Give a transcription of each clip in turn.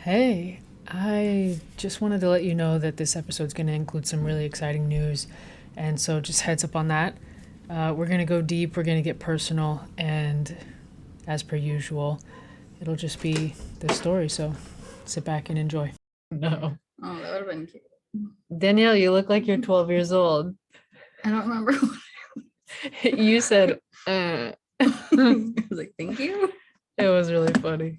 Hey, I just wanted to let you know that this episode's going to include some really exciting news. And so just heads up on that. We're going to go deep, we're going to get personal, and as per usual, it'll just be this story. So sit back and enjoy. No. Oh, that would have been cute. Danielle, you look like you're 12 years old. I don't remember. You said, I was like, thank you. It was really funny.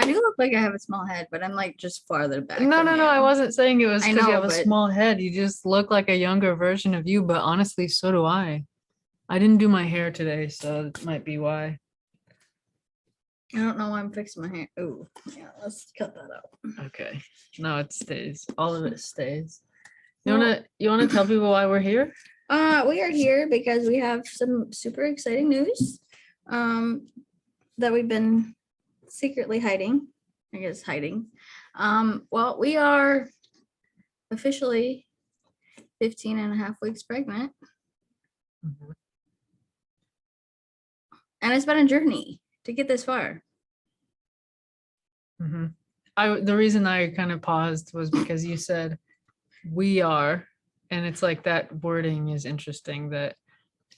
I do look like I have a small head, but I'm like just farther back. No, I wasn't saying it was I because you know, have a but- small head. You just look like a younger version of you, but honestly, so do I. I didn't do my hair today, so that might be why. I don't know why I'm fixing my hair. Oh, yeah, let's cut that out. Okay. No, it stays. All of it stays. You wanna tell people why we're here? We are here because we have some super exciting news that we've been secretly hiding. I guess hiding. Well, we are officially 15 and a half weeks pregnant. Mhm. And it's been a journey to get this far. Mhm. The reason I kind of paused was because you said we are, and it's like that wording is interesting that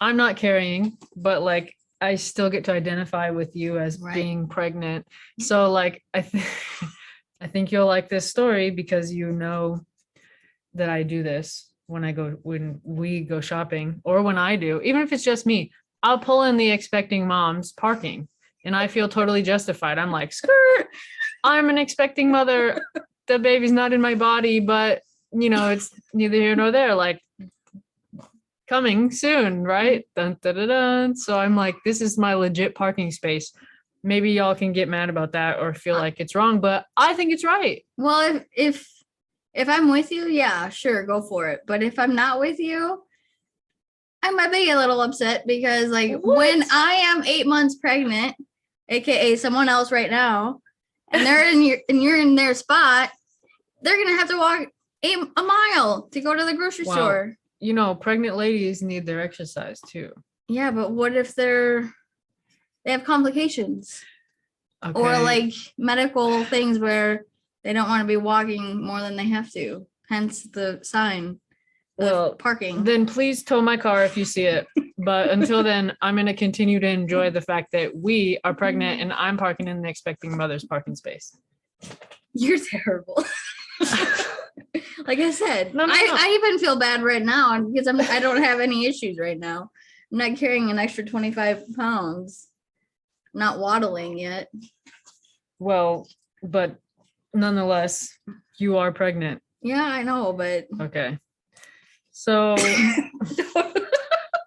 I'm not carrying, but like I still get to identify with you as Right. being pregnant. So like I think I think you'll like this story because you know that I do this when we go shopping or when I do, even if it's just me, I'll pull in the expecting mom's parking and I feel totally justified. I'm like, skirt, I'm an expecting mother. The baby's not in my body, but it's neither here nor there. Like coming soon, right? Dun, dun, dun, dun. So I'm like, this is my legit parking space. Maybe y'all can get mad about that or feel like it's wrong, but I think it's right. Well, if I'm with you, yeah, sure, go for it. But if I'm not with you, I might be a little upset because like when I am 8 months pregnant, aka someone else right now, and you're in their spot, they're gonna have to walk a mile to go to the grocery Wow. store. Pregnant ladies need their exercise too. Yeah, but what if they have complications? Okay. Or like medical things where they don't want to be walking more than they have to. Hence the sign. Well, Parking. Then please tow my car if you see it. But until then, I'm going to continue to enjoy the fact that we are pregnant and I'm parking in the expecting mother's parking space. You're terrible. Like I said, No. I even feel bad right now because I don't have any issues right now. I'm not carrying an extra 25 pounds. I'm not waddling yet. Well, but nonetheless, you are pregnant. Yeah, I know, but Okay. So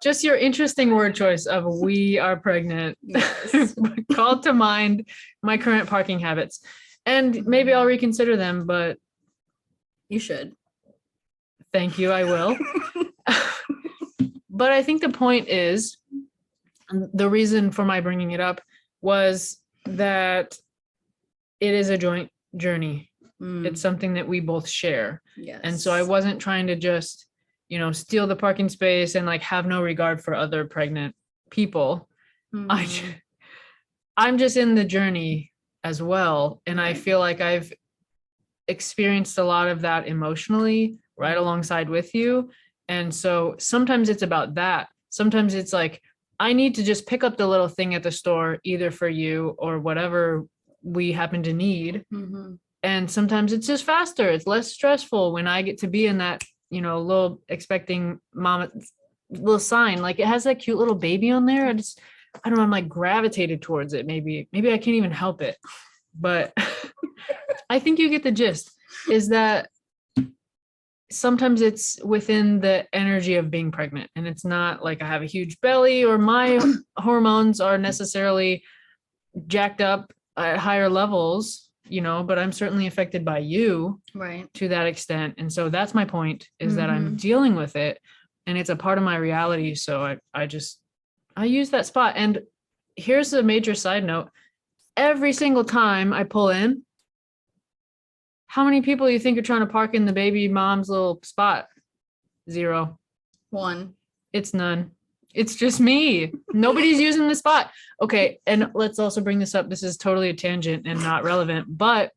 just your interesting word choice of we are pregnant yes. called to mind my current parking habits. And maybe I'll reconsider them, but You should. thank you, I will. But I think the point is, the reason for my bringing it up was that it is a joint journey. It's something that we both share. Yes. And so I wasn't trying to just, steal the parking space and like have no regard for other pregnant people. I'm just in the journey as well. And I feel like I've experienced a lot of that emotionally right alongside with you. And so sometimes it's about that. Sometimes it's like, I need to just pick up the little thing at the store, either for you or whatever we happen to need. And sometimes it's just faster. It's less stressful when I get to be in that, little expecting mom, little sign. Like it has that cute little baby on there. I don't know, I'm like gravitated towards it. Maybe I can't even help it. But I think you get the gist, is that sometimes it's within the energy of being pregnant. And it's not like I have a huge belly or my hormones are necessarily jacked up at higher levels, but I'm certainly affected by you to that extent. And so that's my point, is that I'm dealing with it and it's a part of my reality. So I use that spot. And here's a major side note. Every single time I pull in, how many people do you think are trying to park in the baby mom's little spot? 0. 1. It's none. It's just me. Nobody's using the spot. Okay. And let's also bring this up. This is totally a tangent and not relevant, but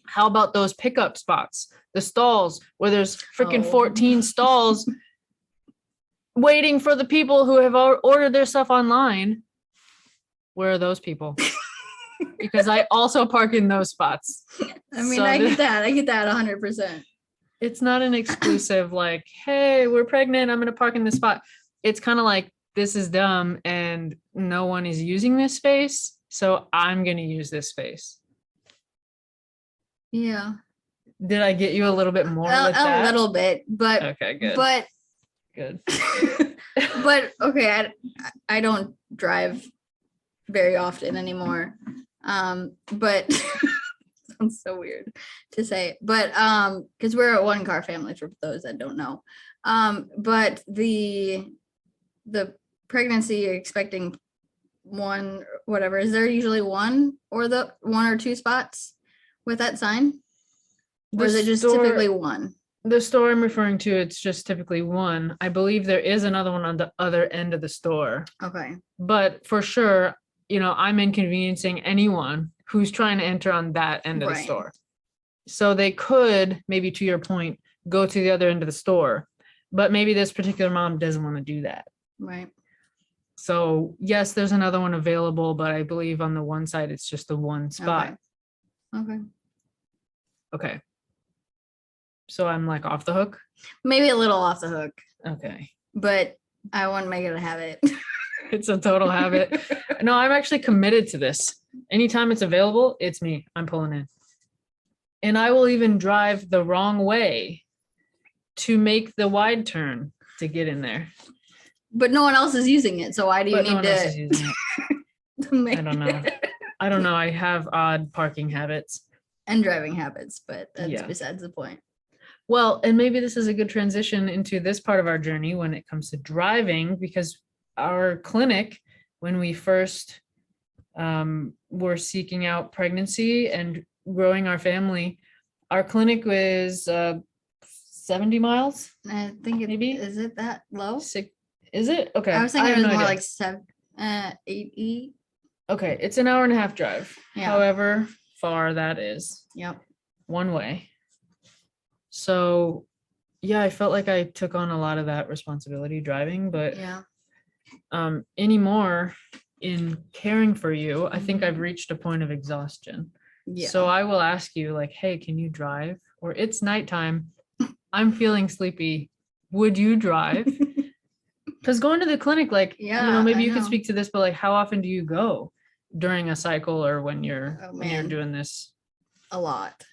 how about those pickup spots, the stalls where there's freaking 14 stalls waiting for the people who have ordered their stuff online? Where are those people? Because I also park in those spots. I mean, I get that. I get that 100%. It's not an exclusive like, hey, we're pregnant, I'm going to park in this spot. It's kind of like, this is dumb and no one is using this space, so I'm going to use this space. Yeah. Did I get you a little bit more with that? A little bit, but okay, good. But good. But okay, I don't drive very often anymore. But sounds so weird to say, but because we're a one car family for those that don't know. But the pregnancy expecting one, whatever, is there usually one or two spots with that sign? Or is it just typically one? The store I'm referring to, it's just typically one. I believe there is another one on the other end of the store. Okay. But for sure, I'm inconveniencing anyone who's trying to enter on that end of the store. So they could, maybe to your point, go to the other end of the store, but maybe this particular mom doesn't want to do that. Right. So yes, there's another one available, but I believe on the one side, it's just the one spot. Okay. So I'm like off the hook? Maybe a little off the hook. Okay. But I want to make it a habit. It's a total habit. No, I'm actually committed to this. Anytime it's available, it's me. I'm pulling in. And I will even drive the wrong way to make the wide turn to get in there. But no one else is using it. So why do you need to? I don't know. I don't know. I have odd parking habits. And driving habits, but that's besides the point. Well, and maybe this is a good transition into this part of our journey when it comes to driving, because our clinic, when we first were seeking out pregnancy and growing our family, our clinic was 70 miles. I think maybe is it that low? Is it? Okay. I was thinking it was more like 8 Okay, it's an hour and a half drive. Yeah. However far that is. Yep. One way. So yeah, I felt like I took on a lot of that responsibility driving, but anymore in caring for you, I think I've reached a point of exhaustion. Yeah. So I will ask you like, hey, can you drive? Or it's nighttime. I'm feeling sleepy. Would you drive? Because going to the clinic, like, maybe you could speak to this, but like, how often do you go during a cycle or when you're doing this? A lot.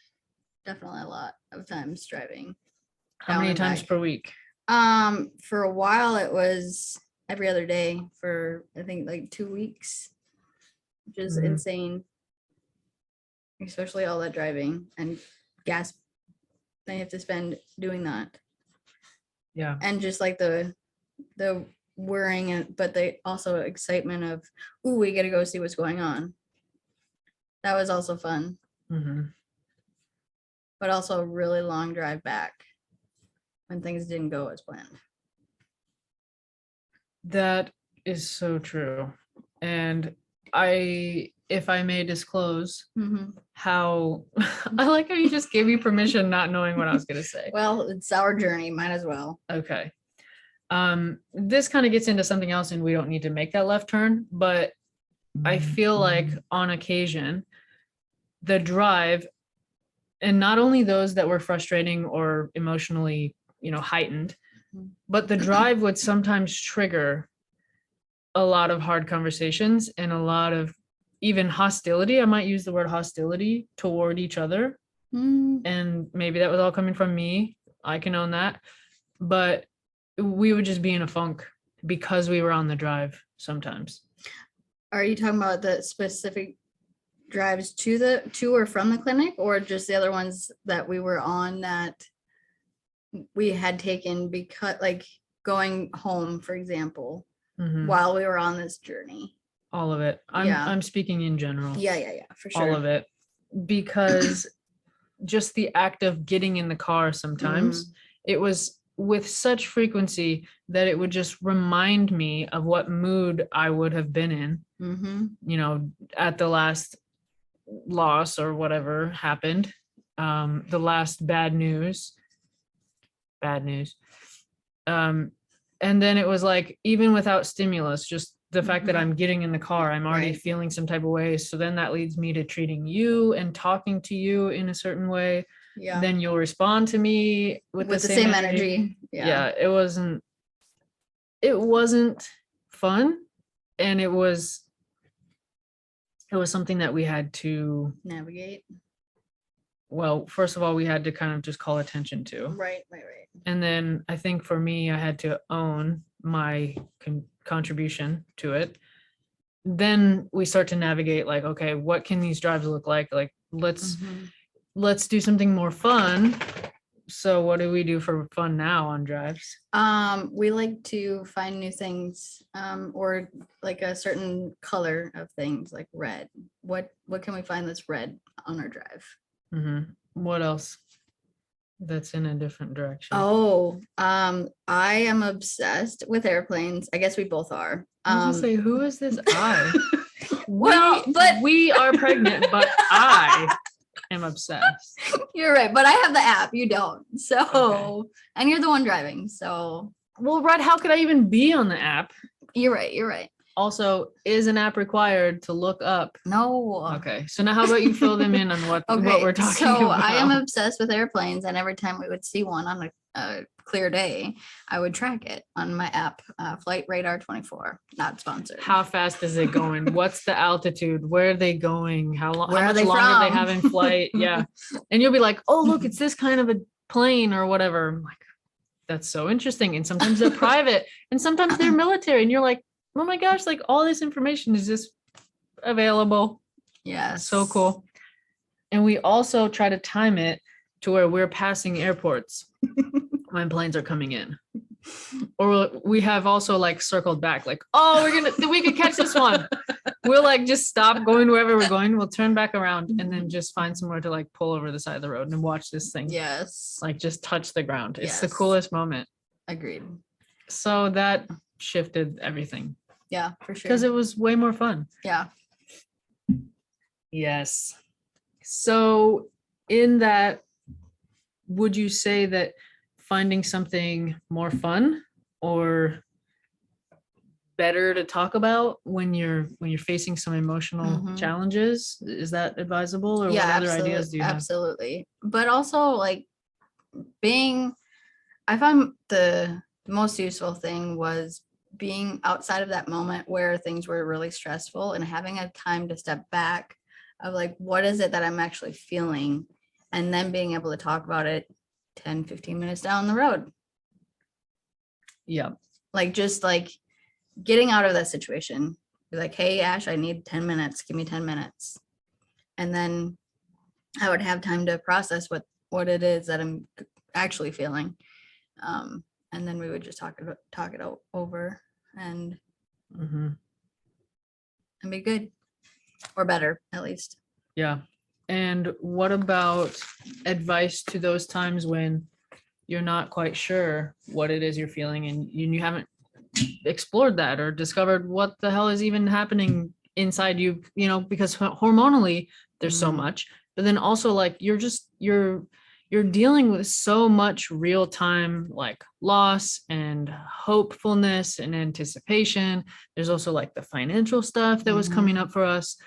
Definitely a lot of times driving. How many times per week? For a while it was every other day for I think like 2 weeks, which is insane. Especially all that driving and gas they have to spend doing that. Yeah. And just like the worrying, but the also excitement of, ooh, we gotta go see what's going on. That was also fun. But also a really long drive back when things didn't go as planned. That is so true. And if I may disclose how, I like how you just gave me permission not knowing what I was going to say. Well, it's our journey, might as well. Okay. This kind of gets into something else and we don't need to make that left turn, but I feel like on occasion, the drive, and not only those that were frustrating or emotionally, heightened, but the drive would sometimes trigger a lot of hard conversations and a lot of even hostility. I might use the word hostility toward each other. And maybe that was all coming from me. I can own that. But we would just be in a funk because we were on the drive sometimes. Are you talking about the specific drives to or from the clinic, or just the other ones that we were on that we had taken because like going home, for example, while we were on this journey? All of it. I'm speaking in general. Yeah, for sure. All of it. Because just the act of getting in the car sometimes, it was with such frequency that it would just remind me of what mood I would have been in, you know, at the last loss or whatever happened, the last bad news. And then it was like, even without stimulus, just the fact that I'm getting in the car, I'm already Right. feeling some type of way. So then that leads me to treating you and talking to you in a certain way. Yeah. Then you'll respond to me with the same energy. Yeah, it wasn't fun. And it was something that we had to Navigate. well, first of all, we had to kind of just call attention to. Right. And then I think for me, I had to own my contribution to it. Then we start to navigate like, okay, what can these drives look like? Like, let's do something more fun. So what do we do for fun now on drives? We like to find new things, or like a certain color of things, like red. What can we find that's red on our drive? What else that's in a different direction? Oh, I am obsessed with airplanes. I guess we both are. I was gonna say, who is this I? Well, but we are pregnant, but I am obsessed. You're right, but I have the app. You don't. So, and you're the one driving. So, well, Red, how could I even be on the app? You're right. Also, is an app required to look up? No. Okay, so now how about you fill them in on what we're talking so about? I am obsessed with airplanes, and every time we would see one on a clear day, I would track it on my app, Flight Radar 24. Not sponsored. How fast is it going? What's the altitude? Where are they going? How long? Where How are much they longer they from? have in flight? Yeah, and you'll be like, oh, look, it's this kind of a plane or whatever. I'm like, that's so interesting. And sometimes they're private, and sometimes they're military, and you're like, oh my gosh, like all this information is just available. Yeah. So cool. And we also try to time it to where we're passing airports when planes are coming in. Or we have also like circled back, like, oh, we could catch this one. We'll like just stop going wherever we're going. We'll turn back around and then just find somewhere to like pull over the side of the road and watch this thing. Yes. Like just touch the ground. It's the coolest moment. Agreed. So that shifted everything. Yeah, for sure. Because it was way more fun. Yeah. Yes. So in that, would you say that finding something more fun or better to talk about when you're facing some emotional challenges, is that advisable, or what other ideas do you have? Absolutely. But also like I found the most useful thing was being outside of that moment where things were really stressful and having a time to step back of like, what is it that I'm actually feeling? And then being able to talk about it 10, 15 minutes down the road. Yeah. Like just like getting out of that situation. Be like, hey, Ash, I need 10 minutes. Give me 10 minutes. And then I would have time to process what it is that I'm actually feeling. And then we would just talk it over and be good or better, at least. Yeah. And what about advice to those times when you're not quite sure what it is you're feeling and you haven't explored that or discovered what the hell is even happening inside you, because hormonally there's so much, but then also like you're dealing with so much real time like loss and hopefulness and anticipation. There's also like the financial stuff that was coming up for us.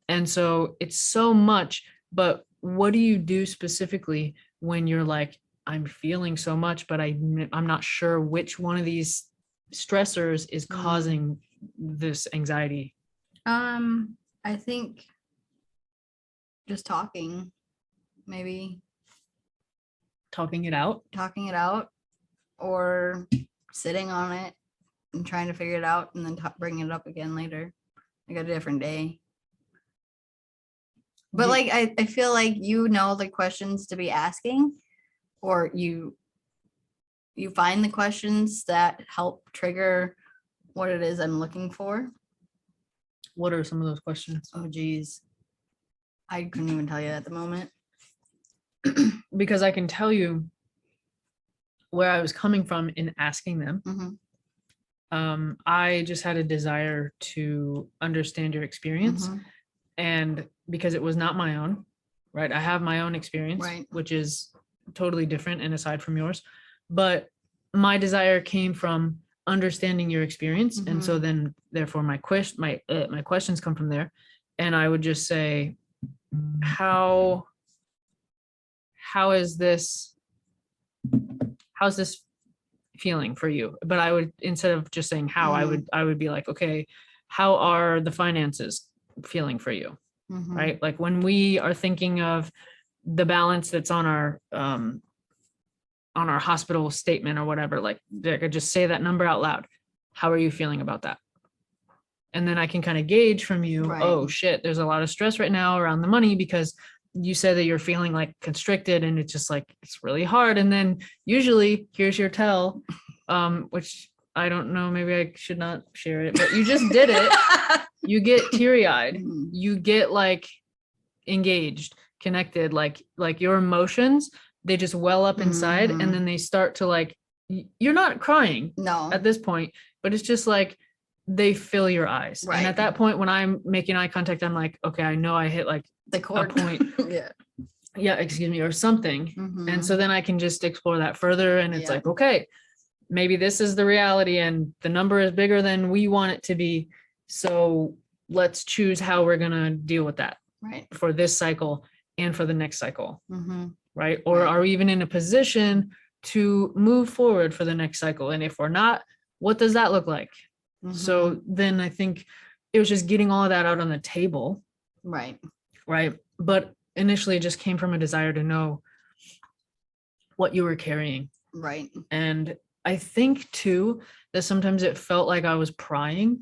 And so it's so much, but what do you do specifically when you're like, I'm feeling so much, but I'm not sure which one of these stressors is causing this anxiety? I think just maybe talking it out or sitting on it and trying to figure it out and then bringing it up again later, like a different day. But like I feel like the questions to be asking, or you find the questions that help trigger what it is I'm looking for. What are some of those questions? Oh geez, I couldn't even tell you at the moment. Because I can tell you where I was coming from in asking them. Mhm. I just had a desire to understand your experience. Mhm. And because it was not my own, right? I have my own experience, Right. which is totally different and aside from yours. But my desire came from understanding your experience. And so Mhm. then therefore my questions come from there. And I would just say, how is this, how's this feeling for you? But I would, instead of just saying how, I would be like, okay, how are the finances feeling for you? Mhm. Right? Like when we are thinking of the balance that's on our hospital statement or whatever, like I could just say that number out loud. How are you feeling about that? And then I can kind of gauge from you, Right. oh shit, there's a lot of stress right now around the money because you said that you're feeling like constricted and it's just like it's really hard. And then usually here's your tell, which I don't know, maybe I should not share it, but you just did it. You get teary-eyed. Mhm. You get like engaged, connected, like your emotions, they just well up inside Mhm. and then they start to like you're not crying No. at this point, but it's just like they fill your eyes. And Right. at that point when I'm making eye contact, I'm like, okay, I know I hit like The chord. point. Yeah. Excuse me, or something. And so Mhm. then I can just explore that further and it's Yeah. like, okay, maybe this is the reality and the number is bigger than we want it to be. So let's choose how we're going to deal with that Right. for this cycle and for the next cycle, Mhm. right? Or Right. are we even in a position to move forward for the next cycle? And if we're not, what does that look like? So Mhm. then I think it was just getting all of that out on the table, Right. right? But initially it just came from a desire to know what you were carrying. Right. And I think too that sometimes it felt like I was prying.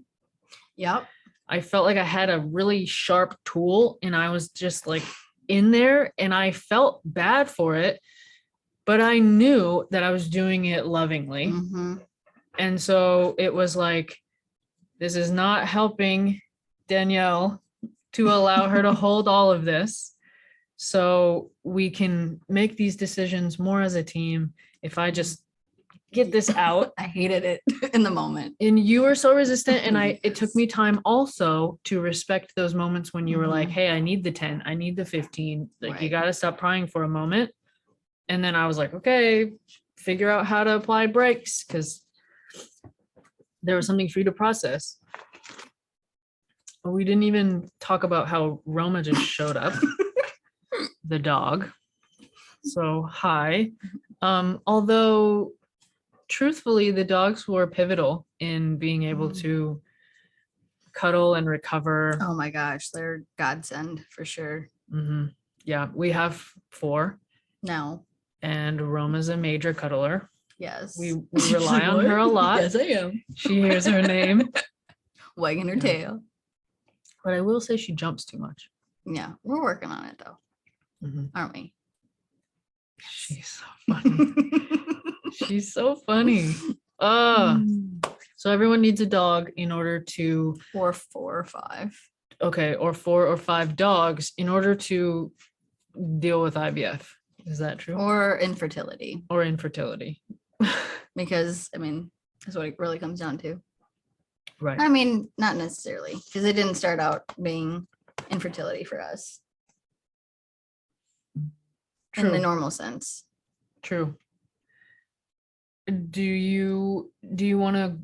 Yep. I felt like I had a really sharp tool and I was just like in there and I felt bad for it, but I knew that I was doing it lovingly. Mhm. And so it was like, this is not helping Danielle to allow her to hold all of this. So we can make these decisions more as a team. If I just get this out. I hated it in the moment. And you were so resistant. And it took me time also to respect those moments when you were like, Mhm. hey, I need the 10, I need the 15. Like you Right. got to stop prying for a moment. And then I was like, okay, figure out how to apply brakes because there was something for you to process. We didn't even talk about how Roma just showed up, the dog. So hi. Although truthfully, the dogs were pivotal in being able to cuddle and recover. Oh my gosh, they're godsend for sure. Mhm. Yeah, we have 4, No. and Roma's a major cuddler. Yes. We rely on her a lot. Yes, I am. She hears her name. Wagging her Yeah. tail. But I will say she jumps too much. Yeah, we're working on it though, Mhm. aren't we? She's so funny. She's so funny. So everyone needs a dog in order to, Or 4 or 5. okay, or 4 or 5 dogs in order to deal with IVF. Is that true? Or infertility. Or infertility. Because I mean, that's what it really comes down to. Right. I mean, not necessarily, because it didn't start out being infertility for us in the True. normal sense. True. Do you want to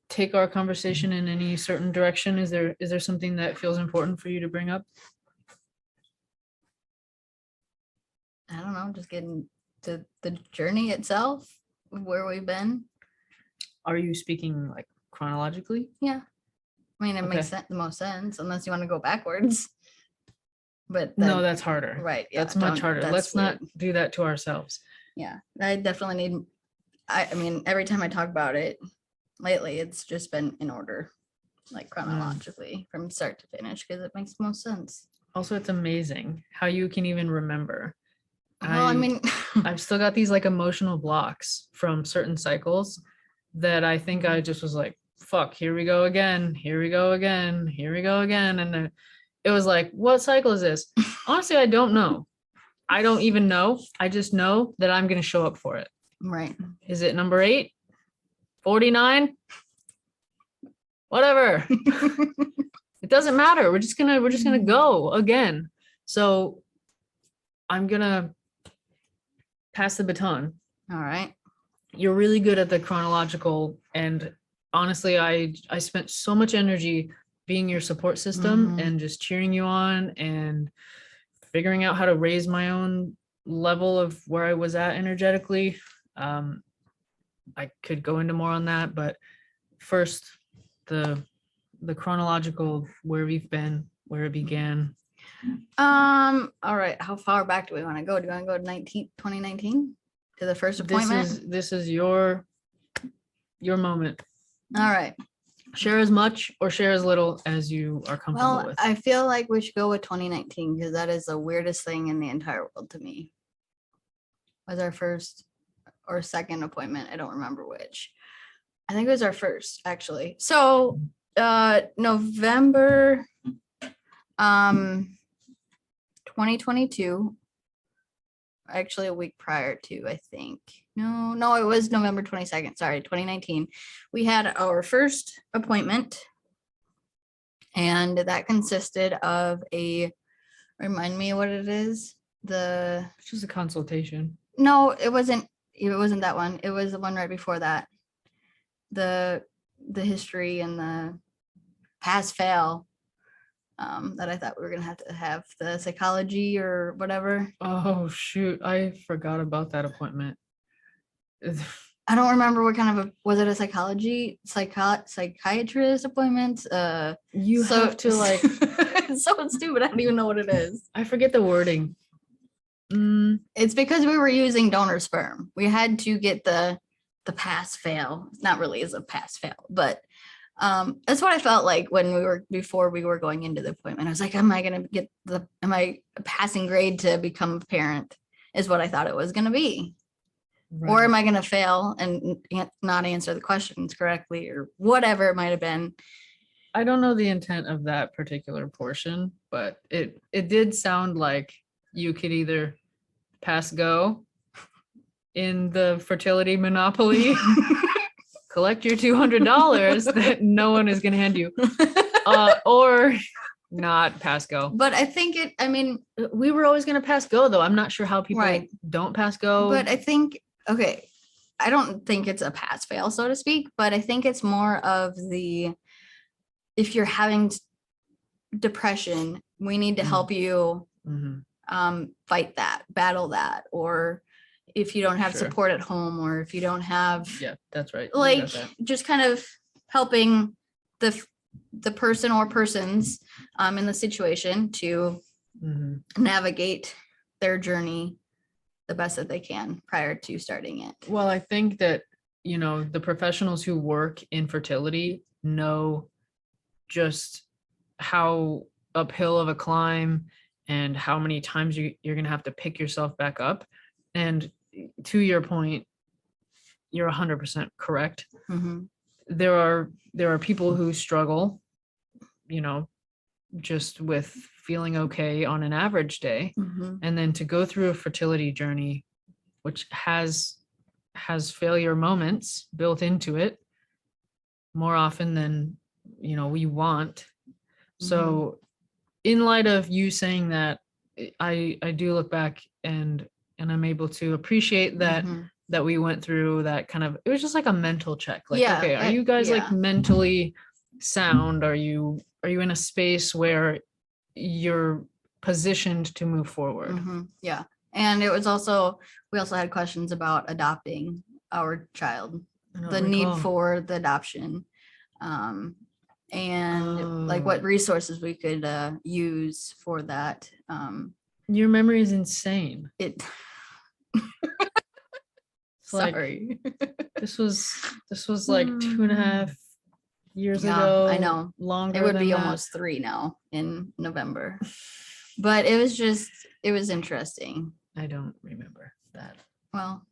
take our conversation in any certain direction? Is there something that feels important for you to bring up? I don't know, just getting to the journey itself, where we've been. Are you speaking like chronologically? Yeah. I mean, it makes Okay. the most sense unless you want to go backwards. But No, that's harder. right. Yeah, That's much don't- harder. that's Let's not weird. do that to ourselves. Yeah, I definitely need. I mean, every time I talk about it lately, it's just been in order, like chronologically from start to finish, because it makes the most sense. Also, it's amazing how you can even remember. Well, I mean, I've still got these like emotional blocks from certain cycles that I think I just was like, fuck, here we go again, here we go again, here we go again. And then it was like, what cycle is this? Honestly, I don't know. I don't even know. I just know that I'm going to show up for it. Right. Is it number 8? 49? Whatever. It doesn't matter. We're just gonna go again. So I'm gonna pass the baton. All right. You're really good at the chronological, and honestly, I spent so much energy being your support system and just cheering you on and figuring out how to raise my own level of where I was at energetically. I could go into more on that, but first, the chronological, where we've been, where it began. All right. How far back do we want to go? Do you want to go to 2019 to the first appointment? This is your moment. All right. Share as much or share as little as you are comfortable Well, with. I feel like we should go with 2019 because that is the weirdest thing in the entire world to me. Was our first or second appointment. I don't remember which. I think it was our first, actually. So November 2022, actually a week prior to, I think. No, it was November 22nd. Sorry, 2019. We had our first appointment, and that consisted of remind me what it is. It's just a consultation. No, it wasn't that one. It was the one right before that. The history and the pass fail that I thought we were gonna have the psychology or whatever. Oh shoot, I forgot about that appointment. I don't remember what kind of was it a psychiatrist appointment? You have to like It's so stupid. I don't even know what it is. I forget the wording. It's because we were using donor sperm. We had to get the pass fail. It's not really as a pass fail, but that's what I felt like before we were going into the appointment. I was like, am I a passing grade to become a parent is what I thought it was going to be. Right. Or am I going to fail and not answer the questions correctly or whatever it might have been. I don't know the intent of that particular portion, but it did sound like you could either pass go in the fertility monopoly, collect your $200 that no one is going to hand you, or not pass go. But I think we were always going to pass go, though. I'm not sure how people don't pass go. But I think, okay, I don't think it's a pass fail, so to speak, but I think it's more of if you're having depression, we need to help you fight that, battle that, or if you don't have support at home, or if you don't have, that's right, like just kind of helping the person or persons in the situation to navigate their journey the best that they can prior to starting it. Well, I think that the professionals who work in fertility know just how uphill of a climb and how many times you're going to have to pick yourself back up. And to your point, you're 100% correct. There are people who struggle, just with feeling okay on an average day. And then to go through a fertility journey, which has failure moments built into it more often than we want. So in light of you saying that, I do look back and I'm able to appreciate that we went through that kind of, it was just like a mental check. Like, okay, are you guys like mentally sound? Are you in a space where you're positioned to move forward? Yeah. And we also had questions about adopting our child, the need for the adoption, and like what resources we could use for that. Your memory is insane. Sorry. This was like 2.5 years ago. I know. Longer. It would be almost 3 now in November. But it was interesting. I don't remember that. Well,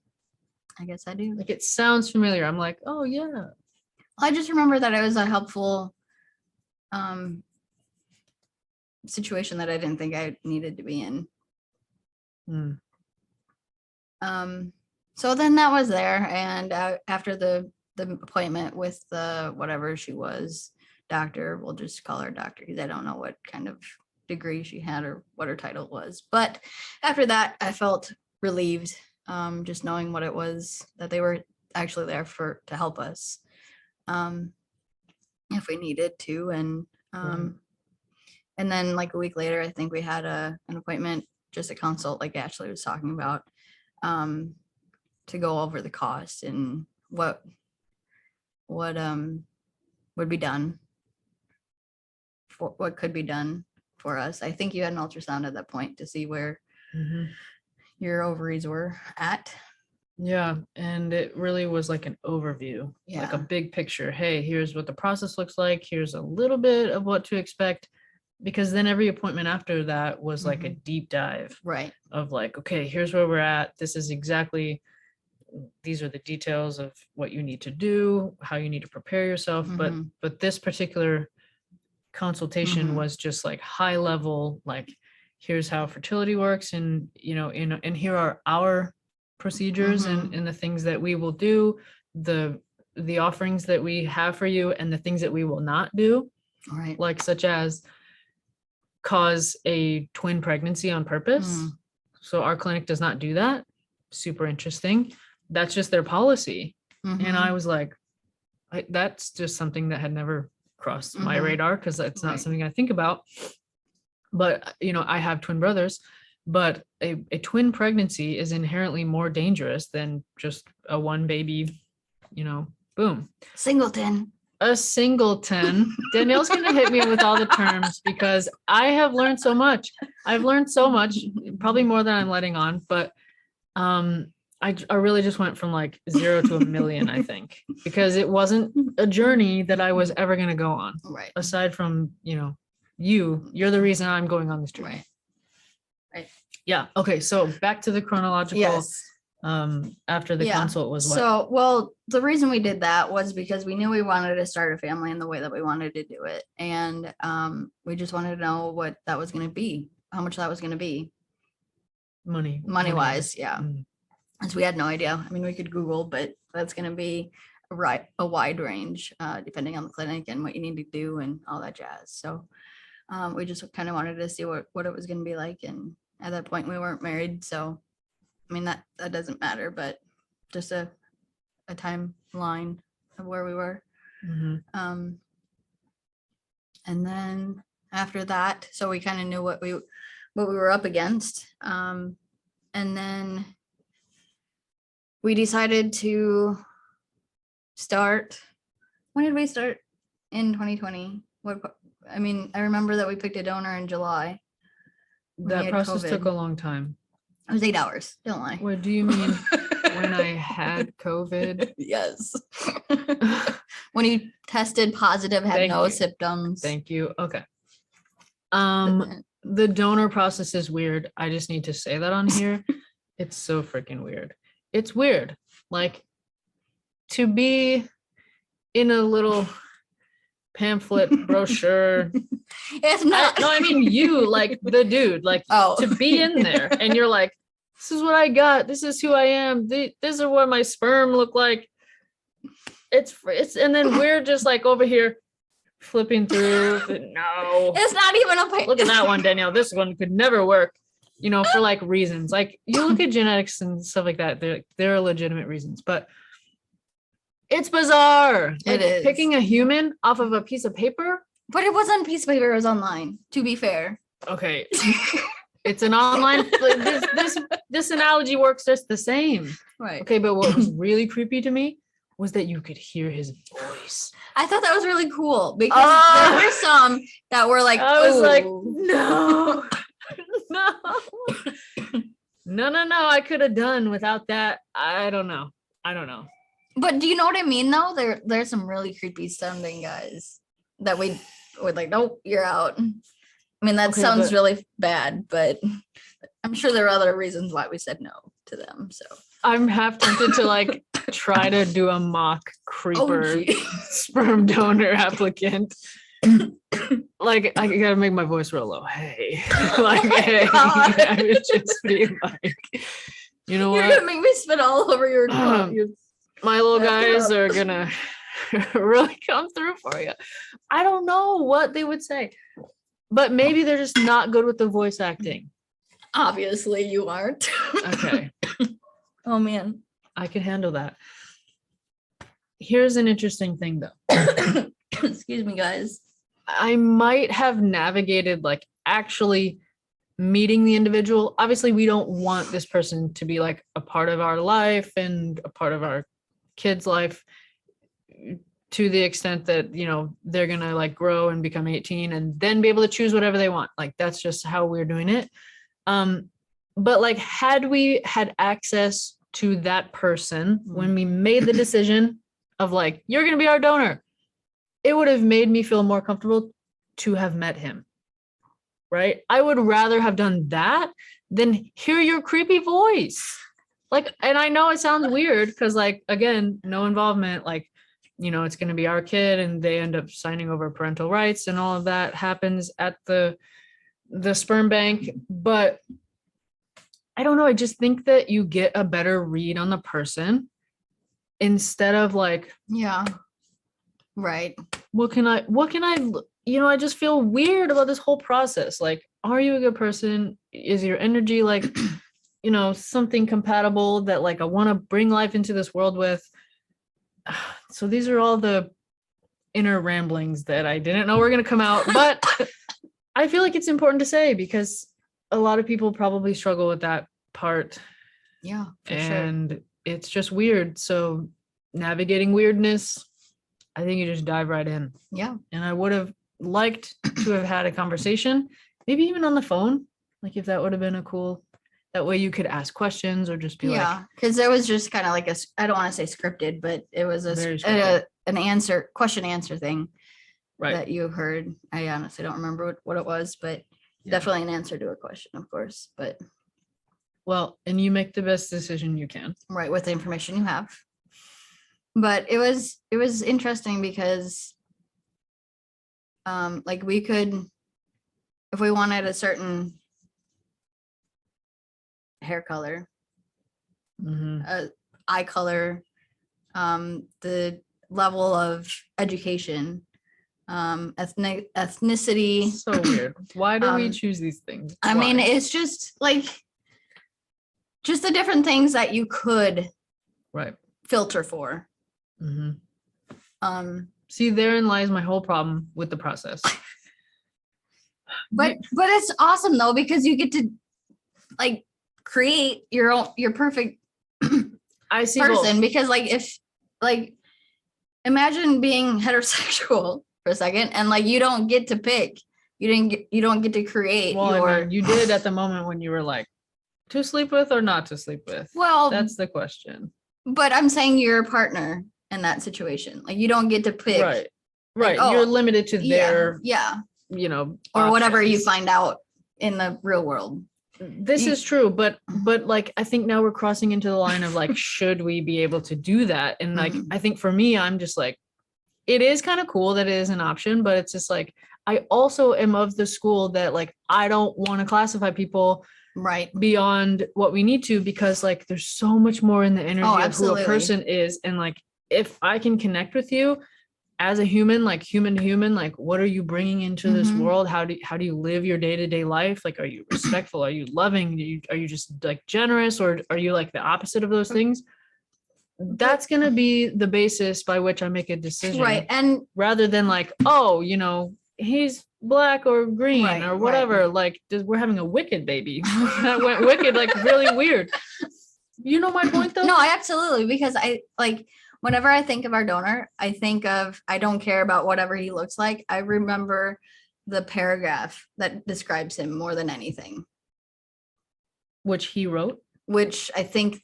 I guess I do. Like, it sounds familiar. I'm like, oh yeah. I just remember that it was a helpful situation that I didn't think I needed to be in. So then that was there. And after the appointment with the whatever she was, doctor, we'll just call her doctor because I don't know what kind of degree she had or what her title was. But after that, I felt relieved, just knowing what it was, that they were actually there to help us if we needed to. And then like a week later, I think we had an appointment, just a consult, like Ashley was talking about, to go over the cost and what would be done for what could be done for us. I think you had an ultrasound at that point to see where your ovaries were at. Yeah, and it really was like an overview, like a big picture. Hey, here's what the process looks like. Here's a little bit of what to expect. Because then every appointment after that was like a deep dive, right? Of like, okay, here's where we're at. This is exactly, these are the details of what you need to do, how you need to prepare yourself. But this particular consultation was just like high level, like here's how fertility works, and and here are our procedures and the things that we will do, the offerings that we have for you, and the things that we will not do, right? Like such as cause a twin pregnancy on purpose. So our clinic does not do that. Super interesting. That's just their policy. And I was like, that's just something that had never crossed my radar, because that's not something I think about. But I have twin brothers, but a twin pregnancy is inherently more dangerous than just a one baby, boom. Singleton. A singleton. Danielle's going to hit me with all the terms because I have learned so much. I've learned so much, probably more than I'm letting on, but I really just went from like 0 to a million, I think, because it wasn't a journey that I was ever going to go on. Right. Aside from, you're the reason I'm going on this journey. Right. Yeah. Okay. So back to the chronological. Yes. After the consult was what? So, well, the reason we did that was because we knew we wanted to start a family in the way that we wanted to do it. And we just wanted to know what that was going to be, how much that was going to be. Money wise. Yeah. As we had no idea. I mean, we could Google, but that's going to be a wide range, depending on the clinic and what you need to do and all that jazz. So we just kind of wanted to see what it was going to be like. And at that point we weren't married. So, I mean, that doesn't matter, but just a timeline of where we were. And then after that, so we kind of knew what we were up against. And then we decided to start. When did we start in 2020? I mean, I remember that we picked a donor in July. That process took a long time. It was 8 hours. Don't lie. What do you mean? When I had COVID? Yes. When you tested positive, had no symptoms. Thank you. Okay. The donor process is weird. I just need to say that on here. It's so freaking weird. It's weird. Like, to be in a little pamphlet brosure. It's not. No, I mean you, like the dude, like to be in there, and you're like, this is what I got. This is who I am. This is what my sperm look like. It's, and then we're just like over here flipping through. No, it's not even a paper. Look at that one, Danielle. This one could never work. For like reasons. Like, you look at genetics and stuff like that. There are legitimate reasons, but it's bizarre. Like, it is picking a human off of a piece of paper. But it wasn't a piece of paper. It was online. To be fair. Okay. It's an online. This analogy works just the same. Right. Okay, but what was really creepy to me was that you could hear his voice. I thought that was really cool because there were some that were like, I was like, no, no. I could have done without that. I don't know. But do you know what I mean, though? There's some really creepy sounding guys that we would like, nope, you're out. I mean, that sounds really bad, but I'm sure there are other reasons why we said no to them. So I'm half tempted to like try to do a mock creeper sperm donor applicant. Like, I gotta make my voice real low. Hey, like, hey, I would just be like, You know You're what? gonna make me spit all over your cup. My little guys Cup. are gonna really come through for you. I don't know what they would say, but maybe they're just not good with the voice acting. Obviously, you aren't. Okay. Oh man. I can handle that. Here's an interesting thing though. Excuse me, guys. I might have navigated like actually meeting the individual. Obviously, we don't want this person to be like a part of our life and a part of our kids' life to the extent that, you know, they're going to like grow and become 18 and then be able to choose whatever they want. Like that's just how we're doing it. But like had we had access to that person when we made the decision of like, you're going to be our donor, it would have made me feel more comfortable to have met him. Right? I would rather have done that than hear your creepy voice. Like, and I know it sounds weird because like, again, no involvement, like, you know, it's going to be our kid and they end up signing over parental rights and all of that happens at the sperm bank. But I don't know. I just think that you get a better read on the person instead of like, Yeah. Right. what can I, you know, I just feel weird about this whole process. Like, are you a good person? Is your energy like, you know, something compatible that like I want to bring life into this world with? So these are all the inner ramblings that I didn't know were going to come out, but I feel like it's important to say because a lot of people probably struggle with that part. Yeah, for and sure. It's just weird. So navigating weirdness, I think you just dive right in. Yeah. And I would have liked to have had a conversation, maybe even on the phone. Like if that would have been a cool, that way you could ask questions or just be like, Yeah, because there was just kind of like I don't want to say scripted, but it was Very scripted. an question answer thing right. that you heard. I honestly don't remember what it was, but Yeah. definitely an answer to a question, of course. But Well, and you make the best decision you can. right, with the information you have. But it was interesting because like we could, if we wanted a certain hair color, eye color, the level of education, ethnicity. So weird. Why do we choose these things? I mean, it's just like just the different things that you could right filter for. See, therein lies my whole problem with the process. But it's awesome though, because you get to like create your perfect I see person. both. Because like if like imagine being heterosexual for a second and like you don't get to pick, you don't get to create I mean, you did at the moment when you were like to sleep with or not to sleep with. Well, that's the question. But I'm saying you're a partner in that situation. Like you don't get to pick. Right. Like, You're limited to their, yeah, you know, or whatever you options. find out in the real world. This is true, but like I think now we're crossing into the line of like, should we be able to do that? And like I think for me, I'm just like, it is kind of cool that it is an option, but it's just like I also am of the school that like I don't want to classify people right beyond what we need to, because like there's so much more in the energy of who a person is. And like if I can connect with you as a human, like human to human, like what are you bringing into this world? How do you live your day-to-day life? Like, are you respectful? Are you loving? Are you just like generous, or are you like the opposite of those things? That's going to be the basis by which I make a decision. Right. And rather than like, oh, you know, he's black or green or whatever, like we're having a wicked baby. That went wicked, like really weird. You know my point though? No, I absolutely, because I like whenever I think of our donor, I think of I don't care about whatever he looks like. I remember the paragraph that describes him more than anything. Which he wrote? Which I think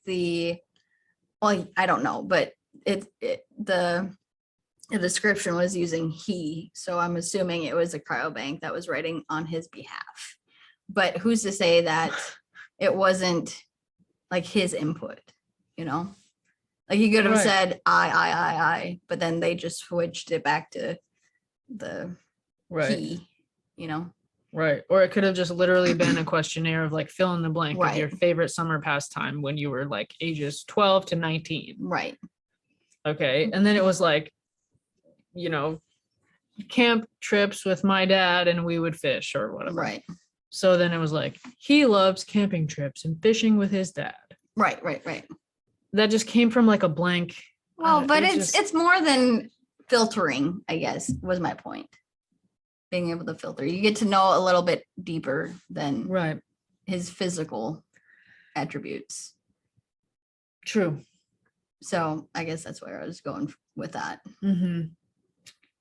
well, I don't know, but the description was using he, so I'm assuming it was a cryobank that was writing on his behalf. But who's to say that it wasn't like his input, you know? Like he could have said I, but then they just switched it back to the he, you know? Right. Or it could have just literally been a questionnaire of like fill in the blank of your Right. favorite summer pastime when you were like ages 12 to 19. Right. Okay. And then it was like, camp trips with my dad and we would fish or whatever. Right. So then it was like, he loves camping trips and fishing with his dad. Right. Right. Right. That just came from like a blank. Well, but it it's more than filtering, I guess, was my point. Being able to filter. You get to know a little bit deeper than right. his physical attributes. True. So I guess that's where I was going with that. Mm-hmm.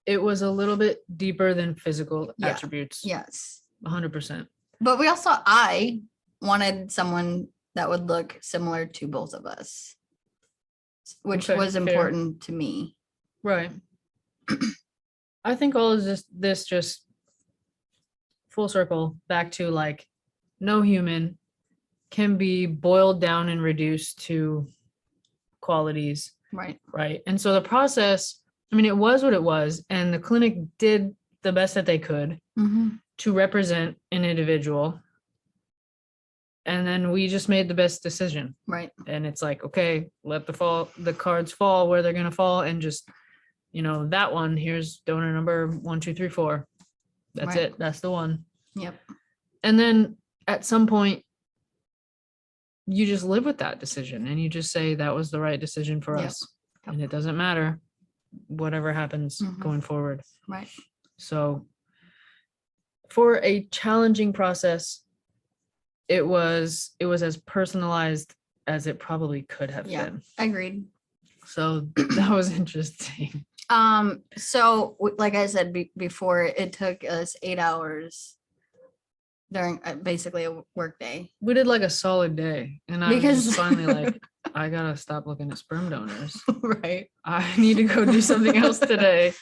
It was a little bit deeper than physical attributes. Yes. 100%. But I wanted someone that would look similar to both of us, which was important to me. Right. I think all of this just full circle back to like no human can be boiled down and reduced to qualities. Right. Right. And so the process, I mean, it was what it was, and the clinic did the best that they could to represent an individual. And then we just made the best decision. Right. And it's like, okay, let the cards fall where they're going to fall, and just, that one, here's donor number 1, 2, 3, 4. That's it. That's the one. Yep. And then at some point, you just live with that decision and you just say that was the right decision for us. Yep. And it doesn't matter whatever happens going forward. Right. So for a challenging process, it was as personalized as it probably could have been. Agreed. So that was interesting. So like I said before, it took us 8 hours during basically a work day. We did like a solid day, and I was just finally like, I gotta stop looking at sperm donors. Right. I need to go do something else today.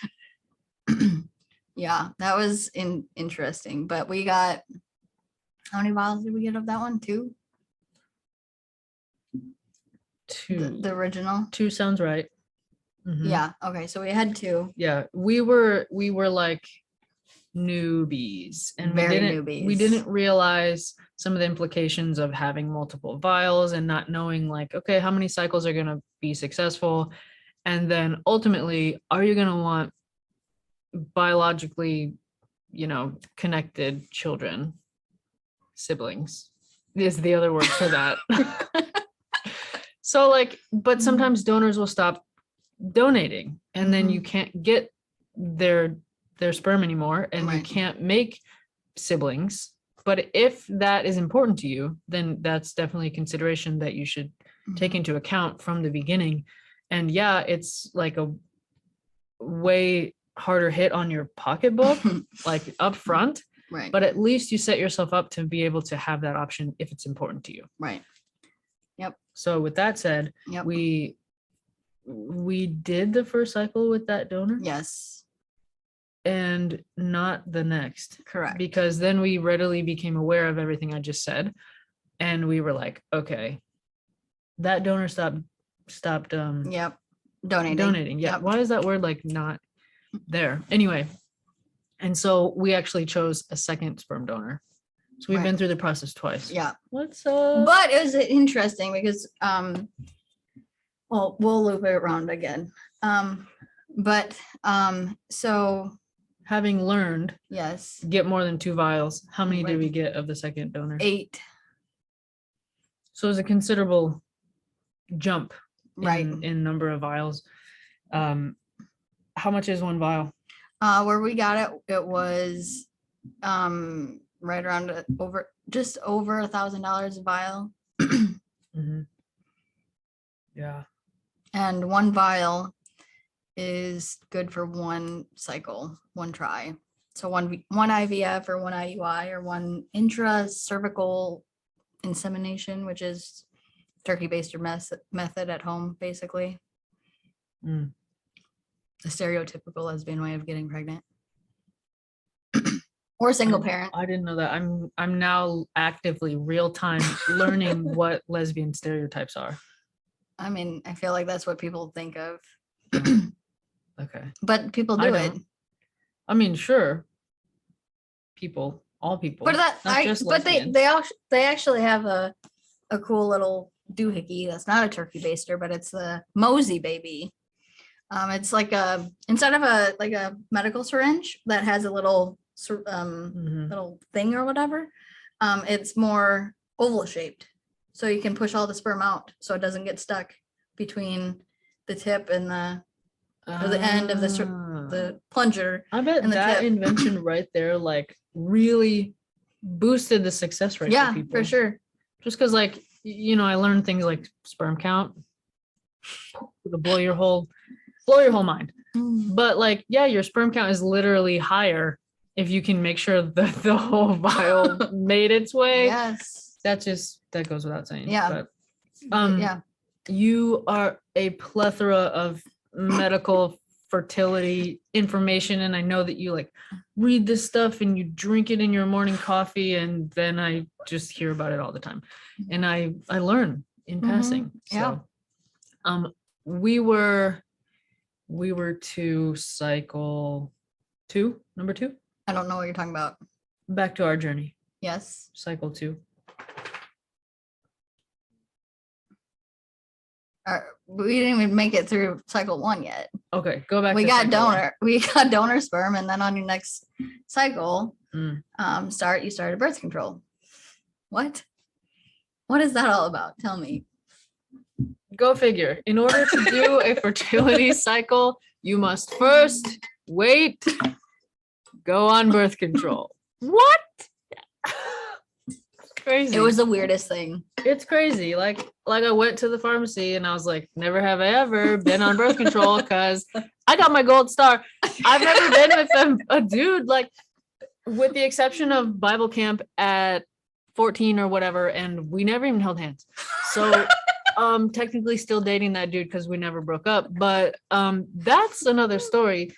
Yeah, that was interesting. But we got, how many vials did we get of that one? 2? 2. The original? 2 sounds right. Mm-hmm. Yeah. Okay. So we had 2. Yeah, we were like newbies, and we didn't realize some of the implications of having multiple vials and not knowing like, okay, how many cycles are going to be successful, and then ultimately, are you going to want biologically connected children? Siblings is the other word for that. So like, but sometimes donors will stop donating, and then you can't get their sperm anymore, and you can't make siblings. But if that is important to you, then that's definitely a consideration that you should take into account from the beginning. And yeah, it's like a way harder hit on your pocketbook, like up front, right? But at least you set yourself up to be able to have that option if it's important to you. Right. Yep. So with that said, we did the first cycle with that donor. Yes. And not the next. Correct. Because then we readily became aware of everything I just said. And we were like, okay, that donor stopped donating. Yeah. Yep. Why is that word like not there? Anyway. And so we actually chose a second sperm donor. So we've been through the process twice. Yeah. What's up? But it was interesting because well, we'll loop it around again. So having learned, yes, get more than 2 vials. How many did we get of the second donor? 8. So it was a considerable jump in number of vials. How much is 1 vial? Where we got it was right around just over $1,000 a vial. Yeah. And 1 vial is good for 1 cycle, 1 try. So one IVF or 1 IUI or 1 intracervical insemination, which is turkey baster method at home, basically. The stereotypical lesbian way of getting pregnant. Or single parent. I didn't know that. I'm now actively real time learning what lesbian stereotypes are. I mean, I feel like that's what people think of. Okay. But people do it. I mean, sure. People. all people, But not just but lesbians. they actually have a cool little doohickey that's not a turkey baster, but it's the Mosey baby. It's like instead of a medical syringe that has a little little thing or whatever, it's more oval shaped, so you can push all the sperm out, so it doesn't get stuck between the tip and the end of the plunger. I bet and the that tip. invention right there, like, really boosted the success rate Yeah, for people. for sure. Just because, like, I learned things like sperm count. It'll blow your whole mind. But like, yeah, your sperm count is literally higher if you can make sure that the whole vial made its way. Yes. That goes without saying. Yeah. But yeah. you are a plethora of medical fertility information, and I know that you like read this stuff and you drink it in your morning coffee, and then I just hear about it all the time, and I learn in passing. Yeah. So we were to cycle number 2. I don't know what you're talking about. Back to our journey. Yes. Cycle 2. We didn't even make it through cycle 1 yet. Okay, go back. We to got cycle 1. we got donor sperm, and then on your next cycle, you started birth control. What is that all about? Tell me. Go figure. In order to do a fertility cycle, you must first wait, go on birth control. What? Crazy. It was the weirdest thing. It's crazy. Like I went to the pharmacy and I was like, never have I ever been on birth control because I got my gold star. I've never been with a dude, like, with the exception of Bible camp at 14 or whatever, and we never even held hands. So technically still dating that dude because we never broke up, but that's another story.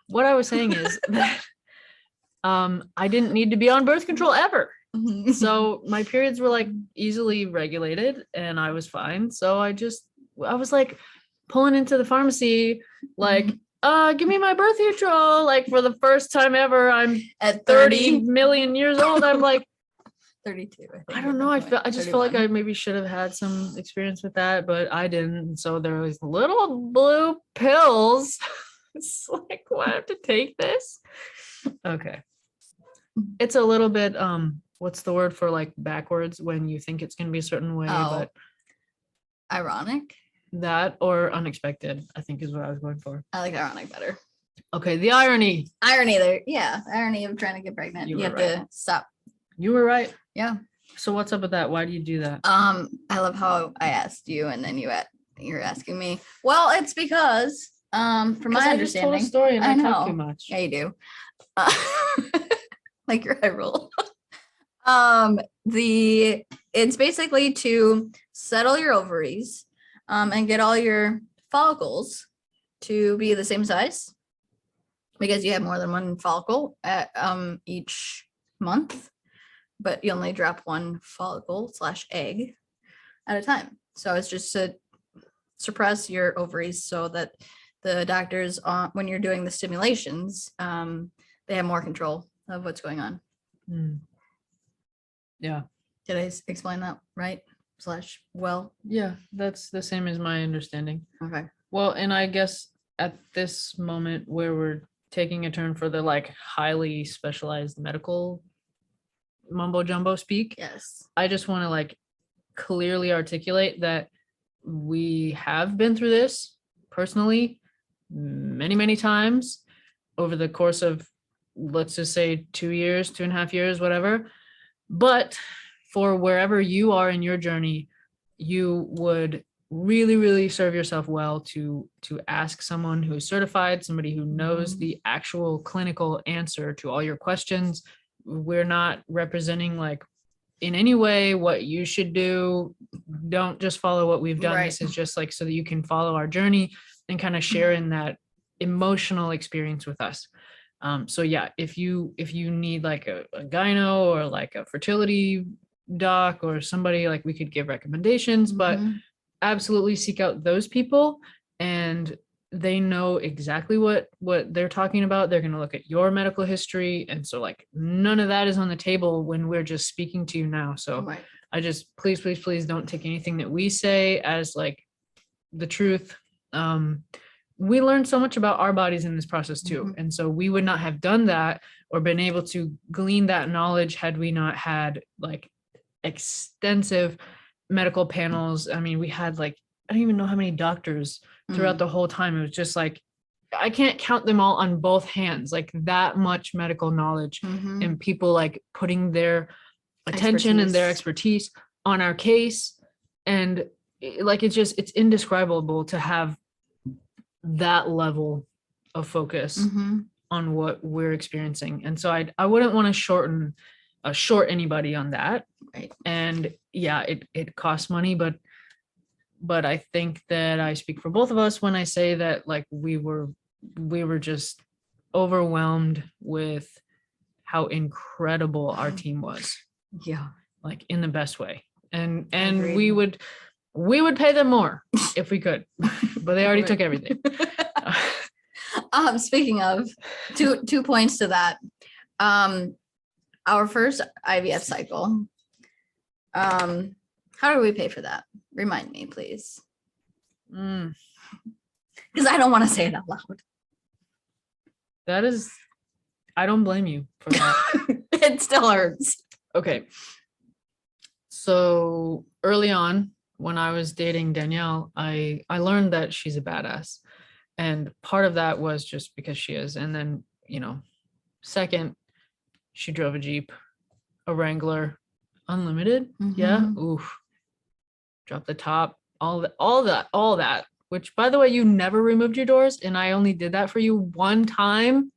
What I was saying is that I didn't need to be on birth control ever. So my periods were like easily regulated and I was fine. So I was like pulling into the pharmacy, like, give me my birth control. Like, for the first time ever, I'm at 30 million years old. I'm like 32. I don't know. I just felt like I maybe should have had some experience with that, but I didn't. So there was little blue pills. It's like, well, I have to take this. Okay. It's a little bit, what's the word for like backwards when you think it's going to be a certain way, but ironic. That or unexpected, I think is what I was going for. I like ironic better. Okay. The irony. Irony there. Yeah. Irony of trying to get pregnant. You have to stop. You were right. Yeah. So what's up with that? Why do you do that? I love how I asked you and then you're asking me. Well, it's because from my understanding, just told a story and I talk too much. Yeah, you do. Like your eye roll. It's basically to settle your ovaries and get all your follicles to be the same size, because you have more than one follicle at each month, but you only drop one follicle / egg at a time. So it's just to suppress your ovaries so that the doctors, when you're doing the stimulations, they have more control of what's going on. Yeah. Did I explain that right? Well? Yeah, that's the same as my understanding. Okay. Well, and I guess at this moment where we're taking a turn for the like highly specialized medical mumbo jumbo speak. Yes. I just want to like clearly articulate that we have been through this personally many, many times over the course of, let's just say 2 years, 2.5 years, whatever. But for wherever you are in your journey, you would really, really serve yourself well to ask someone who's certified, somebody who knows the actual clinical answer to all your questions. We're not representing like in any way what you should do. Don't just follow what we've done. Right. This is just like so that you can follow our journey and kind of share in that emotional experience with us. So yeah, if you need like a gyno or like a fertility doc or somebody, like we could give recommendations, but absolutely seek out those people. And they know exactly what they're talking about. They're going to look at your medical history, and so like none of that is on the table when we're just speaking to you now. So Right. I just please don't take anything that we say as like the truth. We learned so much about our bodies in this process too. And so we would not have done that or been able to glean that knowledge had we not had like extensive medical panels. I mean, we had like, I don't even know how many doctors throughout the whole time. It was just like, I can't count them all on both hands, like that much medical knowledge and people like putting their attention and their expertise on our case. And like, it's indescribable to have that level of focus on what we're experiencing. And so I wouldn't want to short anybody on that. Right. And yeah, it costs money, but I think that I speak for both of us when I say that like we were just overwhelmed with how incredible our team was. Yeah. Like in the best way. And Agreed. we would pay them more if we could, but they already took everything. Speaking of, two points to that. Our first IVF cycle. How do we pay for that? Remind me, please. Because I don't want to say it out loud. That is, I don't blame you for that. It still hurts. Okay. So early on, when I was dating Danielle, I learned that she's a badass. And part of that was just because she is. And then, second, she drove a Jeep, a Wrangler, unlimited. Yeah. Oof. Drop the top, all that, which by the way, you never removed your doors. And I only did that for you one time.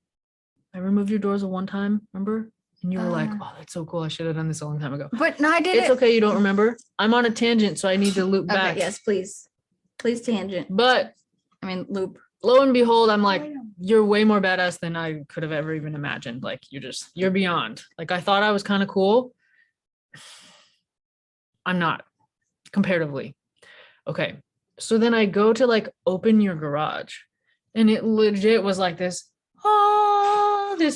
I removed your doors one time, remember? And you were like, oh, that's so cool. I should have done this a long time ago. But no, I did It's okay. You don't remember. I'm on a tangent, so I need to loop back. Okay, yes, please. Please tangent. But loop. Lo and behold, I'm like, you're way more badass than I could have ever even imagined. Like you're beyond. Like I thought I was kind of cool. I'm not comparatively. Okay. So then I go to like open your garage and it legit was like this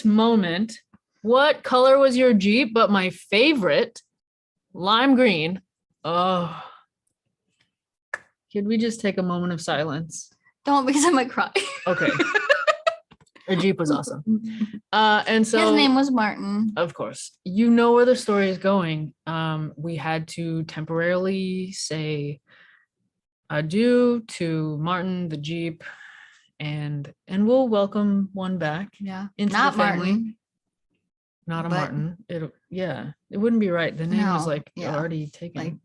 moment. What color was your Jeep? But my favorite, lime green. Oh, could we just take a moment of silence? Don't, because I might cry. Okay. Her Jeep was awesome. And so his name was Martin. Of course, you know where the story is going. We had to temporarily say adieu to Martin, the Jeep, and we'll welcome one back. Yeah. Into Not the family. Martin. Not a Martin. It wouldn't be right. The name was like already taken.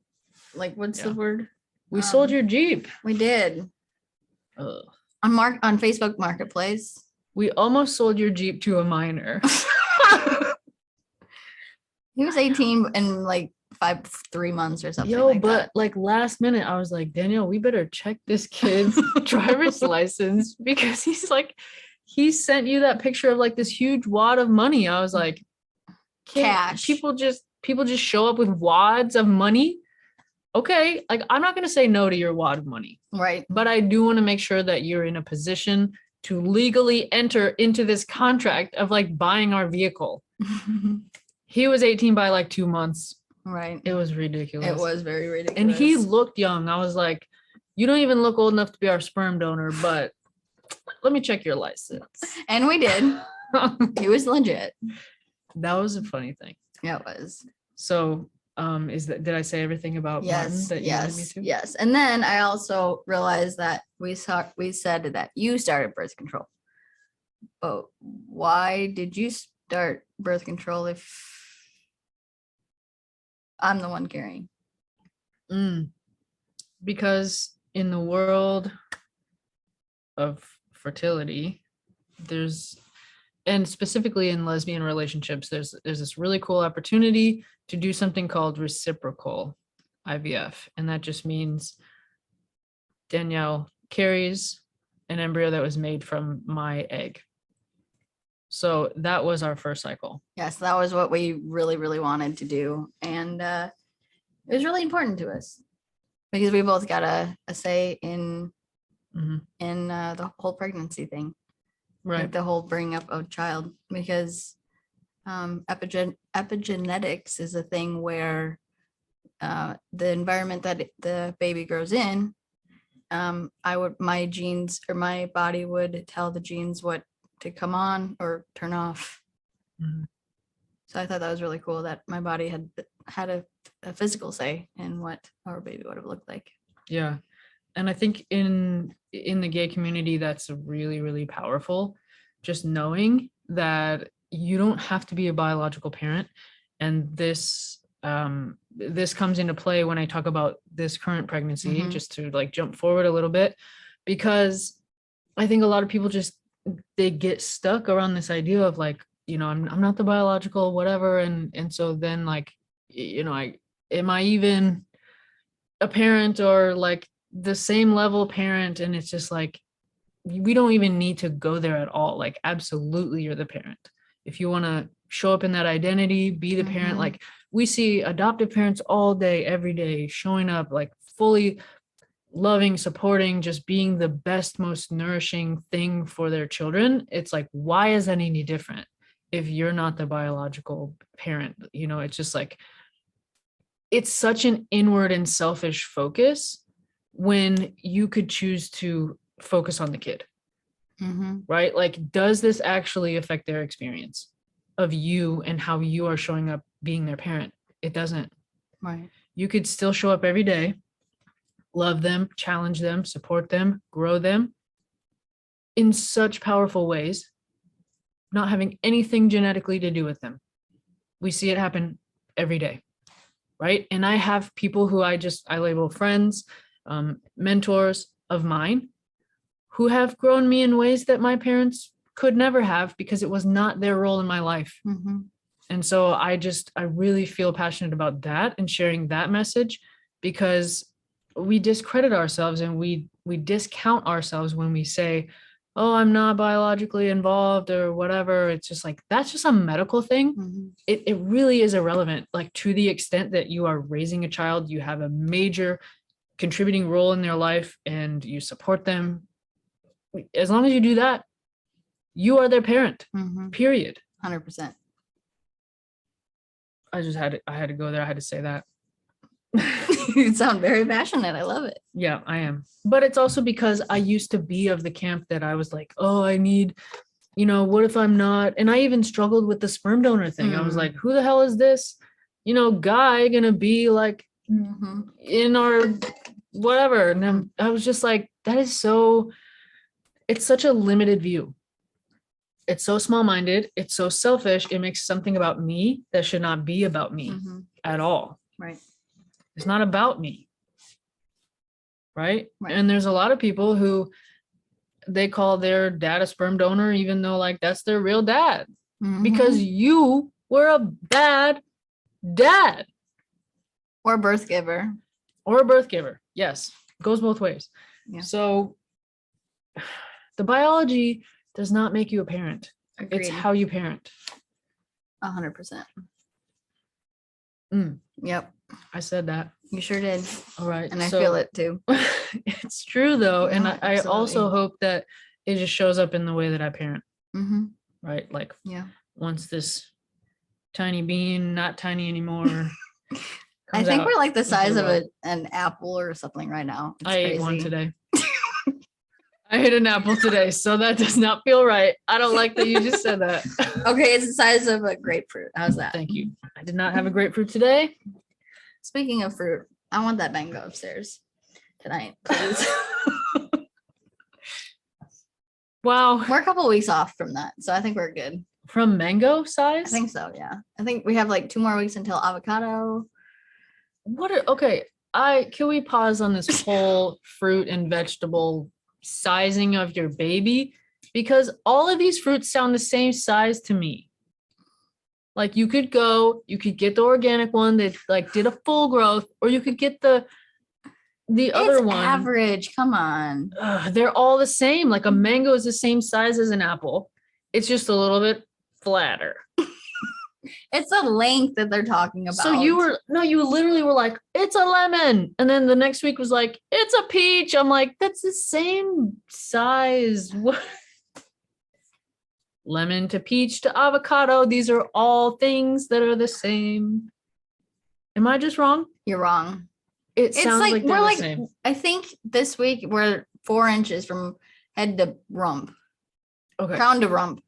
Like what's the word? We sold your Jeep. We did. Ugh. On Facebook Marketplace. We almost sold your Jeep to a minor. He was 18 in like 3 months or something. But last minute, I was like, Danielle, we better check this kid's driver's license because he sent you that picture of like this huge wad of money. I was like, cash. People just show up with wads of money. Okay, like I'm not gonna say no to your wad of money. Right. But I do want to make sure that you're in a position to legally enter into this contract of like buying our vehicle. He was 18 by like 2 months. Right. It was ridiculous. It was very ridiculous. And he looked young. I was like, you don't even look old enough to be our sperm donor, but let me check your license. And we did. He was legit. That was a funny thing. Yeah, it was. So did I say everything about Martin that you wanted me to? Yes. And then I also realized that we said that you started birth control. But why did you start birth control if I'm the one carrying? Because in the world of fertility, and specifically in lesbian relationships, there's this really cool opportunity to do something called reciprocal IVF. And that just means Danielle carries an embryo that was made from my egg. So that was our first cycle. Yes, that was what we really, really wanted to do. And it was really important to us because we both got a say in Mhm. in the whole pregnancy thing, like Right. the whole bringing up of child, because epigenetics is a thing where the environment that the baby grows in, my genes or my body would tell the genes what to come on or turn off. Mhm. So I thought that was really cool that my body had a physical say in what our baby would have looked like. Yeah. And I think in the gay community, that's really, really powerful. Just knowing that you don't have to be a biological parent. And this comes into play when I talk about this current pregnancy, Mhm. just to like jump forward a little bit, because I think a lot of people just they get stuck around this idea of like, I'm not the biological whatever. And so then like, am I even a parent or like the same level parent? And it's just like, we don't even need to go there at all. Like, absolutely, you're the parent. If you want to show up in that identity, be the parent. Mhm. Like, we see adoptive parents all day, every day, showing up like fully loving, supporting, just being the best, most nourishing thing for their children. It's like, why is that any different if you're not the biological parent? It's just like, it's such an inward and selfish focus when you could choose to focus on the kid, Mhm. right? Like, does this actually affect their experience of you and how you are showing up being their parent? It doesn't. Right. You could still show up every day, love them, challenge them, support them, grow them in such powerful ways, not having anything genetically to do with them. We see it happen every day, right? And I have people who I label friends, mentors of mine, who have grown me in ways that my parents could never have because it was not their role in my life. Mhm. And so I really feel passionate about that and sharing that message, because we discredit ourselves and we discount ourselves when we say, oh, I'm not biologically involved or whatever. It's just like, that's just a medical thing. Mhm. It really is irrelevant. Like, to the extent that you are raising a child, you have a major contributing role in their life and you support them. As long as you do that, you are their parent, Mhm. period. 100%. I had to go there. I had to say that. You sound very passionate. I love it. Yeah, I am. But it's also because I used to be of the camp that I was like, oh, I need, what if I'm not? And I even struggled with the sperm donor thing. I was like, who the hell is this, guy gonna be like Mhm. in our whatever? And then I was just like, it's such a limited view. It's so small-minded. It's so selfish. It makes something about me that should not be about me Mhm. at all. Right. It's not about me. Right? Right. And there's a lot of people who they call their dad a sperm donor, even though like that's their real dad, because Mhm. you were a bad dad Or birth giver. or a birth giver. Yes, goes both ways. Yeah. So the biology does not make you a parent. Agreed. It's how you parent. 100%. Mm, Yep. I said that. You sure did. All right. And I feel it too. It's true though. And No, I also absolutely. hope that it just shows up in the way that I parent, Mhm. right? Like, Yeah. once this tiny bean, not tiny anymore, I comes think out we're like the into the size of world. an apple or something right now. It's I ate crazy. one today. I ate an apple today, so that does not feel right. I don't like that you just said that. Okay, it's the size of a grapefruit. How's that? Thank you. I did not have a grapefruit today. Speaking of fruit, I want that mango upstairs tonight, please. Wow. We're a couple weeks off from that, so I think we're good. From mango I size? think so, yeah. I think we have like 2 more weeks until avocado. Okay. Can we pause on this whole fruit and vegetable sizing of your baby? Because all of these fruits sound the same size to me. Like, you could get the organic one that like did a full growth, or you could get the other It's one. average. Come on. They're all the same. Like, a mango is the same size as an apple. It's just a little bit flatter. It's the length that they're talking about. So you literally were like, it's a lemon. And then the next week was like, it's a peach. I'm like, that's the same size. What? Lemon to peach to avocado. These are all things that are the same. Am I just wrong? You're wrong. It sounds like they're the same. I think this week we're 4 inches from head to rump. Okay. Crown to rump.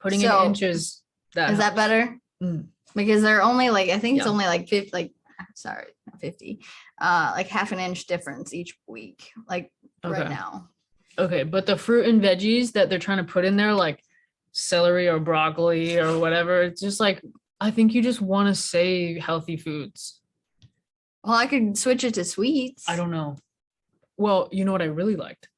Putting in inches. Is that better? Mm. Because they're only like, I think it's only like 50, like, sorry, not 50, like half an inch difference each week, like right now. Okay. But the fruit and veggies that they're trying to put in there, like celery or broccoli or whatever, it's just like, I think you just want to say healthy foods. Well, I could switch it to sweets. I don't know. Well, you know what I really liked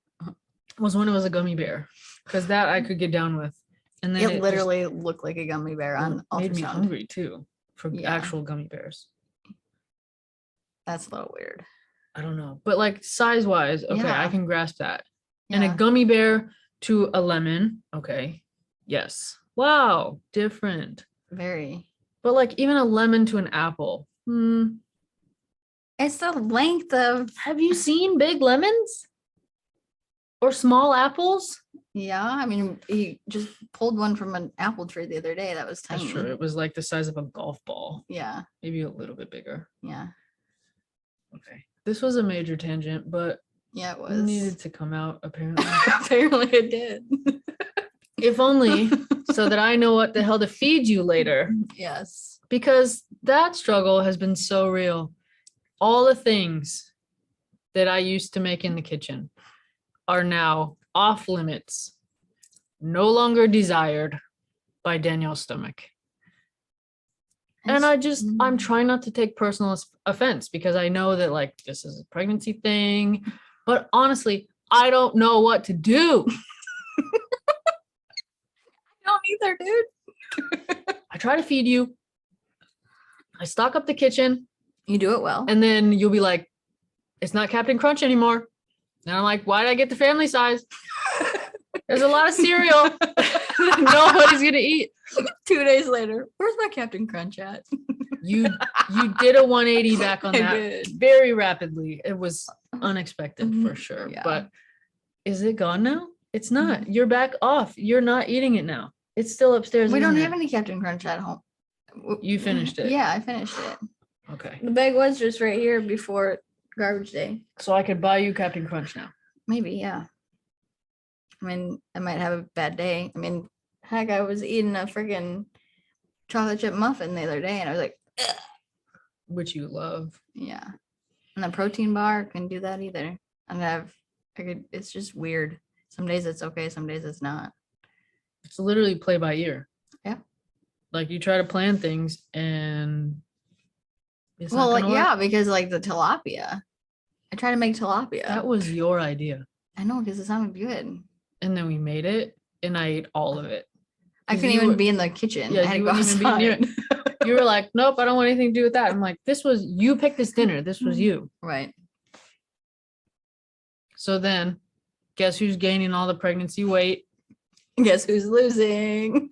was when it was a gummy bear, because that I could get down with. And then it literally looked like a gummy bear on ultrasound. Made me hungry too for actual gummy bears. That's a little weird. I don't know, but like size wise, okay, I can grasp that. Yeah. And a gummy bear to a lemon, okay, yes. Wow, different. Very. But like even a lemon to an apple. It's the length of. Have you seen big lemons or small apples? Yeah, I mean, he just pulled one from an apple tree the other day. That was tiny. That's true. It was like the size of a golf ball. Yeah. Maybe a little bit bigger. Yeah. Okay. This was a major tangent, but yeah, it was. It needed to come out, apparently. Apparently it did. If only so that I know what the hell to feed you later. Yes. Because that struggle has been so real. All the things that I used to make in the kitchen are now off limits, no longer desired by Danielle's stomach. And I'm trying not to take personal offense, because I know that like this is a pregnancy thing, but honestly, I don't know what to do. I don't either, dude. I try to feed you. I stock up the kitchen. You do it well. And then you'll be like, it's not Captain Crunch anymore. And I'm like, why did I get the family size? There's a lot of cereal that nobody's gonna eat. 2 days later, where's my Captain Crunch at? You did a 180 back on I that did. very rapidly. It was unexpected for sure. Yeah. But is it gone now? It's not. You're back off. You're not eating it now. It's still upstairs. We don't have any Captain Crunch at home. You finished it. Yeah, I finished it. Okay. The bag was just right here before garbage day. So I could buy you Captain Crunch now. Maybe, yeah. I mean, I might have a bad day. I mean, heck, I was eating a freaking chocolate chip muffin the other day, and I was like, ugh. Which you love. Yeah. And a protein bar, I couldn't do that either. And it's just weird. Some days it's okay, some days it's not. It's literally play by ear. Yeah. Like you try to plan things and it's not gonna work. Because like the tilapia. I tried to make tilapia. That was your idea. I know, because it sounded good. And then we made it and I ate all of it. I couldn't even be in the kitchen. Yeah, I had you to go wouldn't even be near outside. it. You were like, nope, I don't want anything to do with that. I'm like, you picked this dinner. This was you. Right. So then guess who's gaining all the pregnancy weight? Guess who's losing?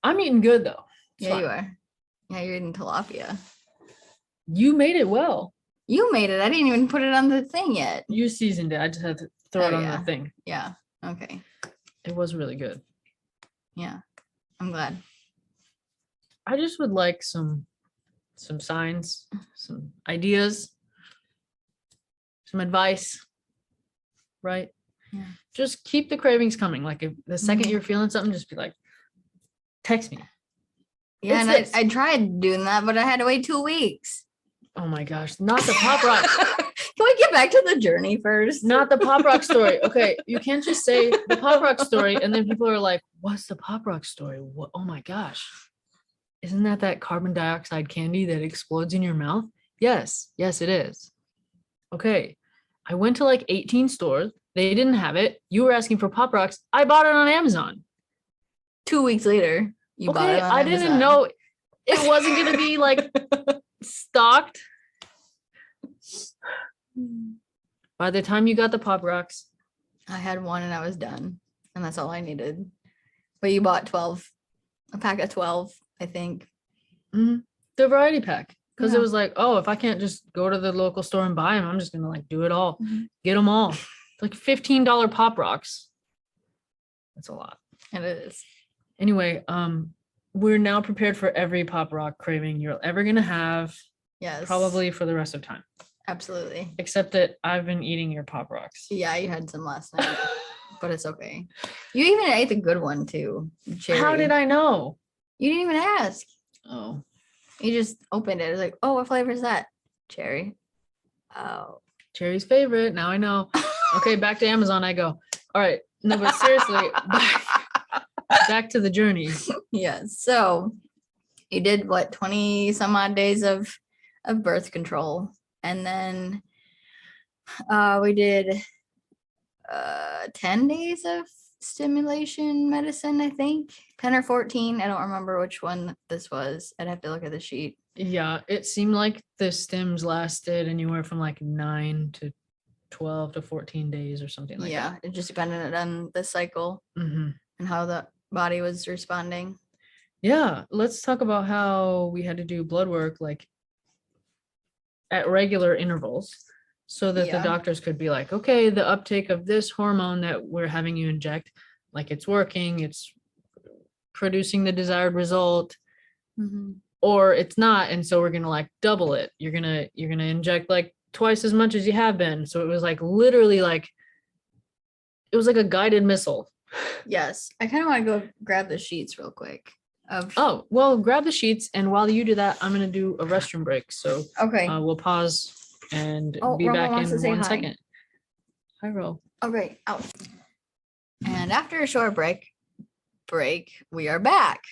I'm eating good though. Yeah, you are. Yeah, you're eating tilapia. You made it well. You made it. I didn't even put it on the thing yet. You seasoned it. I just had to throw it on the thing. Yeah. Okay. It was really good. Yeah. I'm glad. I just would like some signs, some ideas, some advice, right? Yeah. Just keep the cravings coming. Like if the second you're feeling something, just be like, text me. Yeah, and I tried doing that, but I had to wait 2 weeks. Oh my gosh, not the Pop Rock. Can we get back to the journey first? Not the Pop Rock story. Okay, you can't just say the Pop Rock story and then people are like, what's the Pop Rock story? What? Oh my gosh. Isn't that carbon dioxide candy that explodes in your mouth? Yes, it is. Okay, I went to like 18 stores. They didn't have it. You were asking for Pop Rocks. I bought it on Amazon. 2 weeks later, you bought it on I Amazon. didn't know it wasn't going to be like stocked. By the time you got the Pop Rocks, I had one and I was done. And that's all I needed. But you bought 12 a pack of 12, I think. The variety pack. Because it Yeah. was like, oh, if I can't just go to the local store and buy them, I'm just gonna like do it all. Get them all. Like $15 Pop Rocks. That's a lot. And it is. Anyway, we're now prepared for every Pop Rock craving you're ever gonna have, Yes. probably for the rest of time. Absolutely. Except that I've been eating your Pop Rocks. Yeah, you had some last night, but it's okay. You even ate the good one too. Cherry. How did I know? You didn't even ask. Oh, You just opened it. It was like, oh, what flavor is that? Cherry. Oh. Cherry's favorite. Now I know. Okay, back to Amazon I go. All right. No, but seriously, back to the journey. Yeah. So you did what, 20 some odd days of birth control. And then we did 10 days of stimulation medicine, I think. 10 or 14. I don't remember which one this was. I'd have to look at the sheet. Yeah, it seemed like the stims lasted anywhere from like 9 to 12 to 14 days or something like Yeah, that. it just depended on the cycle and how the body was responding. Yeah, let's talk about how we had to do blood work like at regular intervals so that the Yeah. doctors could be like, okay, the uptake of this hormone that we're having you inject, like it's working, it's producing the desired result, or it's not, and so we're gonna like double it. You're gonna inject like twice as much as you have been. So it was like literally like it was like a guided missile. Yes. I kind of want to go grab the sheets real quick. Oh, well, grab the sheets, and while you do that, I'm gonna do a restroom break. So Okay. we'll pause and be Roman back wants to in say 1 hi. second. Hi, Ro. Okay. Out. And after a short break, we are back.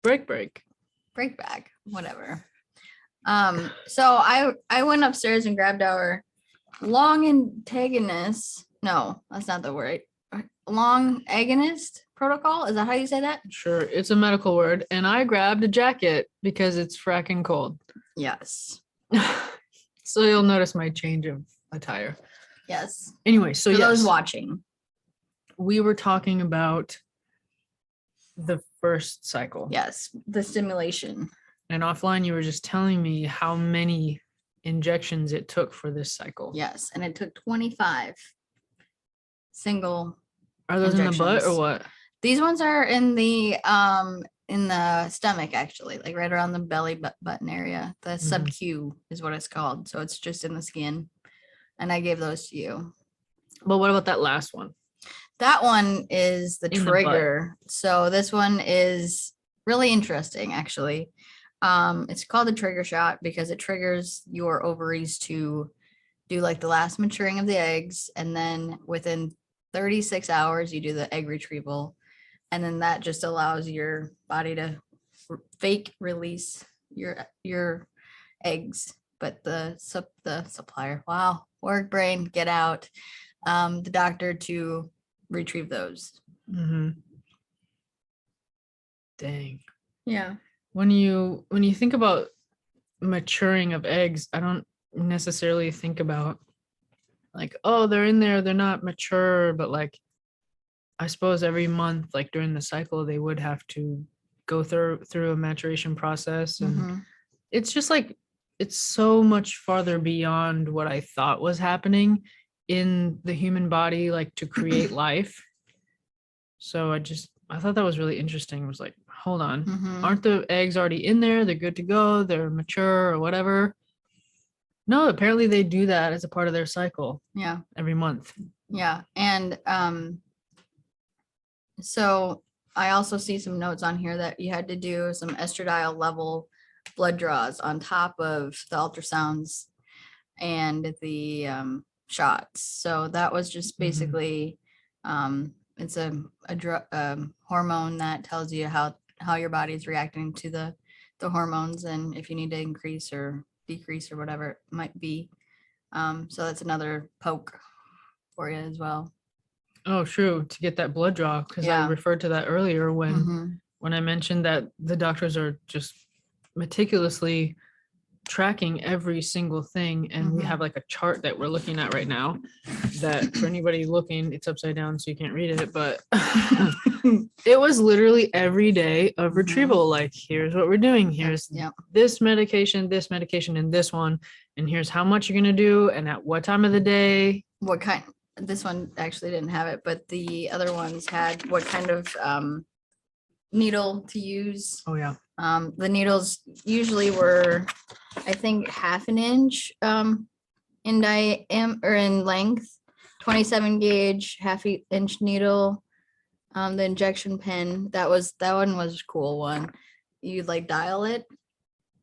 Break. Break back. Whatever. So I went upstairs and grabbed our long antagonist. No, that's not the word. Long agonist protocol. Is that how you say that? Sure, it's a medical word, and I grabbed a jacket because it's fracking cold. Yes. So you'll notice my change of attire. Yes. Anyway, so For yes, those watching, we were talking about the first cycle. yes, the stimulation. And offline, you were just telling me how many injections it took for this cycle. Yes, and it took 25 single. Are those in the butt or injections. what? These ones are in the stomach, actually, like right around the belly button area. The sub-Q is what it's called. So it's just in the skin. And I gave those to you. But what about that last one? That one is the In the trigger. So this one is really interesting, actually. It's called the trigger shot because it triggers your ovaries to do like the last maturing of the eggs. And then within 36 hours, you do the egg retrieval. And then that just allows your body to fake release your eggs. But the supplier, wow, work brain, get out, the doctor to retrieve those. Dang. Yeah. When you think about maturing of eggs, I don't necessarily think about like, oh, they're in there, they're not mature, but like I suppose every month, like during the cycle, they would have to go through a maturation process. And it's just like it's so much farther beyond what I thought was happening in the human body, like to create life. So I thought that was really interesting. It was like, hold on, aren't the eggs already in there? They're good to go. They're mature or whatever. No, apparently they do that as a part of their cycle. Yeah. Every month. Yeah. And so I also see some notes on here that you had to do some estradiol level blood draws on top of the ultrasounds and the shots. So that was just basically it's a hormone that tells you how your body is reacting to the hormones and if you need to increase or decrease or whatever it might be. So that's another poke for you as well. Oh, true. To get that blood draw, because Yeah. I referred to that earlier when I mentioned that the doctors are just meticulously tracking every single thing, and we Mhm. have like a chart that we're looking at right now that for anybody looking, it's upside down so you can't read it, but it was literally every day of Mhm. retrieval. Like, here's what we're doing, here's Yep. this medication, and this one, and here's how much you're gonna do and at what time of the day. What kind? This one actually didn't have it, but the other ones had what kind of needle to use. Oh yeah. The needles usually were, I think, half an inch in diameter or in length, 27 gauge, half-inch needle. The injection pen, that one was a cool one. You like dial it,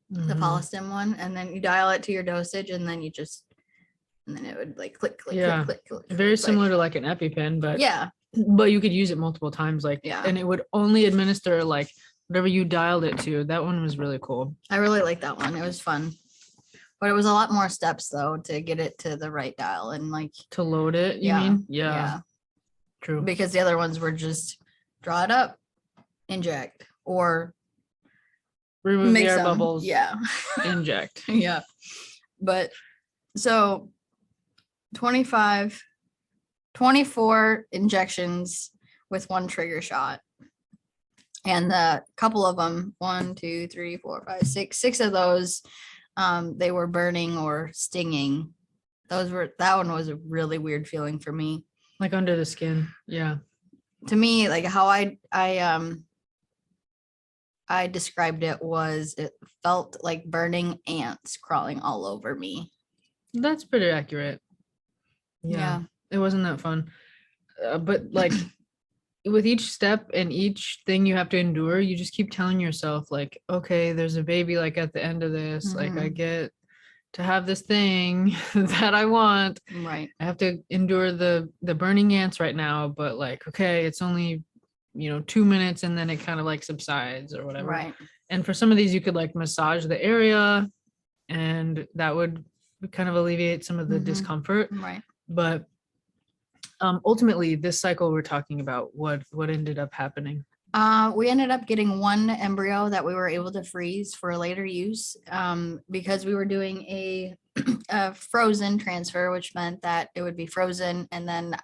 the Mhm. Polistim one, and then you dial it to your dosage, and then and then it would like click, click, Yeah. click, click, click. Very click. similar to like an EpiPen, but Yeah, you could use it multiple times, like, Yeah. and it would only administer like whatever you dialed it to. That one was really cool. I really like that one. It was fun. But it was a lot more steps though to get it to the right dial and like To load it, you yeah, mean? Yeah. True. because the other ones were just draw it up, inject, or Remove the make air some. bubbles. Yeah. Inject. Yeah. But so 25, 24 injections with one trigger shot. And the couple of them, 1, 2, 3, 4, 5, 6, 6 of those, they were burning or stinging. That one was a really weird feeling for me. Like under the skin. Yeah. To me, like how I described it was it felt like burning ants crawling all over me. That's pretty accurate. Yeah. It wasn't that fun. But like with each step and each thing you have to endure, you just keep telling yourself, like, okay, there's a baby like at the end of this. Like, I Mhm. get to have this thing that I want. Right. I have to endure the burning ants right now, but like, okay, it's only 2 minutes and then it kind of like subsides or whatever. Right. And for some of these, you could like massage the area, and that would kind of alleviate some of the Mhm. discomfort. Right. But ultimately, this cycle we're talking about, what ended up happening? We ended up getting one embryo that we were able to freeze for later use because we were doing a frozen transfer, which meant that it would be frozen. And then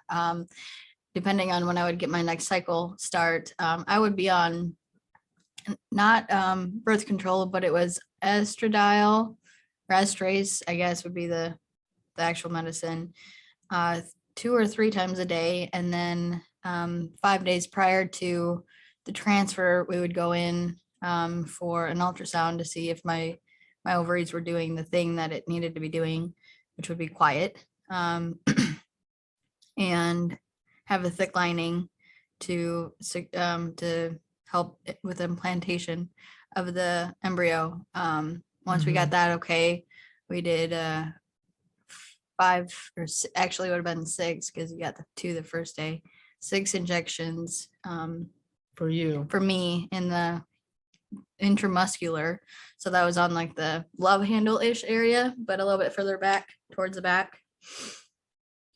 depending on when I would get my next cycle start, I would be on not birth control, but it was estradiol or estrace, I guess would be the actual medicine, 2 or 3 times a day. And then 5 days prior to the transfer, we would go in for an ultrasound to see if my ovaries were doing the thing that it needed to be doing, which would be quiet, and have a thick lining to help with implantation of the embryo. Once we got that okay, we did 5 or actually it would have been 6 because you got the 2 the first day, 6 injections For you. for me in the intramuscular. So that was on like the love handle-ish area, but a little bit further back towards the back.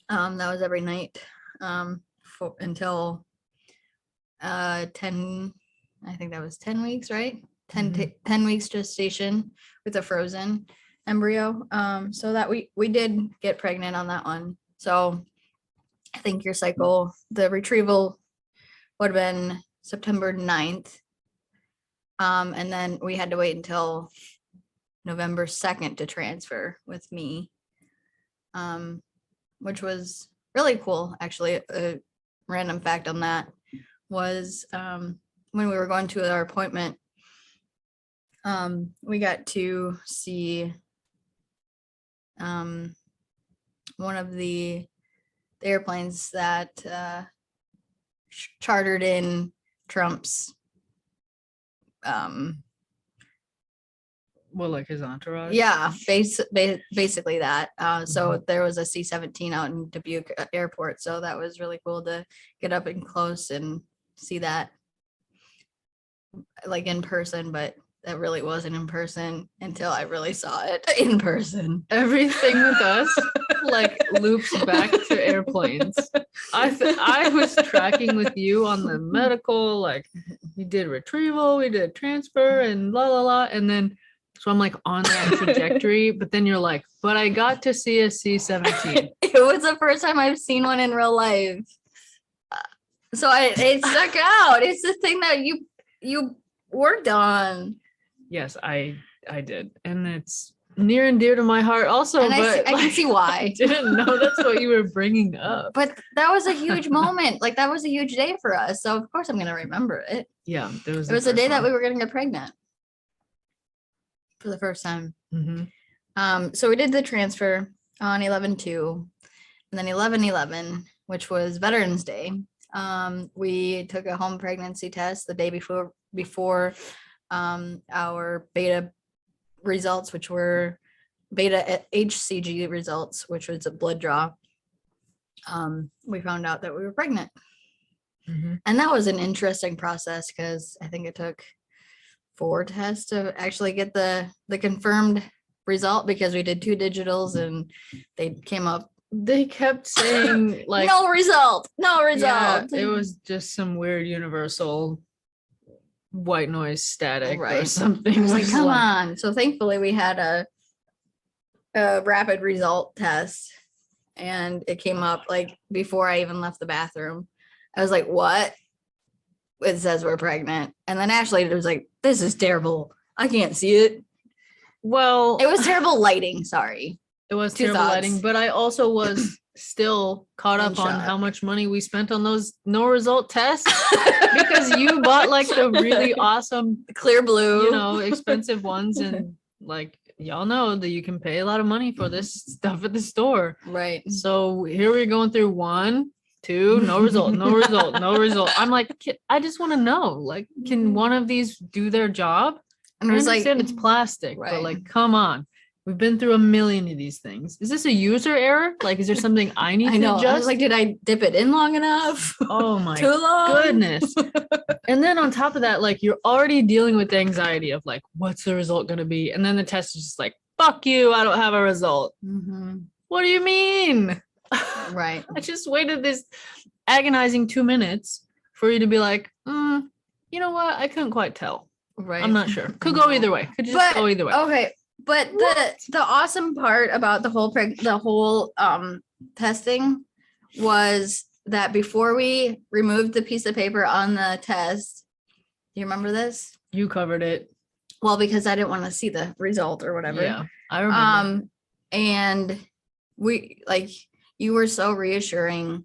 That was every night until 10, I think that was 10 weeks, right? 10 weeks gestation with a frozen embryo. So that we did get pregnant on that one. So I think your cycle, the retrieval would have been September 9th. And then we had to wait until November 2nd to transfer with me, which was really cool. Actually, a random fact on that was when we were going to our appointment, we got to see one of the airplanes that chartered in Trump's Well, like his entourage. yeah, basically that. So there was a C-17 out in Dubuque Airport, so that was really cool to get up and close and see that like in person, but that really wasn't in person until I really saw it in person. Everything with us like loops back to airplanes. I was tracking with you on the medical, like we did retrieval, we did transfer and la la la, and then So I'm like on that trajectory, but then you're like, but I got to see a C-17. It was the first time I've seen one in real life. So it stuck out. It's the thing that you worked on. Yes, I did. And it's near and dear to my heart also, And but I can see why. I didn't know that's what you were bringing up. But that was a huge moment. Like that was a huge day for us. So of course I'm gonna remember it. Yeah, It was the day that we were gonna get pregnant for the first time. So we did the transfer on 11/2, and then 11/11, which was Veterans Day. We took a home pregnancy test the day before our beta results, which were beta HCG results, which was a blood draw. We found out that we were pregnant. And that was an interesting process because I think it took 4 tests to actually get the confirmed result, because we did 2 digitals and they came up. They kept saying like no result. Yeah, it was just some weird universal white noise static or something. I was like, come on. So thankfully we had a rapid result test, and it came up like before I even left the bathroom. I was like, what? It says we're pregnant. And then Ashley was like, this is terrible. I can't see it. Well, it was terrible lighting. Sorry. It was 2 terrible thoughts. lighting, but I also was still caught up on how much money we spent on those no result tests, because you bought like the really awesome clear blue, you know, expensive ones, and like y'all know that you can pay a lot of money for this stuff at the store. Right. So here we're going through 1, 2, no result, no result, no result. I'm like, I just want to know, like, can one of these do their job? And I it was like, understand it's plastic, right. but like, come on. We've been through a million of these things. Is this a user error? Like, is there something I need to adjust? I was like, did I dip it in long enough? Oh my Too long? goodness. And then on top of that, like, you're already dealing with the anxiety of like, what's the result going to be? And then the test is just like, fuck you, I don't have a result. What do you mean? Right. I just waited this agonizing 2 minutes for you to be like, you know what? I couldn't quite tell. Right. I'm not sure. Could go either way. Could just go either way. Okay. But the awesome part about the whole testing was that before we removed the piece of paper on the test, do you remember this? You covered it. Well, because I didn't want to see the result or whatever. Yeah, I remember. And we like, you were so reassuring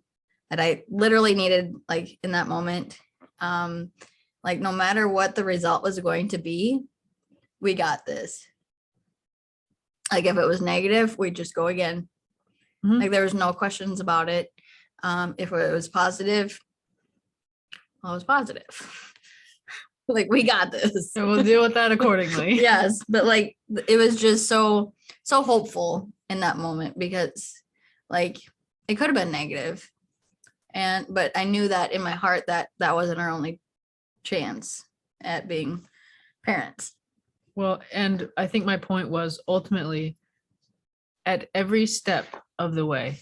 that I literally needed, like, in that moment, like, no matter what the result was going to be, we got this. Like, if it was negative, we'd just go again. Like, there was no questions about it. If it was positive, well, it was positive. Like, we got this. So we'll deal with that accordingly. Yes, but like, it was just so hopeful in that moment, because like, it could have been negative, but I knew that in my heart that wasn't our only chance at being parents. Well, and I think my point was, ultimately, at every step of the way,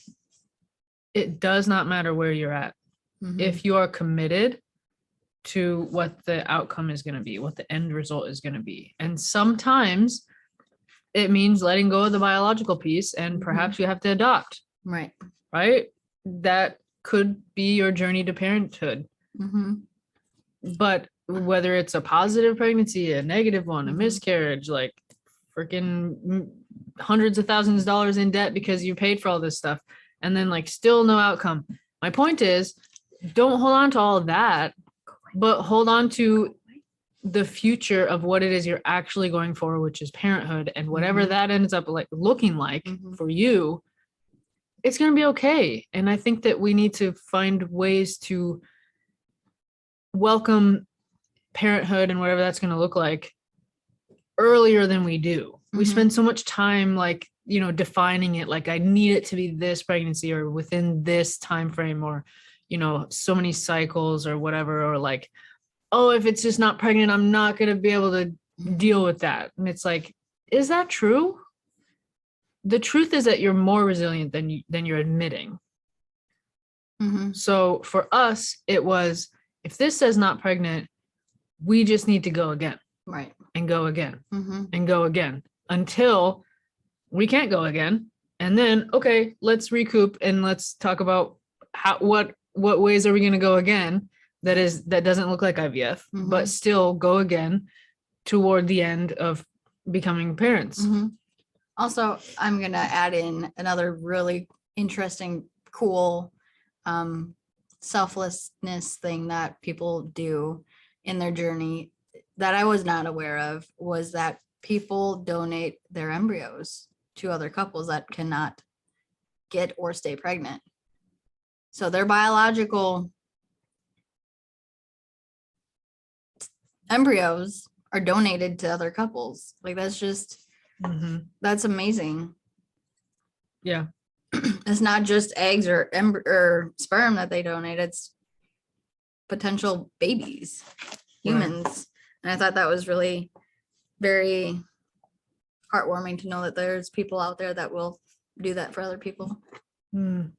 it does not matter where you're at. If you are committed to what the outcome is going to be, what the end result is going to be. And sometimes it means letting go of the biological piece, and perhaps you have to adopt. Right. Right? That could be your journey to parenthood. But whether it's a positive pregnancy, a negative one, a miscarriage, like freaking hundreds of thousands of dollars in debt because you paid for all this stuff, and then like still no outcome. My point is, don't hold on to all of that, but hold on to the future of what it is you're actually going for, which is parenthood, and whatever that ends up like looking like for you, it's going to be okay. And I think that we need to find ways to welcome parenthood and whatever that's going to look like earlier than we do. We spend so much time like, you know, defining it, like I need it to be this pregnancy or within this time frame, or, you know, so many cycles or whatever, or like, oh, if it's just not pregnant, I'm not going to be able to deal with that. And it's like, is that true? The truth is that you're more resilient than you're admitting. So for us, it was, if this says not pregnant, we just need to go again. Right. and go again Mhm. and go again until we can't go again. And then, okay, let's recoup and let's talk about what ways are we going to go again that doesn't look like IVF, but Mhm. still go again toward the end of becoming parents. Mhm. Also, I'm gonna add in another really interesting, cool, selflessness thing that people do in their journey that I was not aware of was that people donate their embryos to other couples that cannot get or stay pregnant. So their biological embryos are donated to other couples. Like Mhm. that's amazing. Yeah. It's not just eggs or or sperm that they donate, it's potential babies, humans. And I thought that was really very heartwarming to know that there's people out there that will do that for other people. Mm.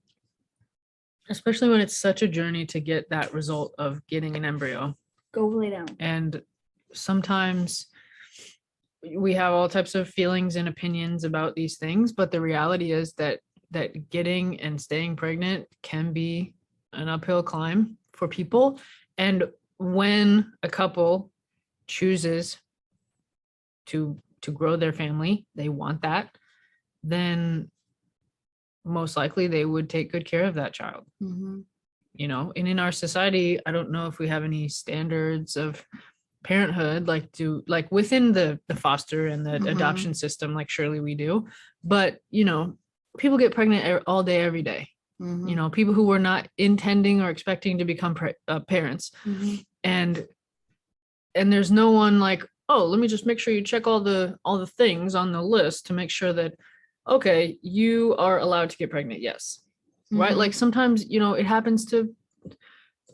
Especially when it's such a journey to get that result of getting an embryo. Go lay down. And sometimes we have all types of feelings and opinions about these things, but the reality is that getting and staying pregnant can be an uphill climb for people. And when a couple chooses to grow their family, they want that, then most likely they would take good care of that child. Mhm. You know, and in our society, I don't know if we have any standards of parenthood like within the foster and the Mhm. adoption system, like surely we do, but you know, people get pregnant all day every day. Mhm. You know, people who were not intending or expecting to become parents, Mhm. and there's no one like, oh, let me just make sure you check all the things on the list to make sure that, okay, you are allowed to get pregnant, yes, right? Mhm. Like sometimes, you know, it happens to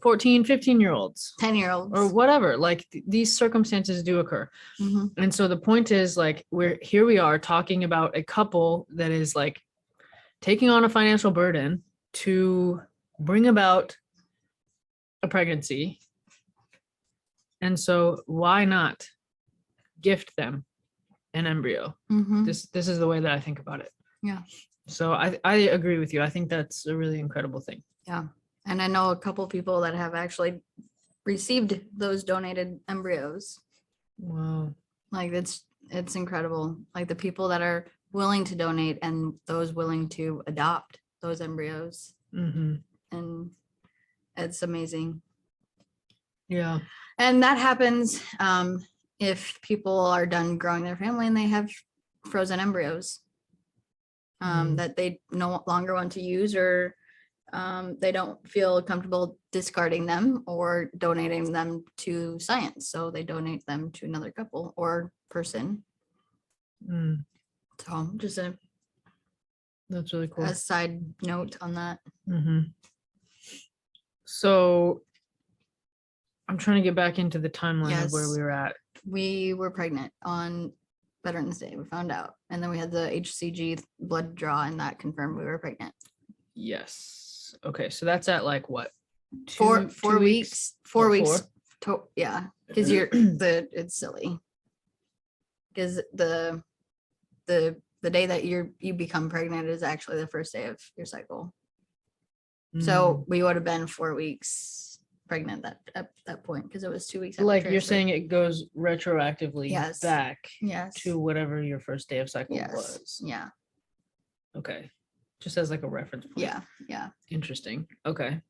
14, 15-year-olds 10-year-olds. or whatever. Like these circumstances do occur. Mhm. And so the point is, like, we are talking about a couple that is like taking on a financial burden to bring about a pregnancy. And so why not gift them an embryo? Mhm. This is the way that I think about it. Yeah. So I agree with you. I think that's a really incredible thing. Yeah. And I know a couple people that have actually received those donated embryos. Wow. Like it's incredible. Like the people that are willing to donate and those willing to adopt those embryos. Mm-hmm. And it's amazing. Yeah. And that happens if people are done growing their family and they have frozen embryos that they no longer want to use, or they don't feel comfortable discarding them or donating them to science. So they donate them to another couple or person. Mm, So just that's really cool. a side note on that. Mm-hmm. So I'm trying to get back into the timeline of where Yes. we were at. We were pregnant on Veterans Day. We found out. And then we had the HCG blood draw and that confirmed we were pregnant. Yes. Okay. So that's at like what? Four 2 weeks. Oh, 4 weeks. Yeah. Because it's silly. Because the day that you become pregnant is actually the first day of your cycle. So we would have been 4 weeks pregnant at that point because it was 2 weeks after like you're transfer. saying it goes retroactively Yes. back Yes. to whatever your first day of cycle Yes. was. Yeah. Okay. Just as like a reference point. Yeah. Yeah. Interesting. Okay.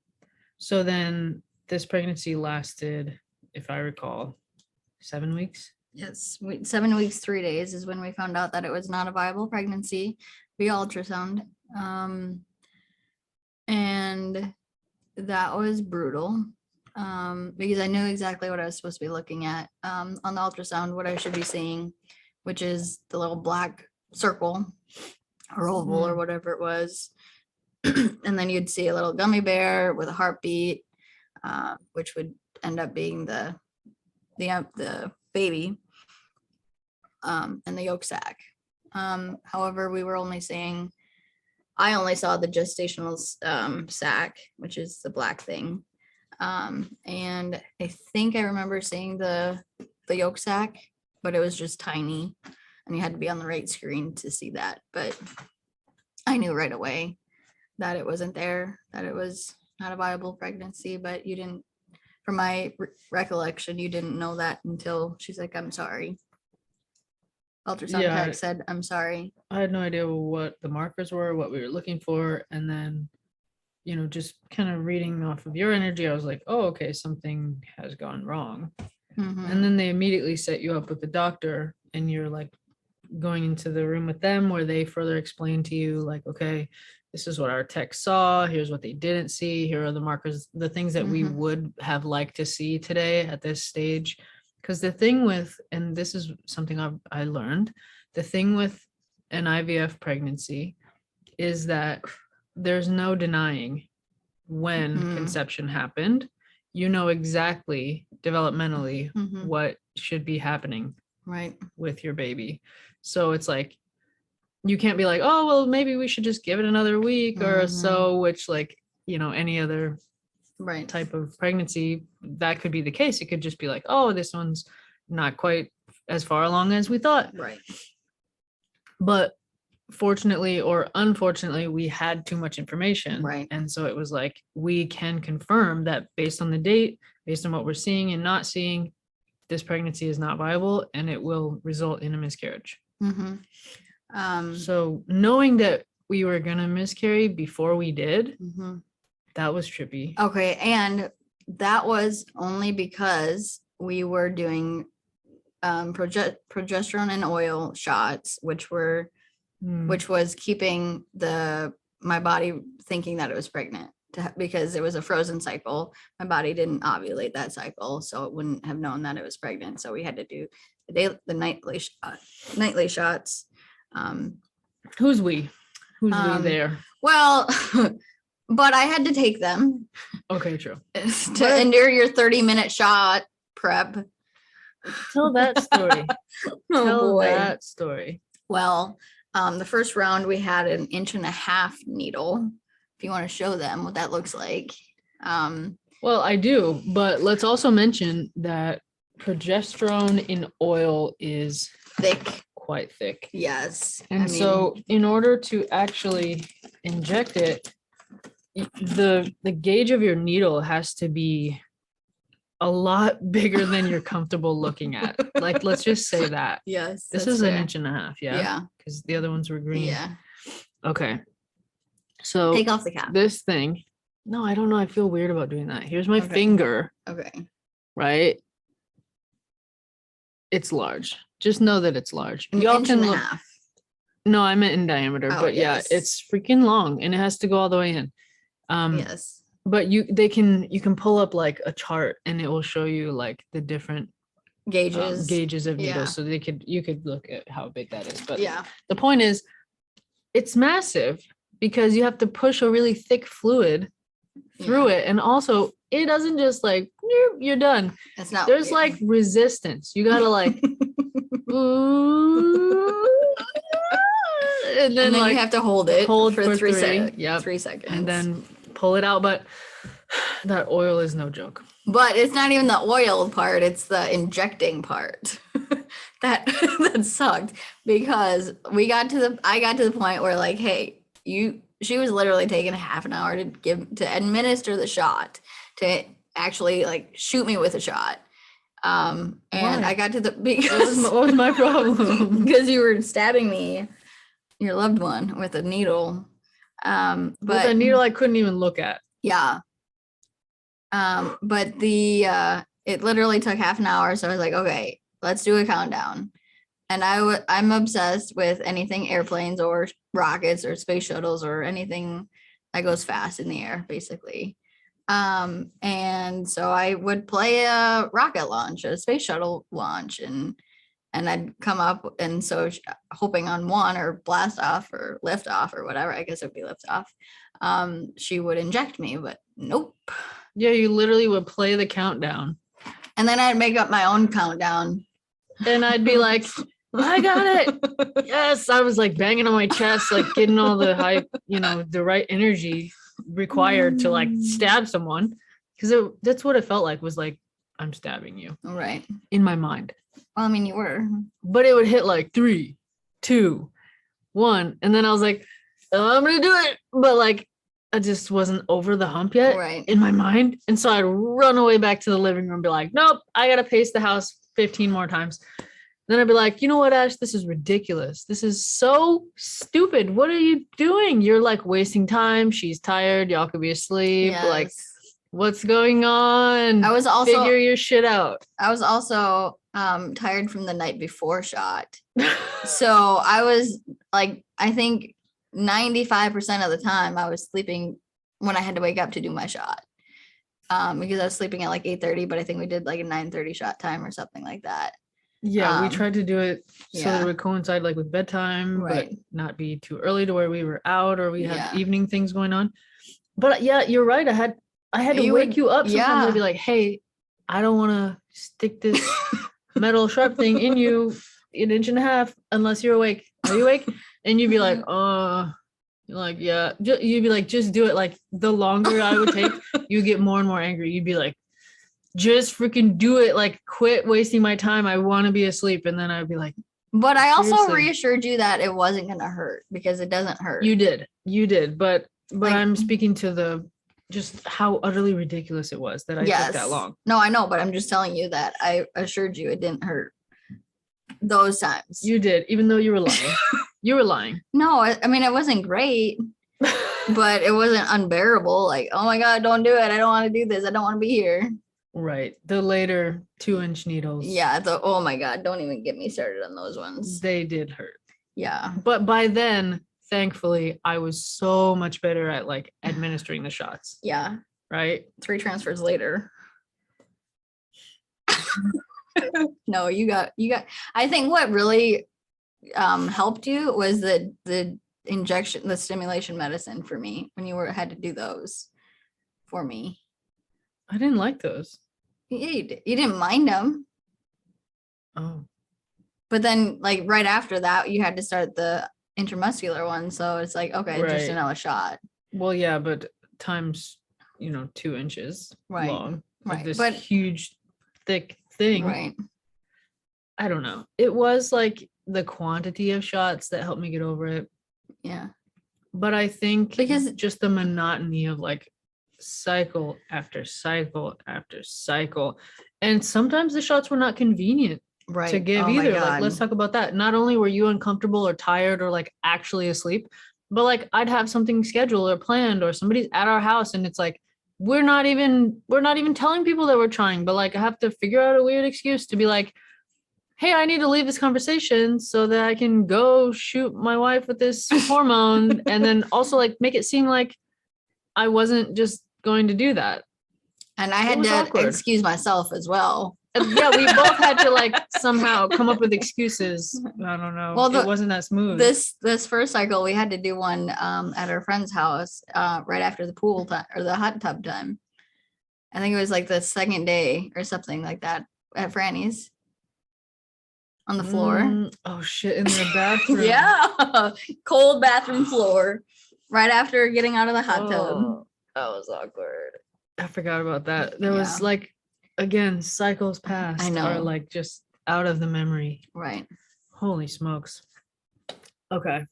So then this pregnancy lasted, if I recall, 7 weeks. Yes. 7 weeks, 3 days is when we found out that it was not a viable pregnancy via ultrasound. And that was brutal because I knew exactly what I was supposed to be looking at on the ultrasound, what I should be seeing, which is the little black circle or oval or whatever it was. And then you'd see a little gummy bear with a heartbeat, which would end up being the baby and the yolk sac. However, I only saw the gestational sac, which is the black thing. And I think I remember seeing the yolk sac but it was just tiny and you had to be on the right screen to see that. But I knew right away that it wasn't there, that it was not a viable pregnancy, but you didn't, from my recollection, you didn't know that until she's like, I'm sorry. Ultrasound Yeah. tech said, I'm sorry. I had no idea what the markers were, what we were looking for. And then, just kind of reading off of your energy, I was like, oh, okay, something has gone wrong. Mhm. And then they immediately set you up with the doctor, and you're like going into the room with them where they further explain to you, like, okay, this is what our tech saw. Here's what they didn't see. Here are the markers, the things that we Mhm. would have liked to see today at this stage. Because the thing with, and this is something I learned, the thing with an IVF pregnancy is that there's no denying when Mhm. conception happened. You know exactly developmentally Mhm. what should be happening Right. with your baby. So it's like, you can't be like, oh, well, maybe we should just give it another week or Mhm. so, which, like, any other Right. type of pregnancy, that could be the case. It could just be like, oh, this one's not quite as far along as we thought. Right. But fortunately or unfortunately, we had too much information. Right. And so it was like, we can confirm that based on the date, based on what we're seeing and not seeing, this pregnancy is not viable and it will result in a miscarriage. Mhm. So knowing that we were going to miscarry before we did, Mhm. that was trippy. Okay, and that was only because we were doing progesterone and oil shots, which was keeping my body thinking that it was pregnant, because it was a frozen cycle. My body didn't ovulate that cycle, so it wouldn't have known that it was pregnant. So we had to do the nightly shots. Who's we there? Well, but I had to take them Okay, true. to endure your 30-minute shot prep. Tell that story. Oh, Tell boy. that story. Well, the first round we had an 1.5-inch needle. If you want to show them what that looks like. Well, I do, but let's also mention that progesterone in oil is Thick. quite thick. Yes. And so in order to actually inject it, the gauge of your needle has to be a lot bigger than you're comfortable looking at. Like, let's just say that. Yes. This that's is fair. 1.5 inches, yeah? Yeah. Because the other ones were green. Yeah. Okay. So Take off the cap. this thing, no, I don't know. I feel weird about doing that. Here's my Okay. finger, Okay. right? It's large. Just know that it's large. An Y'all inch can and a look. half. No, I meant in diameter, Oh, but yes. yeah, it's freaking long and it has to go all the way in. Yes. But you can pull up like a chart and it will show you like the different Gauges. of Yeah. needles. So you could look at how big that is. But Yeah. the point is, it's massive because you have to push a really thick fluid through it, and also it doesn't just like you're done. It's not. There's like resistance. You gotta like ooh, and then like you have to hold it hold for for 3 three, seconds. yep. 3 seconds. and then pull it out. But that oil is no joke. But it's not even the oil part, it's the injecting part. that sucked, because I got to the point where, like, hey, she was literally taking half an hour to administer the shot, to actually like shoot me with a shot. And Why? I got to the What was my problem? because you were stabbing me, your loved one, with a needle. But But the needle I couldn't even look at. yeah. But it literally took half an hour. So I was like, okay, let's do a countdown. And I'm obsessed with anything airplanes or rockets or space shuttles or anything that goes fast in the air, basically. And so I would play a rocket launch, a space shuttle launch, and I'd come up, and so hoping on one, or blast off or lift off or whatever, I guess it would be lift off. She would inject me, but nope. Yeah, you literally would play the countdown. And then I'd make up my own countdown. And I'd be like, I got it. Yes. I was like banging on my chest, like getting all the hype, the right energy required to like stab someone. Because that's what it felt like, was like, I'm stabbing you. Right. In my mind. Well, I mean, you were. but it would hit like 3, 2, 1. And then I was like, oh, I'm going to do it. But like, I just wasn't over the hump yet Right. in my mind. And so I'd run away back to the living room and be like, nope, I got to pace the house 15 more times. Then I'd be like, you know what, Ash, this is ridiculous. This is so stupid. What are you doing? You're like wasting time. She's tired. Y'all could be asleep. Like, Yes. what's going on? I was also Figure your shit out. tired from the night before shot. So I was like, I think 95% of the time I was sleeping when I had to wake up to do my shot. Because I was sleeping at like 8:30, but I think we did like a 9:30 shot time or something like that. Yeah, we tried to do it so that yeah. it would coincide like with bedtime, Right. but not be too early to where we were out or we had Yeah. evening things going on. But yeah, you're right. I had to You wake would- you up sometimes. yeah. I'd be like, hey, I don't want to stick this metal sharp thing in you an inch and a half unless you're awake. Are you awake? And you'd be like, like, yeah. You'd be like, just do it. Like the longer I would take, you get more and more angry. You'd be like, just freaking do it. Like, quit wasting my time. I want to be asleep. And then I'd be like, But I also Seriously. reassured you that it wasn't gonna hurt because it doesn't hurt. you did. But Like- I'm speaking to the just how utterly ridiculous it was that I took that long. No, I know, but I'm just telling you that I assured you it didn't hurt those times. You did, even though you were lying. You were lying. No, I mean it wasn't great, but it wasn't unbearable. Like, oh my God, don't do it. I don't want to do this. I don't want to be here. Right. The later 2-inch needles. Yeah. Oh my God, don't even get me started on those ones. They did hurt. Yeah. But by then, thankfully, I was so much better at like administering the shots. Yeah. Right. 3 transfers later. No, you got, I think what really helped you was the injection, the stimulation medicine for me when you had to do those for me. I didn't like those. Yeah, you didn't mind them, Oh. but then like right after that, you had to start the intramuscular one. So it's like, okay, just Right. another shot. Well, yeah, but times, 2 inches Right, long. With right, this but- huge, thick thing. Right. I don't know. It was like the quantity of shots that helped me get over it. Yeah. But I think Because- just the monotony of like cycle after cycle after cycle. And sometimes the shots were not convenient Right. to give Oh my either. Like, God. let's talk about that. Not only were you uncomfortable or tired or like actually asleep, but like I'd have something scheduled or planned or somebody's at our house and it's like, we're not even telling people that we're trying, but like I have to figure out a weird excuse to be like, hey, I need to leave this conversation so that I can go shoot my wife with this hormone. And then also like make it seem like I wasn't just going to do that. And I It had was to awkward. excuse myself as well. And yeah, we both had to like somehow come up with excuses. I don't know. Well, It wasn't that smooth. This first cycle, we had to do one at our friend's house right after the pool time or the hot tub time. I think it was like the second day or something like that at Franny's on the floor. Oh shit, in their bathroom. Yeah, cold bathroom floor right after getting out of the hot tub. Oh, that was awkward. I forgot about that. There was Yeah. like, again, cycles past know. are like just out of the memory. Right. Holy smokes. Okay.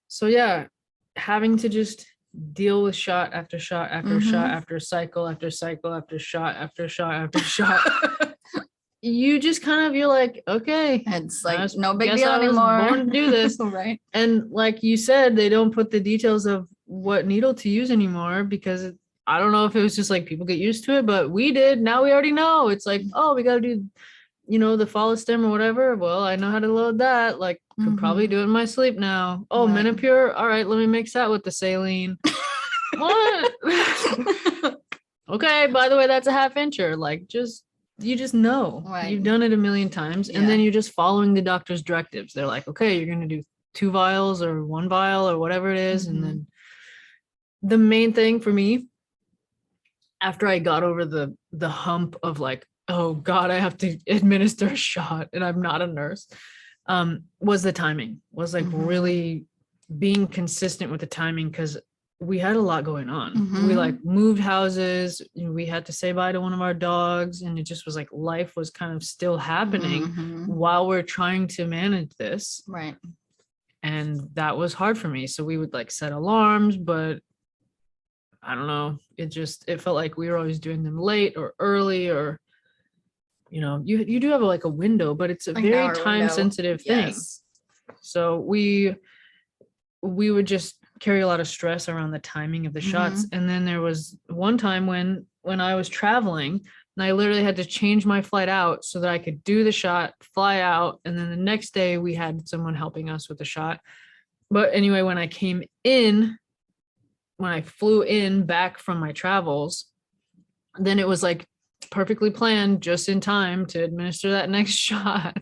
So yeah, having to just deal with shot after shot after shot after cycle after cycle after shot after shot after shot. You just kind of, you're like, okay, It's like I no big guess deal I was anymore. born to do this. Right. And like you said, they don't put the details of what needle to use anymore because I don't know if it was just like people get used to it, but we did. Now we already know. It's like, oh, we got to do, the follow stem or whatever. Well, I know how to load that. Like, could probably do it in my sleep now. Oh, Right. Menopur. All right, let me mix that with the saline. What? Okay, by the way, that's a half incher. Like, you just know. Right. You've done it a million times. And then you're just following the doctor's directives. They're like, okay, you're going to do 2 vials or 1 vial or whatever it is. And then the main thing for me, after I got over the hump of like, oh God, I have to administer a shot and I'm not a nurse, was the timing, was like really being consistent with the timing. Cause we had a lot going on. Mhm. We like moved houses, we had to say bye to one of our dogs, and it just was like life was kind of still happening Mhm. while we're trying to manage this. Right. And that was hard for me. So we would like set alarms, but I don't know, it felt like we were always doing them late or early, or you do have like a window, but it's a Like an very hour time window. sensitive thing. Yes. So we would just carry a lot of stress around the timing of the shots. And then there was one time when I was traveling and I literally had to change my flight out so that I could do the shot, fly out, and then the next day we had someone helping us with the shot. But anyway, when I flew in back from my travels, then it was like perfectly planned, just in time to administer that next shot.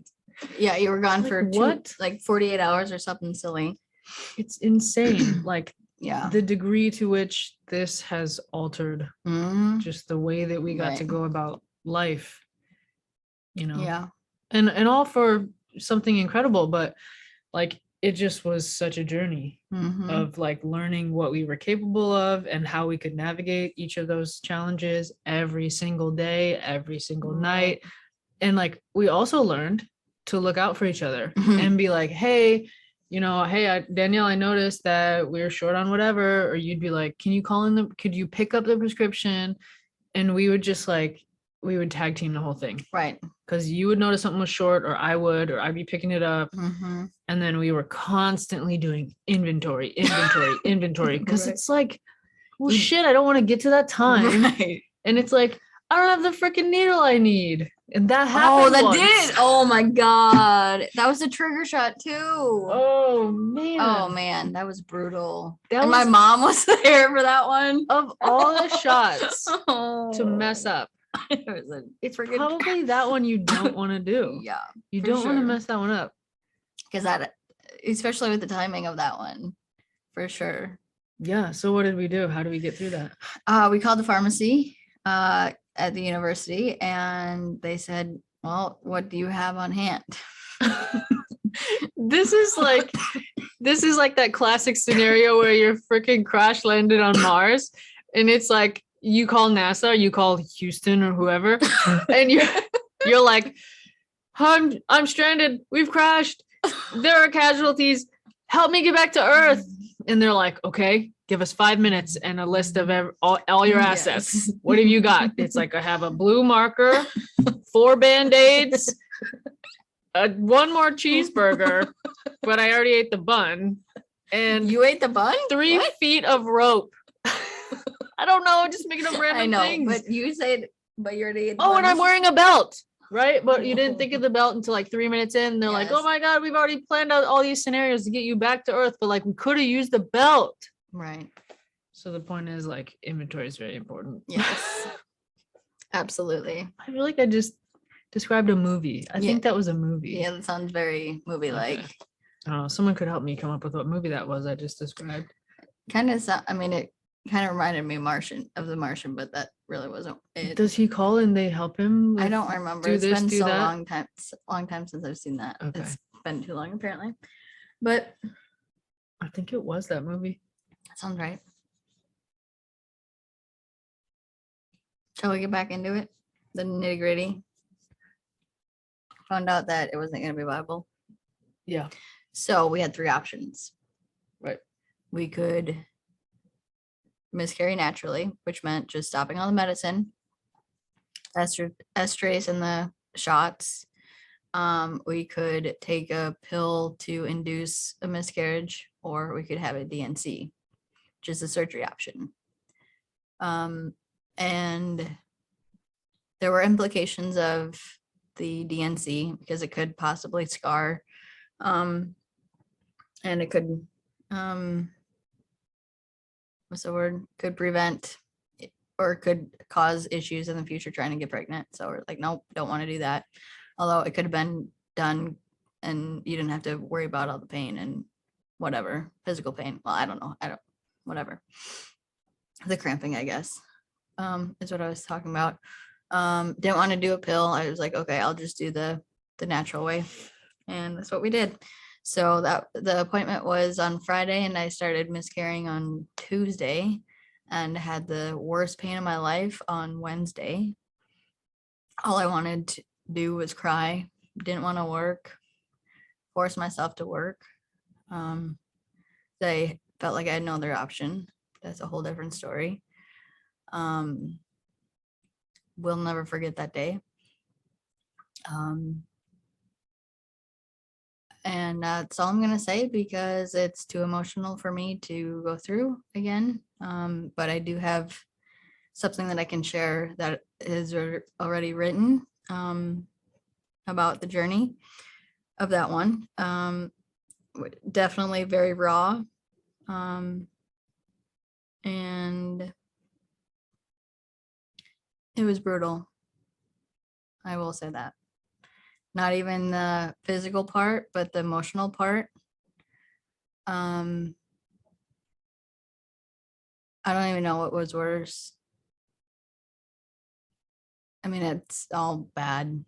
Yeah, you were gone Like, for what? like 48 hours or something silly. It's insane. Like Yeah. the degree to which this has altered Mhm. just the way that we got to Right. go about life, Yeah. and all for something incredible, but like it just was such a journey Mhm. of like learning what we were capable of and how we could navigate each of those challenges every single day, every single night. And like we also learned to look out for each other Mhm. and be like, hey, Danielle, I noticed that we're short on whatever. Or you'd be like, could you pick up the prescription? And we would just like, we would tag team the whole thing. Right. Because you would notice something was short, or I'd be picking it up. Mhm. And then we were constantly doing inventory. Because Right. it's like, well, shit, I don't want to get to that time. Right. And it's like, I don't have the freaking needle I need. And that Oh, happened that once. did. Oh my God. That was a trigger shot too. Oh man. Oh man, that was brutal. That And my was- mom was there for that one. Of all the shots Oh. to mess up, It was a it's friggin- probably that one you don't want to do. Yeah, You for don't want to sure. mess that one up. because that, especially with the timing of that one, for sure. Yeah. So what did we do? How do we get through that? We called the pharmacy at the university, and they said, "Well, what do you have on hand?" This is like that classic scenario where you're freaking crash landed on Mars, and it's like you call NASA, or you call Houston or whoever, and you're like, I'm stranded. We've crashed. There are casualties. Help me get back to Earth. And they're like, okay, give us 5 minutes and a list of all your assets. Yes. What have you got? It's like, I have a blue marker, 4 Band-Aids, one more cheeseburger, but I already ate the bun, and You ate the bun? 3 What? feet of rope. I don't know, just making up random I know, things. but you said, but you already ate the Oh, and I'm bun. wearing a belt, right? But you didn't think of the belt until like 3 minutes in. They're like, Yes. oh my God, we've already planned out all these scenarios to get you back to Earth, but like we could have used the belt. Right. So the point is, like, inventory is very important. Yes. Absolutely. I feel like I just described a movie. I Yeah. think that was a movie. Yeah, that sounds very movie-like. Okay. I don't know. Someone could help me come up with what movie that was I just described. Kind of, I mean, it kind of reminded me of the Martian, but that really wasn't it. Does he call and they help him? I with- don't remember. do It's this, been do so that? long time since I've seen that. Okay. It's been too long, apparently. But I think it was that movie. that sounds right. Shall we get back into it? The nitty gritty. Found out that it wasn't going to be viable. Yeah. So we had 3 options. Right. We could miscarry naturally, which meant just stopping all the medicine, estrace in the shots. We could take a pill to induce a miscarriage, or we could have a DNC, which is a surgery option. And there were implications of the DNC because it could possibly scar, and it could, what's the word? Could prevent or could cause issues in the future trying to get pregnant. So we're like, nope, don't want to do that. Although it could have been done and you didn't have to worry about all the pain and whatever, physical pain. Well, I don't know. Whatever. The cramping, I guess, is what I was talking about. Didn't want to do a pill. I was like, okay, I'll just do the natural way. And that's what we did. So that the appointment was on Friday and I started miscarrying on Tuesday and had the worst pain of my life on Wednesday. All I wanted to do was cry, didn't want to work, force myself to work. I felt like I had no other option. That's a whole different story. We'll never forget that day. And that's all I'm going to say because it's too emotional for me to go through again. But I do have something that I can share that is already written about the journey of that one. Definitely very raw. And it was brutal. I will say that. Not even the physical part, but the emotional part. I don't even know what was worse. I mean, it's all bad.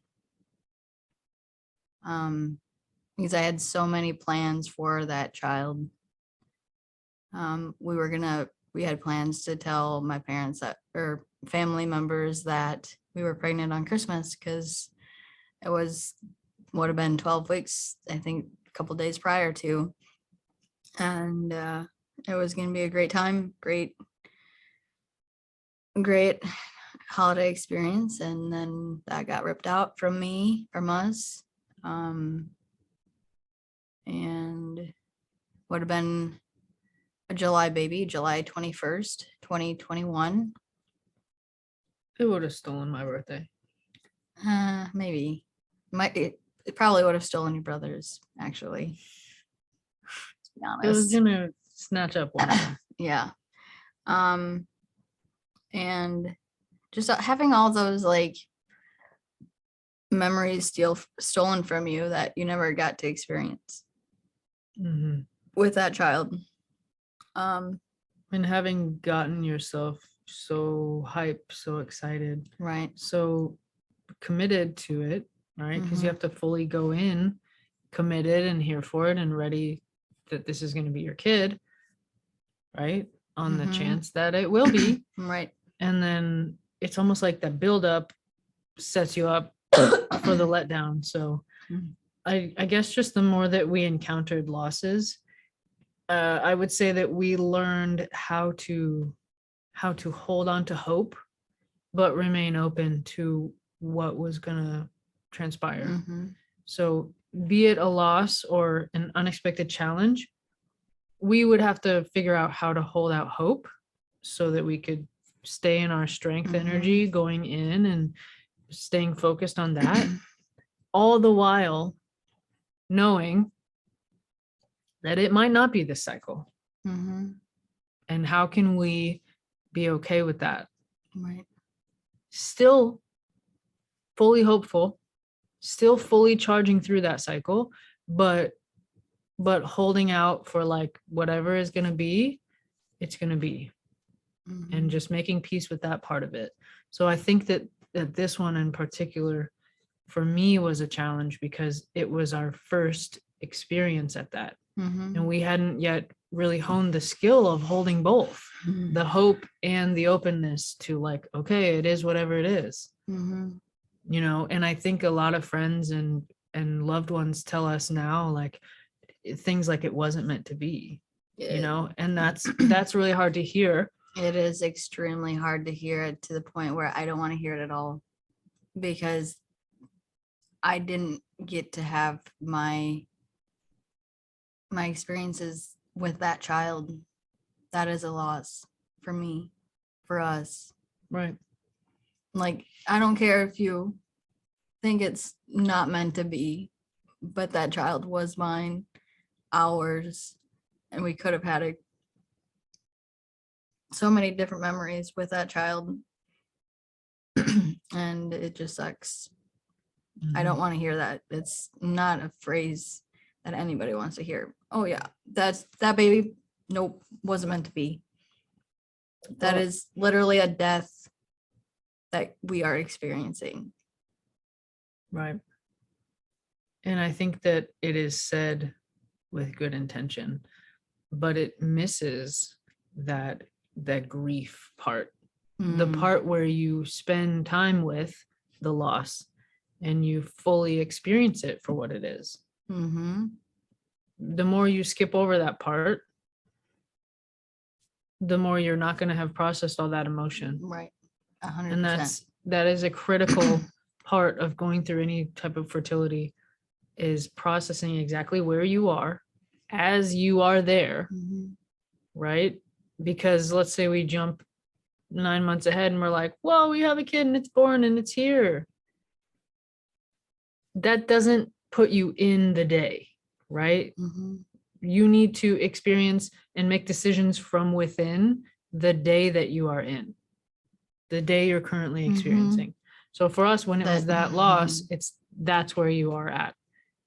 Because I had so many plans for that child. We had plans to tell my parents that, or family members, that we were pregnant on Christmas because it would have been 12 weeks, I think, a couple days prior to. And it was going to be a great time, great holiday experience. And then that got ripped out from us. And would have been a July baby, July 21st, 2021. It would have stolen my birthday. Maybe. It probably would have stolen your brother's, actually. To be It was honest. gonna snatch up one of them. Yeah. And just having all those like memories stolen from you that you never got to experience with that child. And having gotten yourself so hyped, so excited, Right. so committed to it, right? Because you have to fully go in committed and here for it and ready that this is going to be your kid, right? On the chance that it will be. Right. And then it's almost like the buildup sets you up for the letdown. So I guess just the more that we encountered losses, I would say that we learned how to hold on to hope, but remain open to what was gonna transpire. So be it a loss or an unexpected challenge, we would have to figure out how to hold out hope so that we could stay in our strength energy going in and staying focused on that, all the while knowing that it might not be this cycle. And how can we be okay with that? Right. Still fully hopeful, still fully charging through that cycle, but holding out for like whatever is going to be, it's going to be. And just making peace with that part of it. So I think that this one in particular for me was a challenge because it was our first experience at that. And we hadn't yet really honed the skill of holding both the hope and the openness to like, okay, it is whatever it is. You know, and I think a lot of friends and loved ones tell us now like things like it wasn't meant to be, you know, and that's really hard to hear. It is extremely hard to hear it to the point where I don't want to hear it at all because I didn't get to have my experiences with that child. That is a loss for me, for us. Right. Like, I don't care if you think it's not meant to be, but that child was mine, ours, and we could have had so many different memories with that child. And it just sucks. I don't want to hear that. It's not a phrase that anybody wants to hear. Oh yeah, that baby, nope, wasn't meant to be. That is literally a death that we are experiencing. Right. And I think that it is said with good intention, but it misses that grief part, the part where you spend time with the loss and you fully experience it for what it is. Mm-hmm. The more you skip over that part, the more you're not going to have processed all that emotion. Right. 100%. And that is a critical part of going through any type of fertility, is processing exactly where you are as you are there, right? Because let's say we jump 9 months ahead and we're like, well, we have a kid and it's born and it's here. That doesn't put you in the day, right? You need to experience and make decisions from within the day that you are in, the day you're currently experiencing. So for us, when it was that loss, that's where you are at,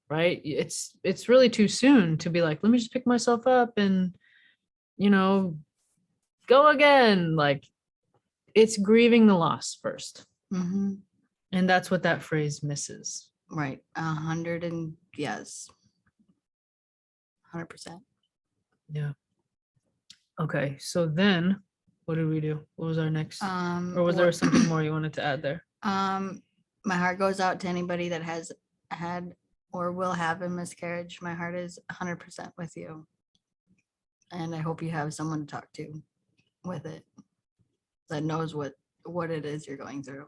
right? It's really too soon to be like, let me just pick myself up and, go again. Like, it's grieving the loss first. And that's what that phrase misses. Right. 100 and yes. 100%. Yeah. Okay. So then what did we do? What was our next, or was there something more you wanted to add there? My heart goes out to anybody that has had or will have a miscarriage. My heart is 100% with you. And I hope you have someone to talk to with it that knows what it is you're going through,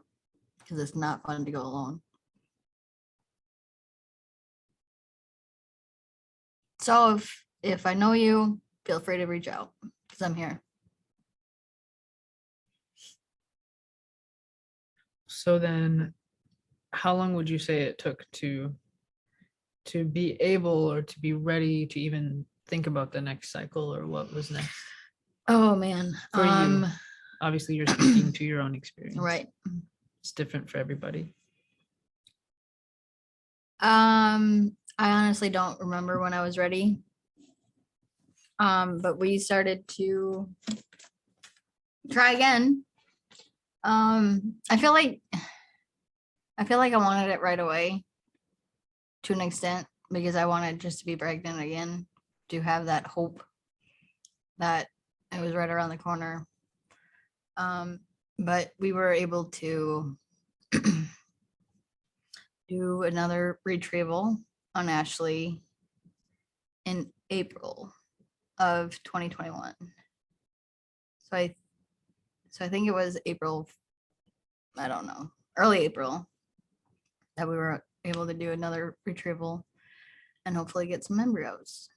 because it's not fun to go alone. So if I know you, feel free to reach out, because I'm here. So then how long would you say it took to be able or to be ready to even think about the next cycle or what was next? Oh man. For you, obviously you're speaking to your own experience. Right. It's different for everybody. I honestly don't remember when I was ready. But we started to try again. I feel like I wanted it right away to an extent, because I wanted just to be pregnant again, to have that hope that it was right around the corner. But we were able to do another retrieval on Ashley in April of 2021. So I think it was April, I don't know, early April, that we were able to do another retrieval and hopefully get some embryos.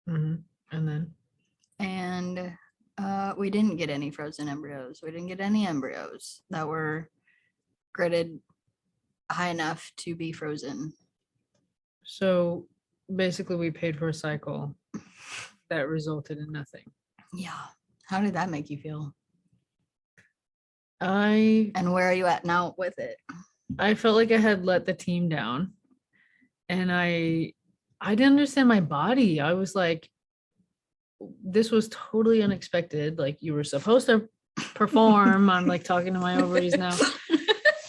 And then? And we didn't get any frozen embryos. We didn't get any embryos that were graded high enough to be frozen. So basically we paid for a cycle that resulted in nothing. Yeah. How did that make you feel? And where are you at now with it? I felt like I had let the team down, and I didn't understand my body. I was like, this was totally unexpected. Like, you were supposed to perform. I'm like talking to my ovaries now.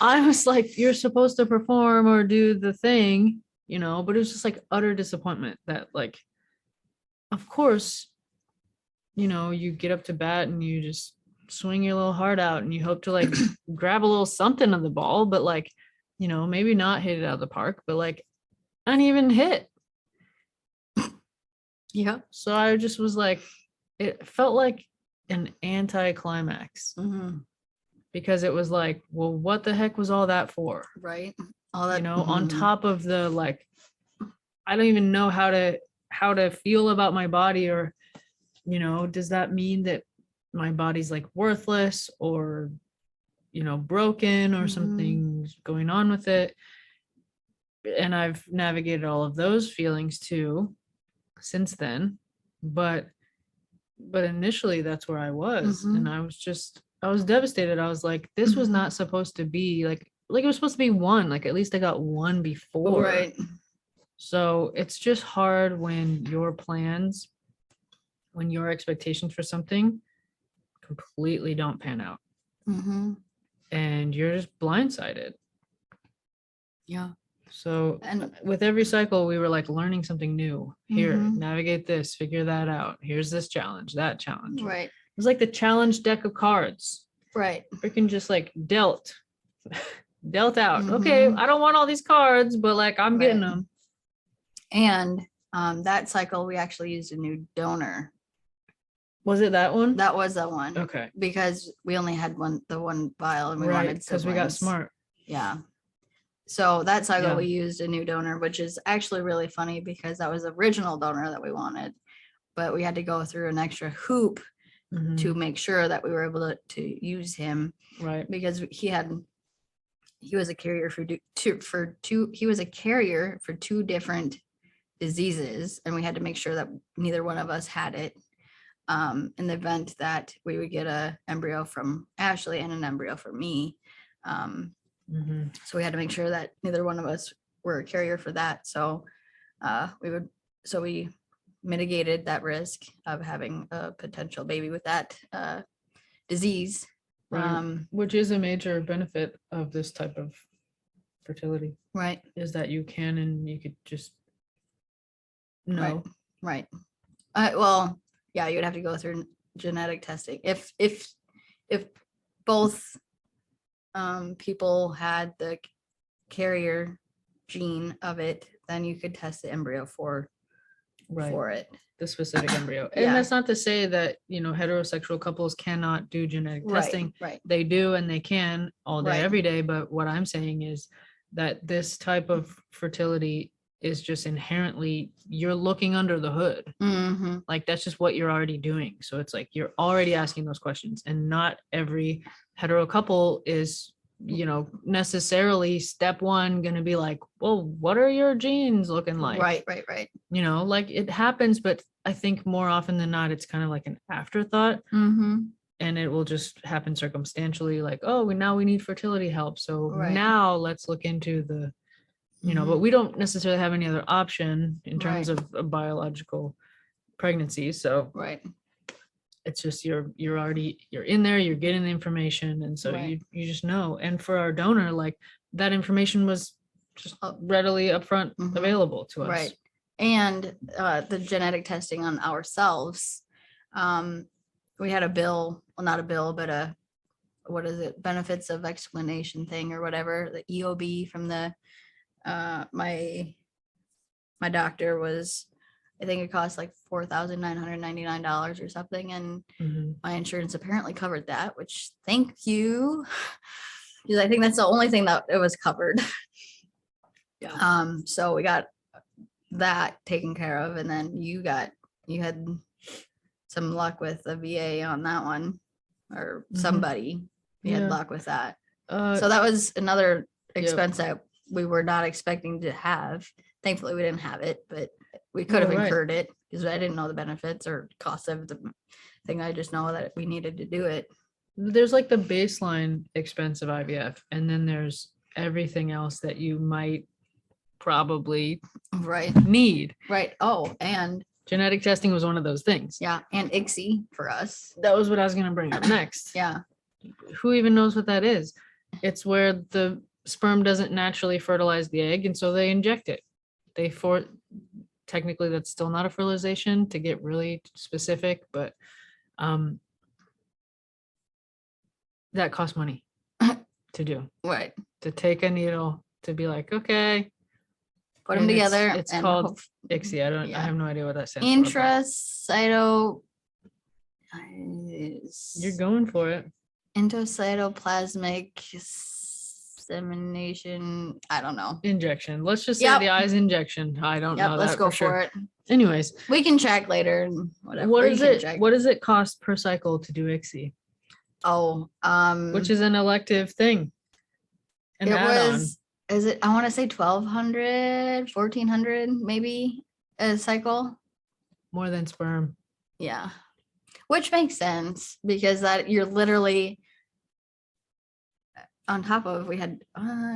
I was like, you're supposed to perform or do the thing, but it was just like utter disappointment that, like, of course, you get up to bat and you just swing your little heart out and you hope to like grab a little something of the ball, but like, maybe not hit it out of the park, but like uneven hit. Yeah. So I just was like, it felt like an anti-climax. Because it was like, well, what the heck was all that for? Right. All that, on top of the, like, I don't even know how to feel about my body, or, does that mean that my body's like worthless or, broken or something's going on with it? And I've navigated all of those feelings too since then. But initially that's where I was. And I was devastated. I was like, this was not supposed to be like it was supposed to be one, like at least I got one before. Right. So it's just hard when your plans, when your expectations for something completely don't pan out. And you're just blindsided. Yeah. So And with every cycle, we were like learning something new. Here, Mhm. navigate this, figure that out. Here's this challenge, that challenge. It right, was like the challenge deck of cards. right. Freaking just like dealt out. Okay, Mhm. I don't want all these cards, but like I'm getting Right. them. And that cycle, we actually used a new donor. Was it that one? That was the one Okay. because we only had the one vial and we Right, wanted because we got siblings. smart. Yeah. So that cycle Yeah. we used a new donor, which is actually really funny because that was the original donor that we wanted, but we had to go through an extra hoop Mhm. to make sure that we were able to use him Right. because he was a carrier he was a carrier for two different diseases, and we had to make sure that neither one of us had it. In the event that we would get a embryo from Ashley and an embryo from me. Mhm. So we had to make sure that neither one of us were a carrier for that. So we mitigated that risk of having a potential baby with that disease. Right. Which is a major benefit of this type of fertility, Right, is that you can and you could just know. right. Well, yeah, you'd have to go through genetic testing. If both people had the carrier gene of it, then you could test the embryo for it. The specific embryo. Yeah. And that's not to say that, heterosexual couples cannot do genetic testing. Right. They do and they can all day, Right. every day. But what I'm saying is that this type of fertility is just inherently, you're looking under the hood. Mm-hmm. Like that's just what you're already doing. So it's like you're already asking those questions, and not every hetero couple is necessarily step one going to be like, well, what are your genes looking like? Right. Like it happens, but I think more often than not, it's kind of like an afterthought, Mm-hmm. and it will just happen circumstantially, like, oh, now we need fertility help. So Right. now let's look into the, but Mhm. we don't necessarily have any other option in terms Right. of a biological pregnancy. So Right. it's just you're in there, you're getting the information, and so Right. you just know. And for our donor, like that information was just readily upfront Mhm. available to us. Right. And the genetic testing on ourselves, we had a bill, well, not a bill, but what is it, benefits of explanation thing or whatever, the EOB from the my doctor was, I think it cost like $4,999 or something, and Mhm. my insurance apparently covered that, which thank you, because I think that's the only thing that it was covered. Yeah. So we got that taken care of, and then you had some luck with the VA on that one, or Mhm. somebody. You Yeah. had luck with that. So So that was another Yep. expense that we were not expecting to have. Thankfully, we didn't have it, but we could have Well, right. incurred it because I didn't know the benefits or costs of the thing. I just know that we needed to do it. There's like the baseline expense of IVF, and then there's everything else that you might probably Right. need. Right. Oh, and Genetic testing was one of those things. yeah, and ICSI for us. That was what I was going to bring up next. Yeah. Who even knows what that is? It's where the sperm doesn't naturally fertilize the egg, and so they inject it. Technically that's still not a fertilization, to get really specific, but that costs money to do. Right. To take a needle, to be like, okay, Put them and together. It's called ICSI. I have no idea what that stands for. Intracyto. You're going for it. Intracytoplasmic dissemination. I don't know. Injection. Let's just say Yep. the eyes injection. I don't know. Let's that go for sure. for it. Anyways, We can check later and whatever. what Or is you can it? check. What does it cost per cycle to do ICSI? Oh, Which is an elective thing. An it add-on. was. Is it? I want to say 1,200, 1,400, maybe a cycle. More than sperm. Yeah, which makes sense because that you're literally on top of. We had.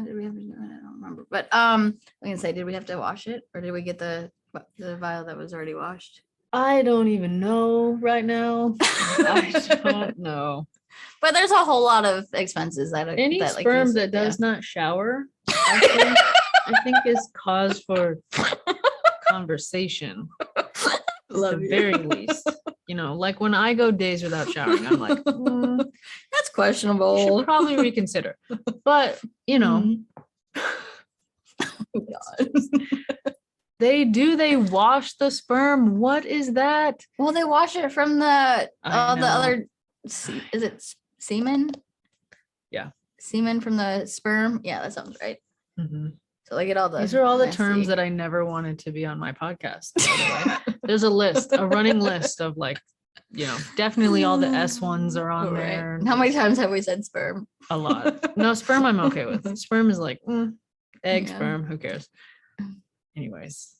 Did we have? I don't remember, but we can say, did we have to wash it or did we get the vial that was already washed? I don't even know right now. I don't know. But there's a whole lot of expenses that Any that, sperm like, that does not shower actually I think is cause for conversation. Love At the you. very least. You know, like when I go days without showering, I'm like, That's should questionable. probably reconsider. But you know, Mhm. Oh, God. they wash the sperm. What is that? Well, they wash it from the I the know. other. Is it semen? Yeah. Semen from the sperm. Yeah, that sounds right. Mhm. So they get all the. These are all the terms nasty- that I never wanted to be on my podcast. By the way. There's a list, a running list of like, you know, definitely all the S ones are on Right. there. How many times have we said sperm? A lot. No, sperm I'm okay with. Sperm is like egg, Yeah. sperm, who cares? Anyways.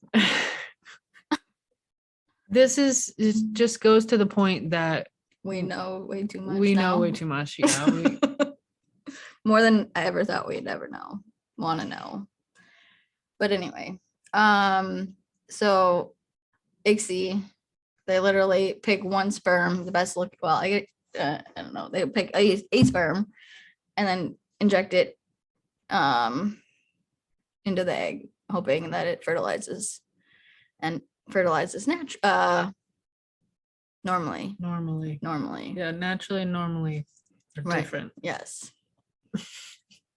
This is it just goes to the point that We know way too much. we know now. way too much. Yeah. More than I ever thought we'd ever know. Want to know. But anyway, so ICSI, they literally pick one sperm, the best look. Well, I don't know. They pick a sperm and then inject it into the egg, hoping that it fertilizes normally. Normally. Yeah, naturally and normally are Right. different. Yes.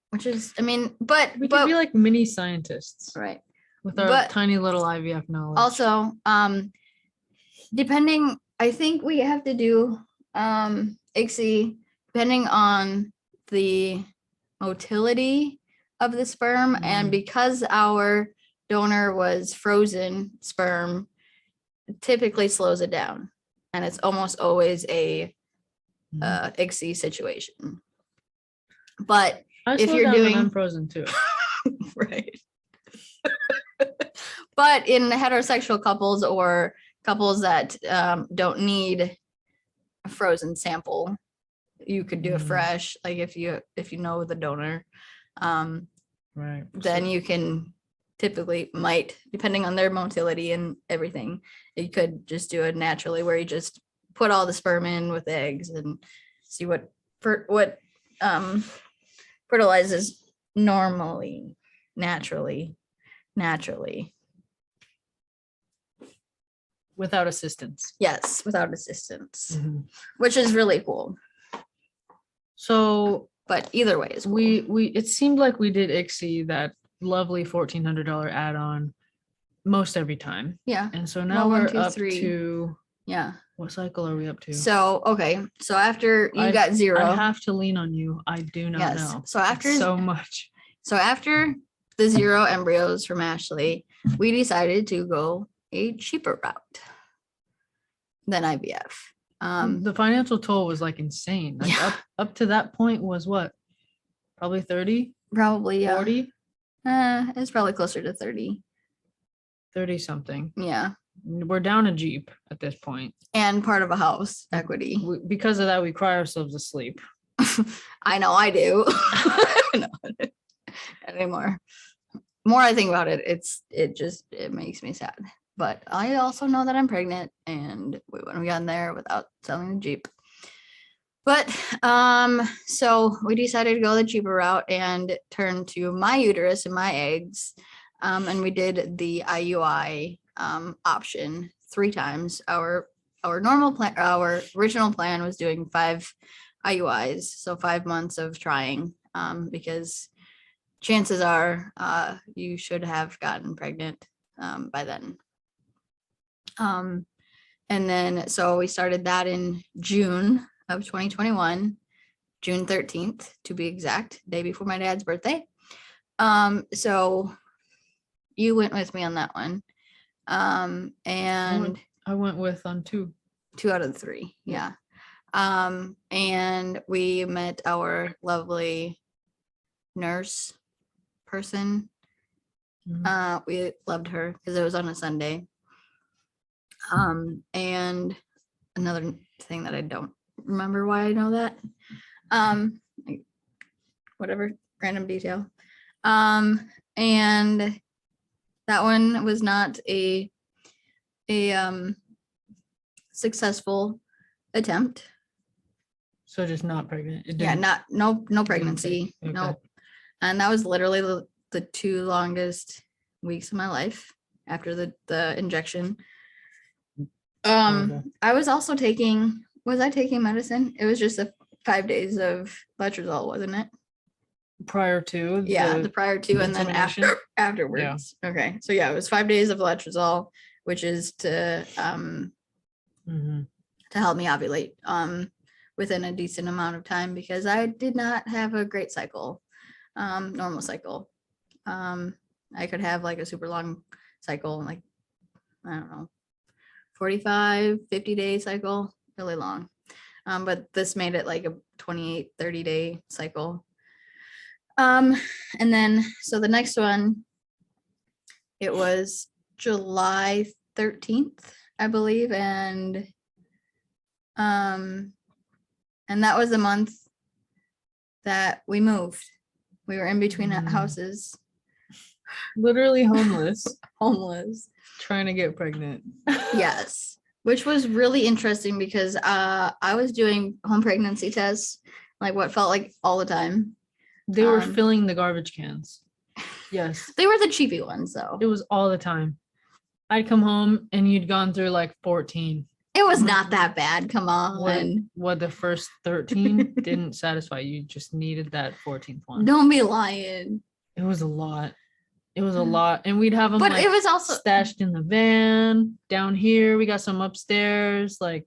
Which is, I mean, but We could be like mini scientists right. with our But tiny little IVF knowledge. Also, depending, I think we have to do ICSI depending on the motility of the sperm, and because our donor was frozen sperm, it typically slows it down, and it's almost always a ICSI situation. But I if slow you're down when doing- I'm frozen too. right. But in heterosexual couples or couples that don't need a frozen sample, you could do it fresh. Like if you know the donor, Right. then you can typically might, depending on their motility and everything, you could just do it naturally, where you just put all the sperm in with eggs and see what fertilizes normally, naturally. Without assistance. Yes, without assistance, which is really cool. So But either way is cool. we it seemed like we did ICSI, that lovely $1,400 add-on, most every time. Yeah. And so now Well, we're 1, 2, up 3. to Yeah. what cycle are we up to? So okay. So after you got 0. I have to lean on you. I do not Yes. know. So after So much. So after the 0 embryos from Ashley, we decided to go a cheaper route than IVF. The financial toll was like insane. Like Yeah. up to that point was what? Probably 30, Probably, yeah. 40, It's probably closer to 30. 30 something. Yeah. We're down a Jeep at this point. And part of a house equity. Because of that, we cry ourselves asleep. I know I do. No, not anymore. More I think about it, it makes me sad. But I also know that I'm pregnant, and we wouldn't have gotten there without selling the Jeep. But so we decided to go the cheaper route and turn to my uterus and my eggs. And we did the IUI option 3 times. Our normal plan, our original plan was doing 5 IUIs, so 5 months of trying, because chances are you should have gotten pregnant by then. And then so we started that in June of 2021, June 13th to be exact, day before my dad's birthday. So you went with me on that one. And I went with on 2 out of the 3. Yeah. And we met our lovely nurse person. We loved her because it was on a Sunday. And another thing that I don't remember why I know that, like whatever random detail. And that one was not a successful attempt. So just not pregnant. Yeah, no pregnancy. Okay. Nope. And that was literally the 2 longest weeks of my life after the injection. Horrible. I was also taking, was I taking medicine? It was just 5 days of letrozole, wasn't it? Prior to Yeah, the prior to and then insemination? afterwards. Okay. So yeah, it was 5 days of letrozole, which is to Mhm. help me ovulate within a decent amount of time because I did not have a great cycle, normal cycle. I could have like a super long cycle, like, I don't know, 45, 50-day cycle, really long. But this made it like a 28, 30-day cycle. And then, so the next one, it was July 13th, I believe. And that was the month that we moved. We were in between houses, Literally homeless, homeless. trying to get pregnant. Yes, which was really interesting because I was doing home pregnancy tests, like what felt like all the time. They were filling the garbage cans. Yes. They were the cheapy ones though. It was all the time. I'd come home and you'd gone through like 14. It was not that bad. Come on. What the first 13 didn't satisfy you, just needed that 14th one. Don't be lying. It was a lot. It was a lot. And we'd have them But like it was also stashed in the van down here. We got some upstairs. Like,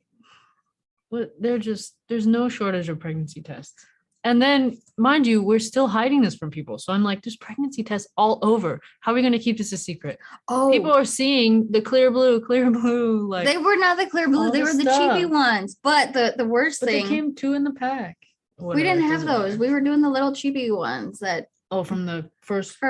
what? There's no shortage of pregnancy tests. And then, mind you, we're still hiding this from people. So I'm like, there's pregnancy tests all over. How are we going to keep this a secret? Oh, People are seeing the clear blue. Like, they were not the clear blue. all They the were the cheapy stuff. ones. But the worst but they thing, came 2 in the pack. we Whatever, didn't it have doesn't those. matter. We were doing the little cheapy ones that Oh, from the first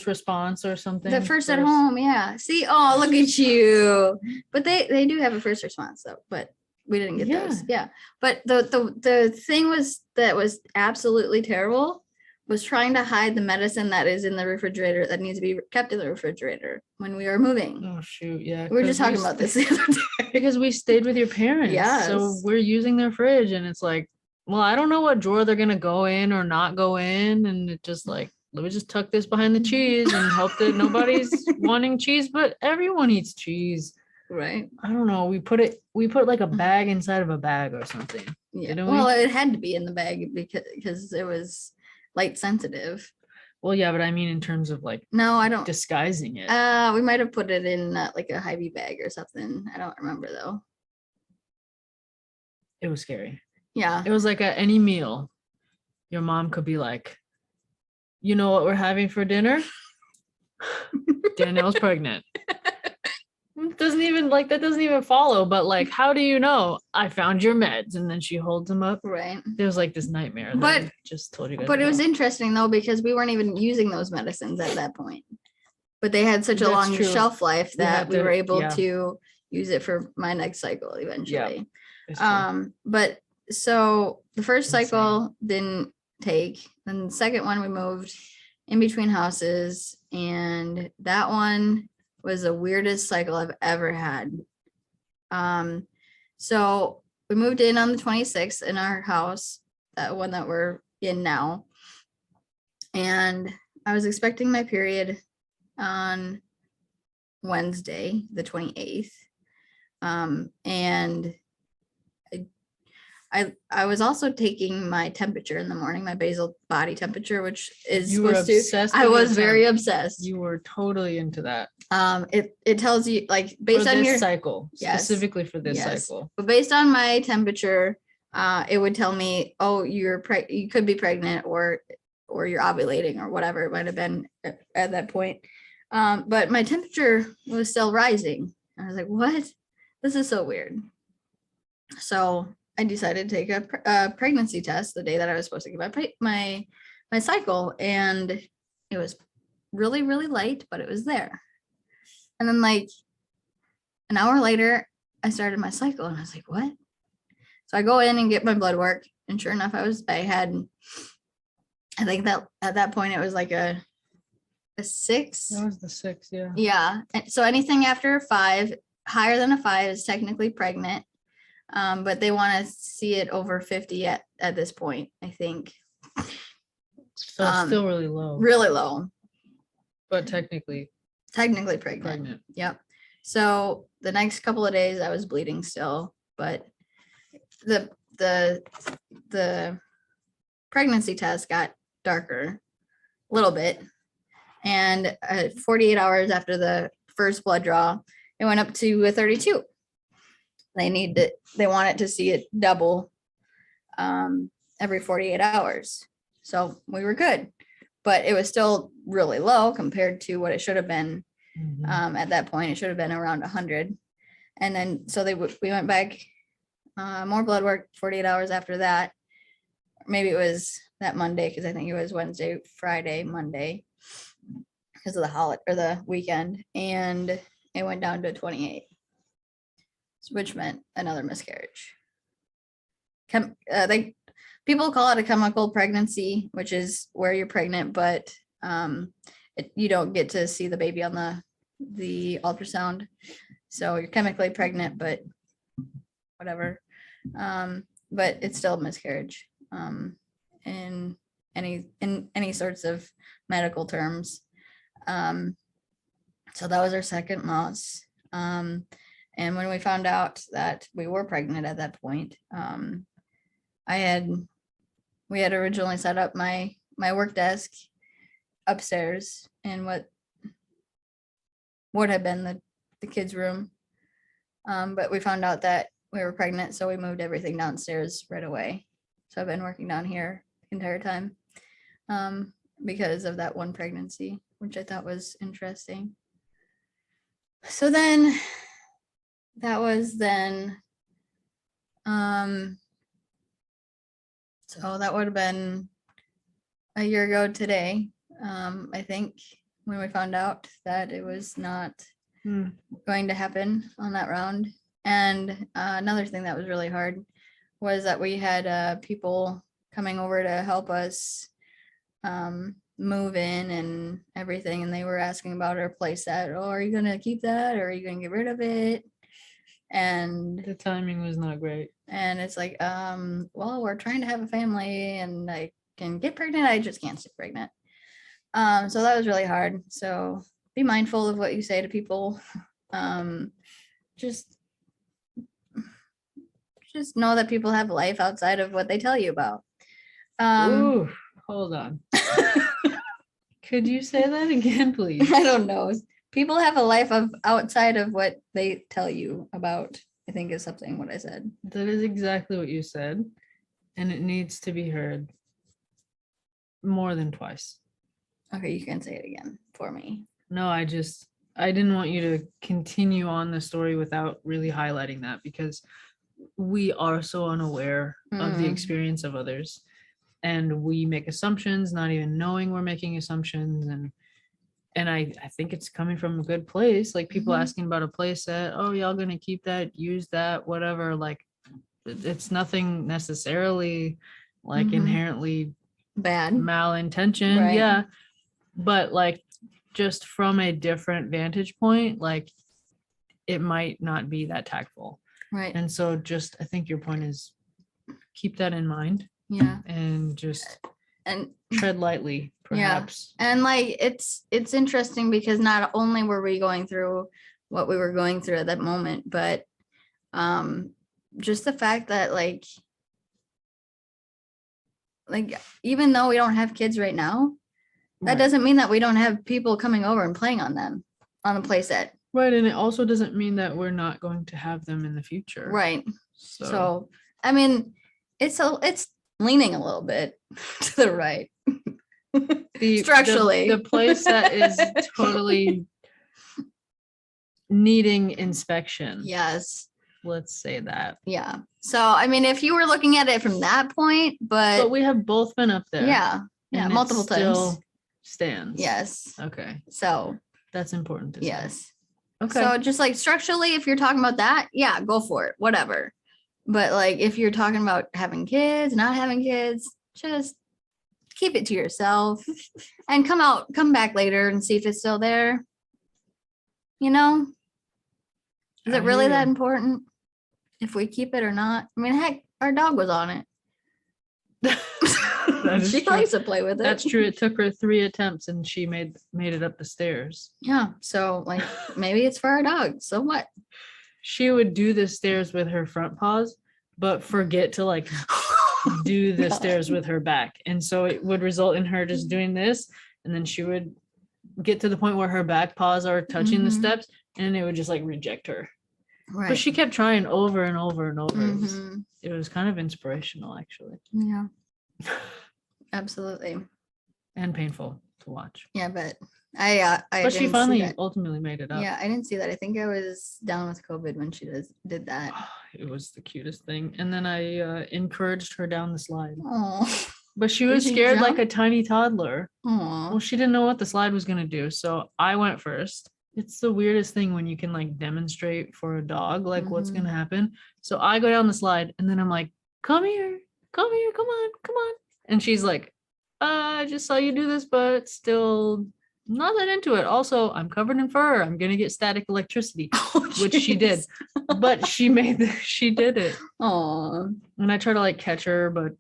response or something. the first at home. Yeah. See, oh, look at you. But they do have a first response though. But we didn't get those. Yeah. But the thing that was absolutely terrible was trying to hide the medicine that is in the refrigerator that needs to be kept in the refrigerator when we are moving. Oh shoot, yeah. We were just talking about this the other day. Because we stayed with your parents. Yes. So we're using their fridge and it's like, well, I don't know what drawer they're gonna go in or not go in. And it just like, let me just tuck this behind the cheese and hope that nobody's wanting cheese, but everyone eats cheese. Right. I don't know. We put like a bag inside of a bag or something. Yeah. Well, it had to be in the bag because it was light sensitive. Well, yeah, but I mean in terms of like no, I don't disguising it. We might have put it in like a Hy-Vee bag or something. I don't remember though. It was scary. Yeah. It was like at any meal, your mom could be like, you know what we're having for dinner? Danielle's pregnant. That doesn't even follow, but like, how do you know? I found your meds, and then she holds them up. Right. There was like this nightmare. But I just told you guys. But it was interesting though, because we weren't even using those medicines at that point. But they had such a That's long true. shelf life that we were able yeah. to use it for my next cycle eventually. It's true. But so the first Insane. cycle didn't take. Then the second one we moved in between houses, and that one was the weirdest cycle I've ever had. So we moved in on the 26th in our house, that one that we're in now. And I was expecting my period on Wednesday, the 28th. And I was also taking my temperature in the morning, my basal body temperature, which is You were supposed to, obsessed I with was your very temp. obsessed. You were totally into that. It tells you like based for on this your cycle, Yes. specifically for this Yes. cycle. But based on my temperature, it would tell me, oh, you could be pregnant or you're ovulating or whatever it might have been at that point. But my temperature was still rising. I was like, what? This is so weird. So I decided to take a pregnancy test the day that I was supposed to get my cycle, and it was really, really light, but it was there. And then like an hour later, I started my cycle and I was like, what? So I go in and get my blood work, and sure enough, I think that at that point it was like a 6. That was the 6, yeah. Yeah. So anything after a 5, higher than a 5 is technically pregnant. But they want to see it over 50 at this point, I think. So it's still really low. Really low. But technically Technically pregnant. pregnant. Yep. So the next couple of days I was bleeding still, but the pregnancy test got darker a little bit. And 48 hours after the first blood draw, it went up to a 32. They wanted to see it double every 48 hours. So we were good, but it was still really low compared to what it should have been. Mhm. At that point, it should have been around 100. And then, so we went back, more blood work 48 hours after that. Maybe it was that Monday, because I think it was Wednesday, Friday, Monday, because of the holiday or the weekend. And it went down to 28, which meant another miscarriage. People call it a chemical pregnancy, which is where you're pregnant, but you don't get to see the baby on the ultrasound. So you're chemically pregnant, but whatever. But it's still a miscarriage in any sorts of medical terms. So that was our second loss. And when we found out that we were pregnant at that point, we had originally set up my work desk upstairs in what would have been the kids' room. But we found out that we were pregnant, so we moved everything downstairs right away. So I've been working down here the entire time because of that one pregnancy, which I thought was interesting. So then that was then, so that would have been a year ago today, I think, when we found out that it was not going to happen on that round. And another thing that was really hard was that we had people coming over to help us move in and everything, and they were asking about our playset. Oh, are you gonna keep that, or are you gonna get rid of it? And The timing was not great. and it's like, well, we're trying to have a family, and I can get pregnant. I just can't stay pregnant. So that was really hard. So be mindful of what you say to people. Just know that people have life outside of what they tell you about. Ooh, hold on. Could you say that again, please? I don't know. People have a life outside of what they tell you about, I think is something what I said. That is exactly what you said. And it needs to be heard more than twice. Okay, you can say it again for me. No, I didn't want you to continue on the story without really highlighting that, because we are so unaware of the experience of others, and we make assumptions not even knowing we're making assumptions. And I think it's coming from a good place, like people asking about a place that, oh, y'all gonna keep that, use that, whatever. Like it's nothing necessarily like inherently Bad. malintentioned. Right. Yeah, but like just from a different vantage point, like it might not be that tactful. Right. And so just, I think your point is keep that in mind. Yeah. And just and tread lightly, perhaps. Yeah. And like it's interesting because not only were we going through what we were going through at that moment, but just the fact that like even though we don't have kids right now, that doesn't mean that we don't have people coming over and playing on them on the playset. Right. And it also doesn't mean that we're not going to have them in the future. Right. So I mean, it's leaning a little bit to the right. Structurally. The playset is totally needing inspection. Yes. Let's say that. Yeah. So I mean, if you were looking at it from that point, but we have both been up there. Yeah. Yeah. Multiple times. Still stands. Yes. Okay. So that's important to say. Yes. Okay. So just like structurally, if you're talking about that, yeah, go for it, whatever. But like if you're talking about having kids, not having kids, just keep it to yourself and come back later and see if it's still there. You know? Is it really that important if we keep it or not? I mean, heck, our dog was on it. That is She true. likes to play with it. That's true. It took her 3 attempts and she made it up the stairs. Yeah. So like maybe it's for our dog. So what? She would do the stairs with her front paws, but forget to like do the God. stairs with her back. And so it would result in her just doing this. And then she would get to the point where her back paws are touching the Mhm. steps and it would just like reject her. Right. But she kept trying over and over and over. Mhm. It was kind of inspirational, actually, Yeah. Absolutely. and painful to watch. Yeah, but I But she didn't see finally that. ultimately made it up. Yeah, I didn't see that. I think I was down with COVID when she did that. It was the cutest thing. And then I encouraged her down the slide. Oh. But she Did was she scared like jump? a tiny toddler. Oh. Well, she didn't know what the slide was going to do. So I went first. It's the weirdest thing when you can like demonstrate for a dog, like what's Mhm. going to happen. So I go down the slide and then I'm like, come here, come on, come on. And she's like, I just saw you do this, but still not that into it. Also, I'm covered in fur. I'm going to get static electricity, Oh, which she did. jeez. But she she did it. Aw, And I tried to like catch her, but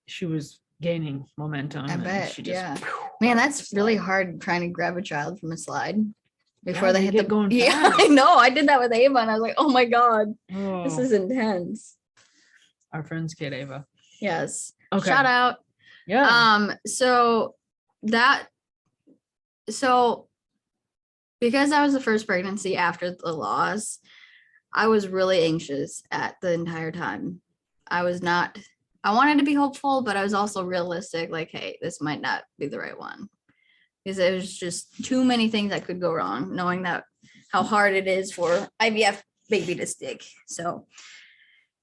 she was gaining momentum. I and bet, She just, yeah. phew, man, off that's the really slide. hard trying to grab a child from a slide before Yeah, they they hit get the going Yeah, I fast. know. I did that with Ava, and I was like, oh my god, this Oh, is intense. our friend's kid, Ava. Yes. Okay. Shout out. Yeah. So because that was the first pregnancy after the loss, I was really anxious at the entire time. I wanted to be hopeful, but I was also realistic, like, hey, this might not be the right one. Because there was just too many things that could go wrong, knowing that how hard it is for IVF baby to stick. So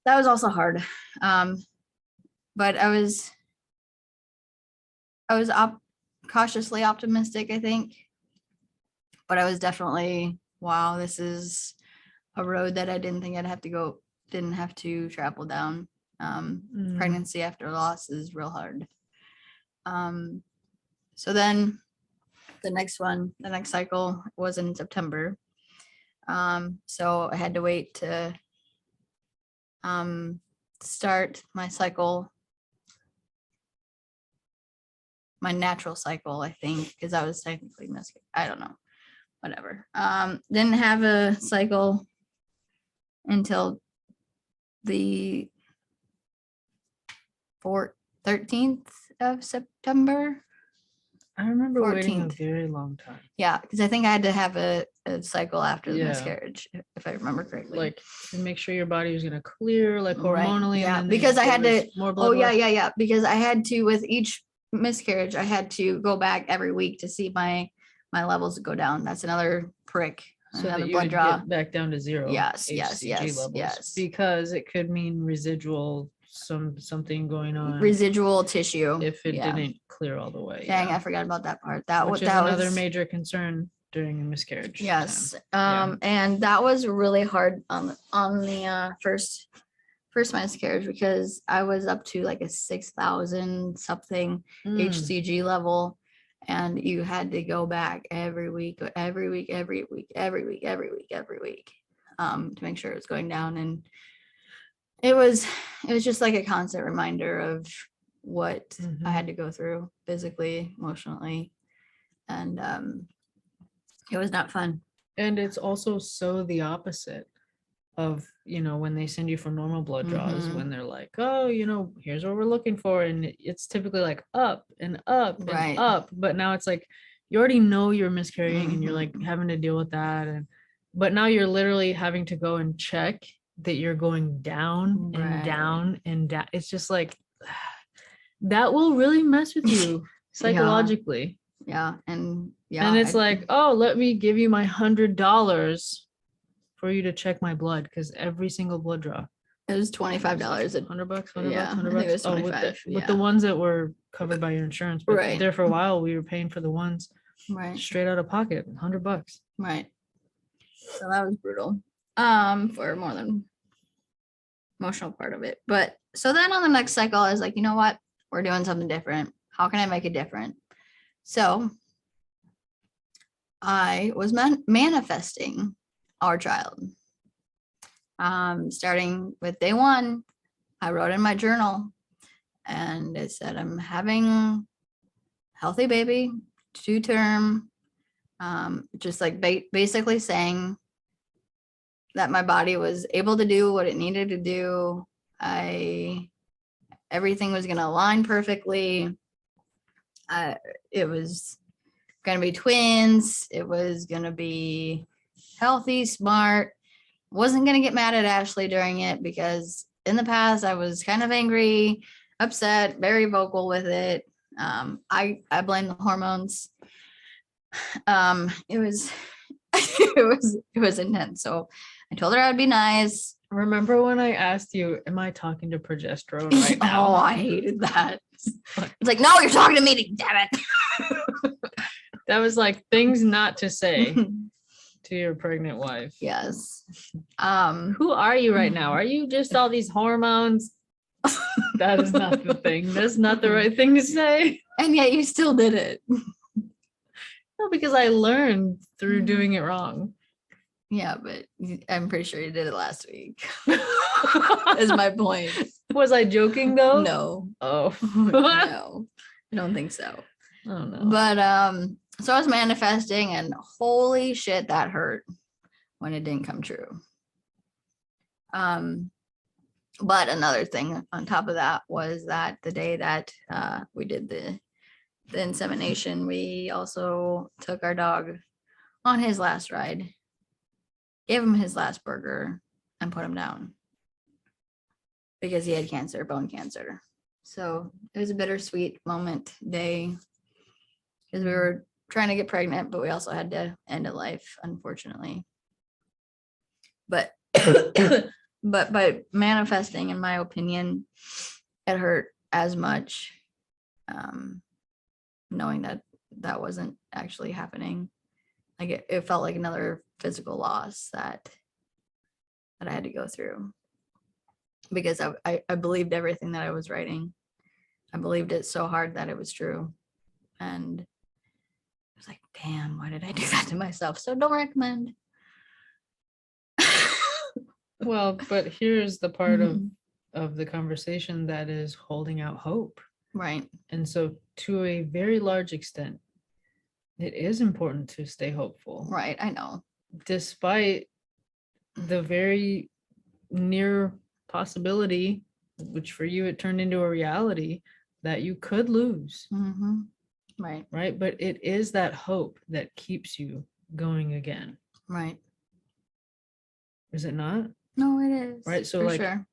that was also hard. But I was cautiously optimistic, I think. But I was definitely, wow, this is a road that I didn't think didn't have to travel down. Pregnancy after loss is real hard. So then the next cycle was in September. So I had to wait to start my cycle, my natural cycle, I think, because I was technically miscarriage. I don't know. Whatever. Didn't have a cycle until the 13th of September. I remember waiting a 14th. very long time. Yeah, because I think I had to have a cycle after the Yeah. miscarriage, if I remember correctly. Like to make sure your body was gonna clear, like Right, hormonally. yeah, And then because I there had to- was more blood Oh yeah, work. yeah. Because I had to, with each miscarriage, I had to go back every week to see my levels go down. That's another prick. I So have that a you blood would draw. get back down to 0. Yes, yes, HCG yes, levels, yes. because it could mean residual something going on Residual tissue. if it Yeah. didn't clear all the way. Dang, yeah. I forgot about that part. Which is that another was, major concern during a miscarriage. yes. Yeah. And that was really hard on the first miscarriage, because I was up to like a 6,000 something HCG level, and you had to go back every week to make sure it was going down. And it was just like a constant reminder of what I had to go through physically, emotionally, and it was not fun. And it's also so the opposite of, when they send you for normal blood draws, Mhm. when they're like, oh, here's what we're looking for. And it's typically like up and up and Right. up. But now it's like, you already know you're miscarrying and you're like Mhm. having to deal with that. But now you're literally having to go and check that you're going down and Right. down and down. It's just like, that will really mess with you psychologically. Yeah. And yeah. And it's like, oh, let me give you my $100 for you to check my blood, because every single blood draw, it was $25. $100, Yeah, I $100. think it was Oh, with 25, with the ones that were covered by your insurance, but Right. there for a while we were paying for the ones Right. straight out of pocket, $100. Right. So that was brutal. For more than emotional part of it. But so then on the next cycle, I was like, you know what? We're doing something different. How can I make it different? So I was manifesting our child. Starting with day 1, I wrote in my journal, and it said I'm having healthy baby, 2-term, just like basically saying that my body was able to do what it needed to do. Everything was going to align perfectly. It was going to be twins. It was going to be healthy, smart. Wasn't going to get mad at Ashley during it because in the past I was kind of angry, upset, very vocal with it. I blame the hormones. It was it was intense. So I told her I would be nice. Remember when I asked you, am I talking to progesterone right now? Oh, I hated that. It's like, no, you're talking to me, damn it. That was like things not to say to your pregnant wife. Yes. Who are you right now? Are you just all these hormones? That is not the thing. That's not the right thing to say. And yet you still did it. No, because I learned through doing it wrong. Yeah, but I'm pretty sure you did it last week. Is my point. Was I joking though? No. Oh. No. I don't think so. Oh no. But so I was manifesting and holy shit, that hurt when it didn't come true. But another thing on top of that was that the day that we did the insemination, we also took our dog on his last ride, gave him his last burger, and put him down because he had cancer, bone cancer. So it was a bittersweet day because we were trying to get pregnant, but we also had to end a life, unfortunately. But but by manifesting, in my opinion, it hurt as much, knowing that that wasn't actually happening. Like it felt like another physical loss that I had to go through because I believed everything that I was writing. I believed it so hard that it was true. And I was like, damn, why did I do that to myself? So don't recommend. Well, but here's the part of the conversation that is holding out hope. Right. And so to a very large extent, it is important to stay hopeful. Right. I know. Despite the very near possibility, which for you it turned into a reality, that you could lose. Mm-hmm. Right. Right. But it is that hope that keeps you going again. Right. Is it not? No, it is. Right. So for like, sure.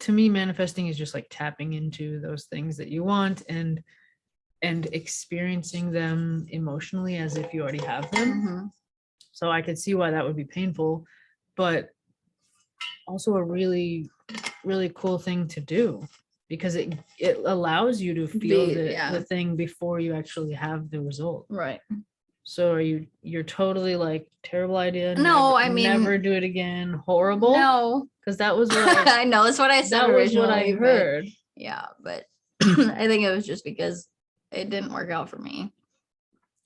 To me, manifesting is just like tapping into those things that you want and experiencing them emotionally as if you already have them. Mm-hmm. So I could see why that would be painful, but also a really, really cool thing to do because it allows you to feel the thing before you actually have the result. Right. So you're totally like terrible idea. No, I mean, never do it again. Horrible. No, because that was what I know that's what I said. That was what I originally, heard. Yeah, but I think it was just because it didn't work out for me.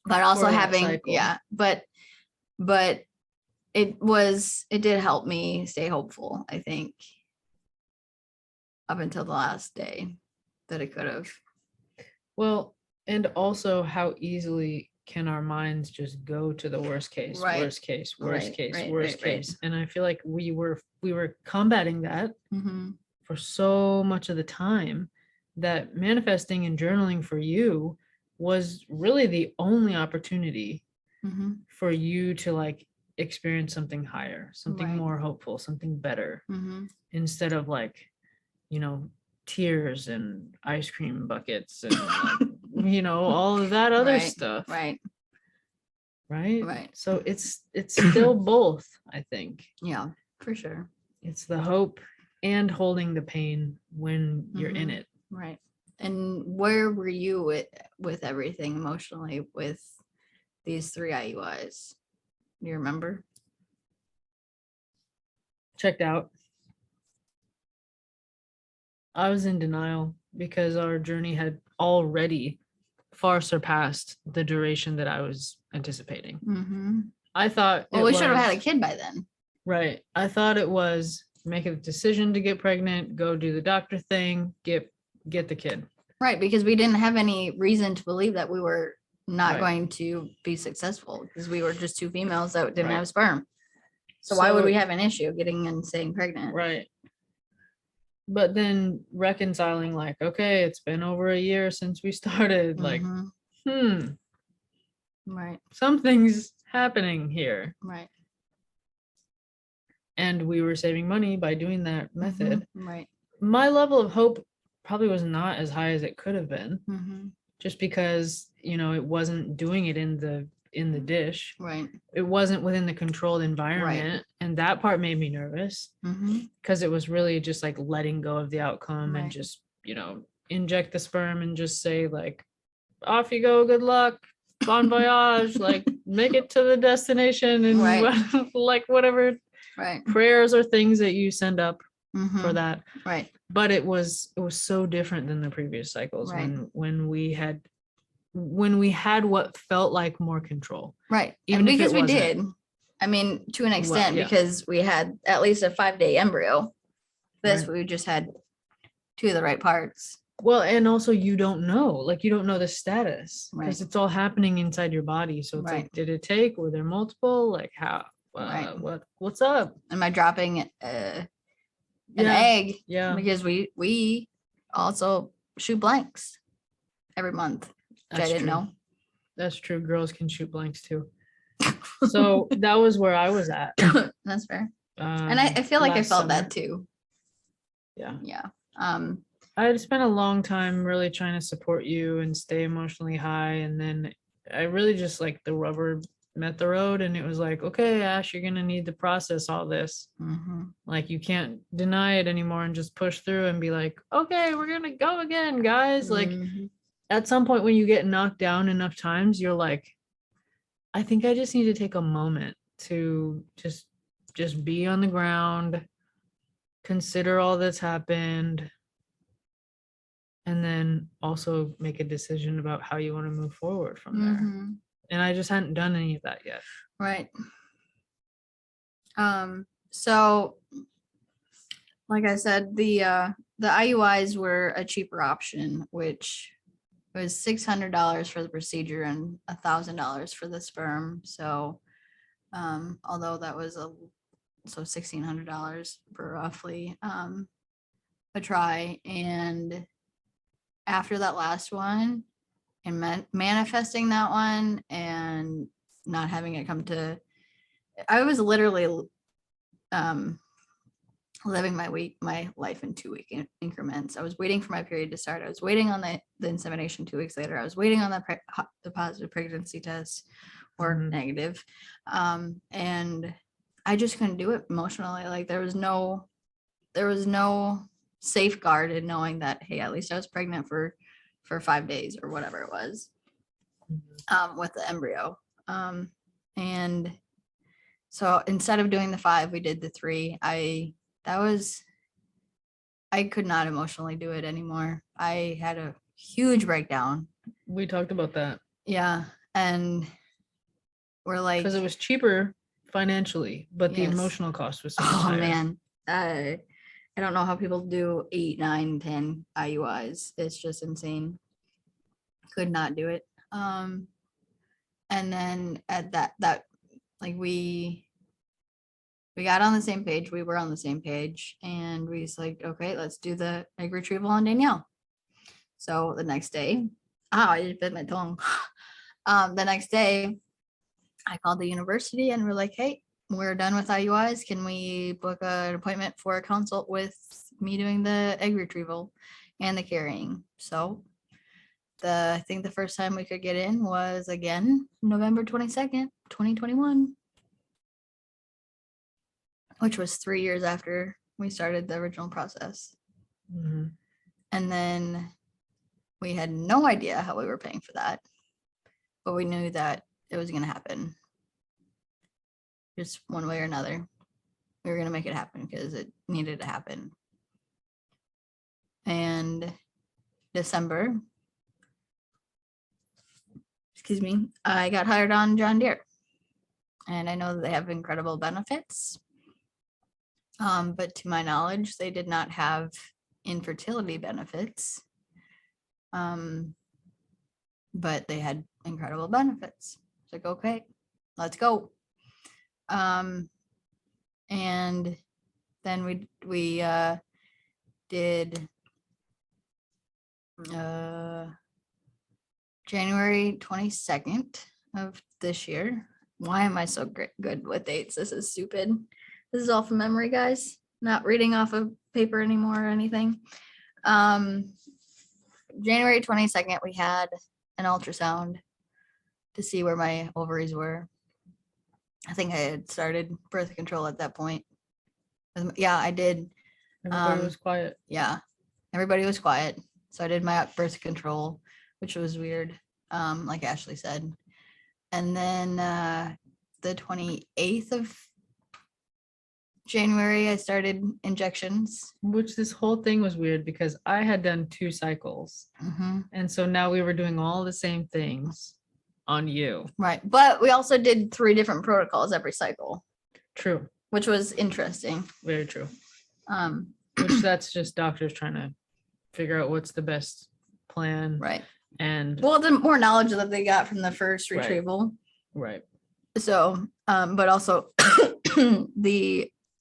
But also For that having cycle. but it did help me stay hopeful, I think, up until the last day that it could have. Well, and also how easily can our minds just go to the worst case, Right. worst case, worst Right, case, right, worst right, right. case. And I feel like we were combating that Mm-hmm. for so much of the time that manifesting and journaling for you was really the only opportunity Mm-hmm. for you to like experience something higher, something Right. more hopeful, something better, Mm-hmm. instead of like, tears and ice cream buckets and like, all of that other Right, stuff. Right. Right. So it's still both, I think. Yeah, for sure. It's the hope and holding the pain when you're in Mhm. it. Right. And where were you with everything emotionally with these 3 IUIs? Do you remember? Checked out. I was in denial because our journey had already far surpassed the duration that I was anticipating. Mm-hmm. I thought Well, we should have had a kid by then. Right. I thought it was make a decision to get pregnant, go do the doctor thing, get get the kid. Right, because we didn't have any reason to believe that we were not Right. going to be successful because we were just two females that didn't Right. have sperm. So why would So- we have an issue getting and staying pregnant? Right. But then reconciling, like, okay, it's been over a year since we started. Like, Mhm. Right, something's happening here. right. And we were saving money by doing that method. Right. My level of hope probably was not as high as it could have been, Mhm. just because, it wasn't doing it in the dish. Right. It wasn't within the controlled environment. And that part made me nervous Mhm. because it was really just like letting go of the outcome and Right. just, inject the sperm and just say, like, off you go, good luck, bon voyage, like, make it to the destination, and Right. like whatever Right. prayers or things that you send up for Mhm. that. Right. But it was so different than the previous cycles Right. when we had what felt like more control. Right. Even And if it because we wasn't. did. I mean, to an extent, yeah. because we had at least a 5-day embryo. This Right. we just had two of the right parts. Well, and also you don't know the status because Right. it's all happening inside your body. So it's Right. like, did it take? Were there multiple? Like how? Right. What's up? Am I dropping an Yeah. egg? Yeah. Because we also shoot blanks every month, which I That's didn't true. know. That's true. Girls can shoot blanks too. So that was where I was at. That's fair. And I feel like I last felt summer. that too. Yeah. Yeah. I had spent a long time really trying to support you and stay emotionally high. And then I really just, like, the rubber met the road and it was like, okay, Ash, you're going to need to process all this. Mhm. Like, you can't deny it anymore and just push through and be like, okay, we're going to go again, guys. Like, Mhm. at some point when you get knocked down enough times, you're like, I think I just need to take a moment to just be on the ground, consider all that's happened, and then also make a decision about how you want to move forward from there. Mhm. And I just hadn't done any of that yet. Right. So like I said, the IUIs were a cheaper option, which was $600 for the procedure and $1,000 for the sperm. So although that was $1,600 for roughly a try. And after that last one and manifesting that one and not having it come to, I was literally living my life in 2-week increments. I was waiting for my period to start. I was waiting on the insemination 2 weeks later. I was waiting on the positive pregnancy test or Mhm. negative. And I just couldn't do it emotionally. Like there was no safeguard in knowing that, hey, at least I was pregnant for 5 days or whatever it was with the embryo. And so instead of doing the 5, we did the 3. I could not emotionally do it anymore. I had a huge breakdown. We talked about that. Yeah. And we're like, because it was cheaper financially, but the Yes. emotional cost was so much oh higher. man, I don't know how people do 8, 9, 10 IUIs. It's just insane. Could not do it. And then at that like we got on the same page. We were on the same page, and we was like, okay, let's do the egg retrieval on Danielle. So the next day, I just bit my tongue. The next day, I called the university and we're like, hey, we're done with IUIs. Can we book an appointment for a consult with me doing the egg retrieval and the carrying? So I think the first time we could get in was again November 22nd, 2021. Which was 3 years after we started the original process. Mhm. And then we had no idea how we were paying for that, but we knew that it was going to happen. Just one way or another. We were going to make it happen because it needed to happen. And December, I got hired on John Deere. And I know that they have incredible benefits. But to my knowledge, they did not have infertility benefits. But they had incredible benefits. It's like, okay, let's go. And then we did January 22nd of this year. Why am I so good with dates? This is stupid. This is all from memory, guys. Not reading off of paper anymore or anything. January 22nd, we had an ultrasound to see where my ovaries were. I think I had started birth control at that point. Yeah, I did. Everybody was quiet. Yeah, everybody was quiet. So I did my birth control, which was weird, like Ashley said. And then the 28th of January, I started injections. Which this whole thing was weird because I had done 2 cycles. And so now we were doing all the same things on you. Right. But we also did 3 different protocols every cycle. True. Which was interesting. Very true. Which that's just doctors trying to figure out what's the best plan. Right. And well, the more knowledge that they got from the first retrieval. Right. So, but also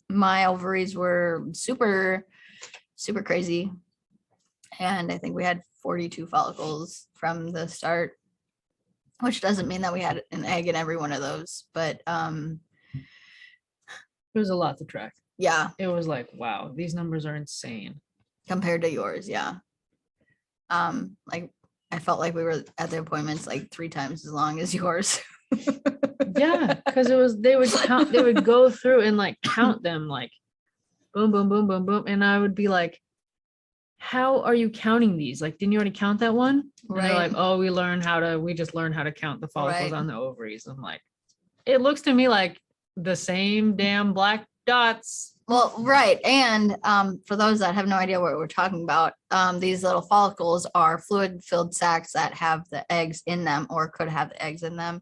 my ovaries were super, super crazy. And I think we had 42 follicles from the start, which doesn't mean that we had an egg in every one of those, but it was a lot to track. Yeah. It was like, wow, these numbers are insane. Compared to yours, yeah. Like I felt like we were at the appointments like 3 times as long as yours. Yeah, because they would go through and like count them like boom, boom, boom, boom, boom. And I would be like, how are you counting these? Like, didn't you already count that one? And they're like, oh, we just learned how to count the follicles on the ovaries. I'm like, it looks to me like the same damn black dots. Well, right. And for those that have no idea what we're talking about, these little follicles are fluid filled sacs that have the eggs in them or could have the eggs in them.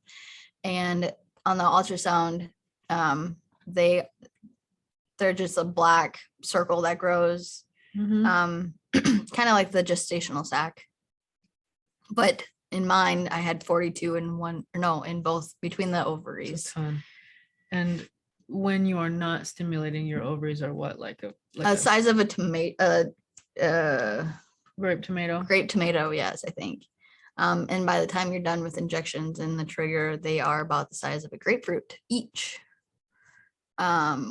And on the ultrasound, they're just a black circle that grows, kind of like the gestational sac. But in mine, I had 42 in both between the ovaries. And when you are not stimulating, your ovaries are what, like a size of a tomato, grape tomato. Grape tomato, yes, I think. And by the time you're done with injections and the trigger, they are about the size of a grapefruit each,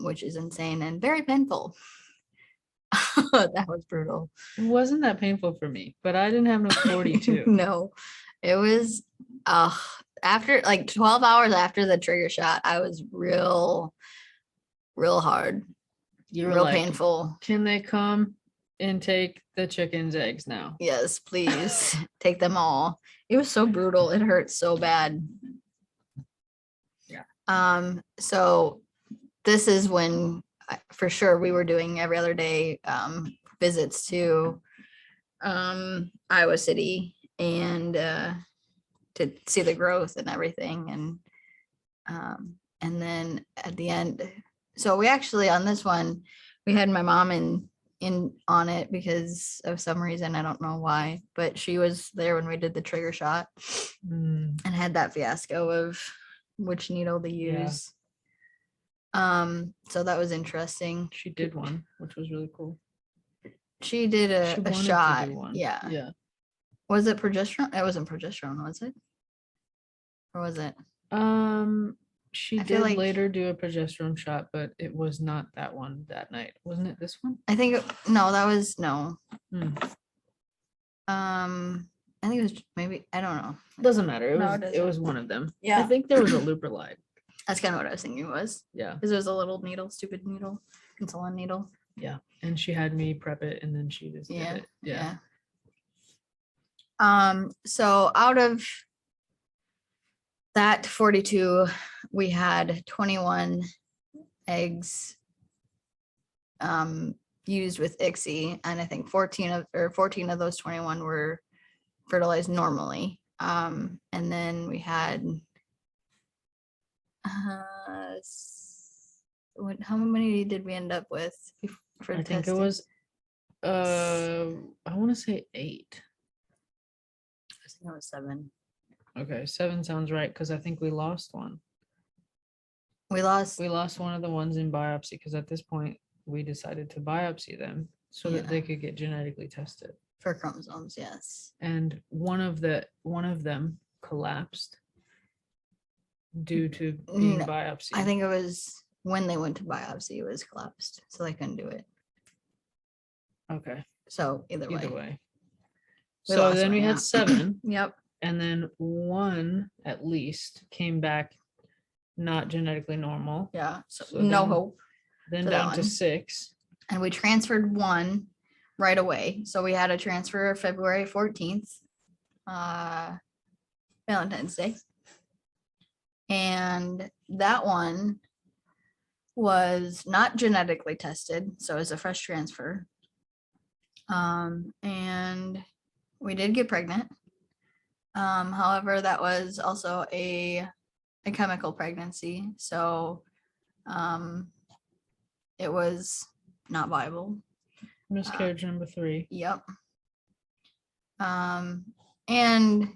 which is insane and very painful. That was brutal. It wasn't that painful for me, but I didn't have no 42. No, it was after like 12 hours after the trigger shot, I was real hard. You were real like, painful. Can they come and take the chicken's eggs now? Yes, please. Take them all. It was so brutal. It hurt so bad. Yeah. So this is when for sure we were doing every other day visits to Iowa City and to see the growth and everything. And then at the end, so we actually on this one, we had my mom in on it because of some reason, I don't know why, but she was there when we did the trigger shot and had that fiasco of which needle to use. Yeah. So that was interesting. She did one, which was really cool. She did a shot. Yeah. Yeah. Was it progesterone? It wasn't progesterone, was it? Or was it? She did later do a progesterone shot, but it was not that one that night. Wasn't it this one? I think no, that was no. I think it was maybe, I don't know. Doesn't matter. It was one of them. Yeah. I think there was a leuprolide. That's kind of what I was thinking it was. Yeah. Because it was a little needle, stupid needle, insulin needle. Yeah. And she had me prep it and then she just did it. Yeah. So out of that 42, we had 21 eggs used with ICSI, and I think 14 of those 21 were fertilized normally. And then we had how many did we end up with for I think it was I want to say 8. think it was 7. Okay, 7 sounds right, because I think we lost one. We lost. We lost one of the ones in biopsy, because at this point, we decided to biopsy them so that Yeah. they could get genetically tested. For chromosomes, yes. And one of them collapsed due to being No, biopsy. I think it was when they went to biopsy, it was collapsed, so they couldn't do it. Okay, So either either way. way. We So lost then one, we yeah. had 7, Yep. and then one at least came back not genetically normal. Yeah. So, So no then- hope. Then For that down to one. 6. And we transferred one right away. So we had a transfer February 14th, Valentine's Day. And that one was not genetically tested. So it was a fresh transfer. And we did get pregnant. However, that was also a chemical pregnancy. So it was not viable. Miscarriage number 3. Yep. And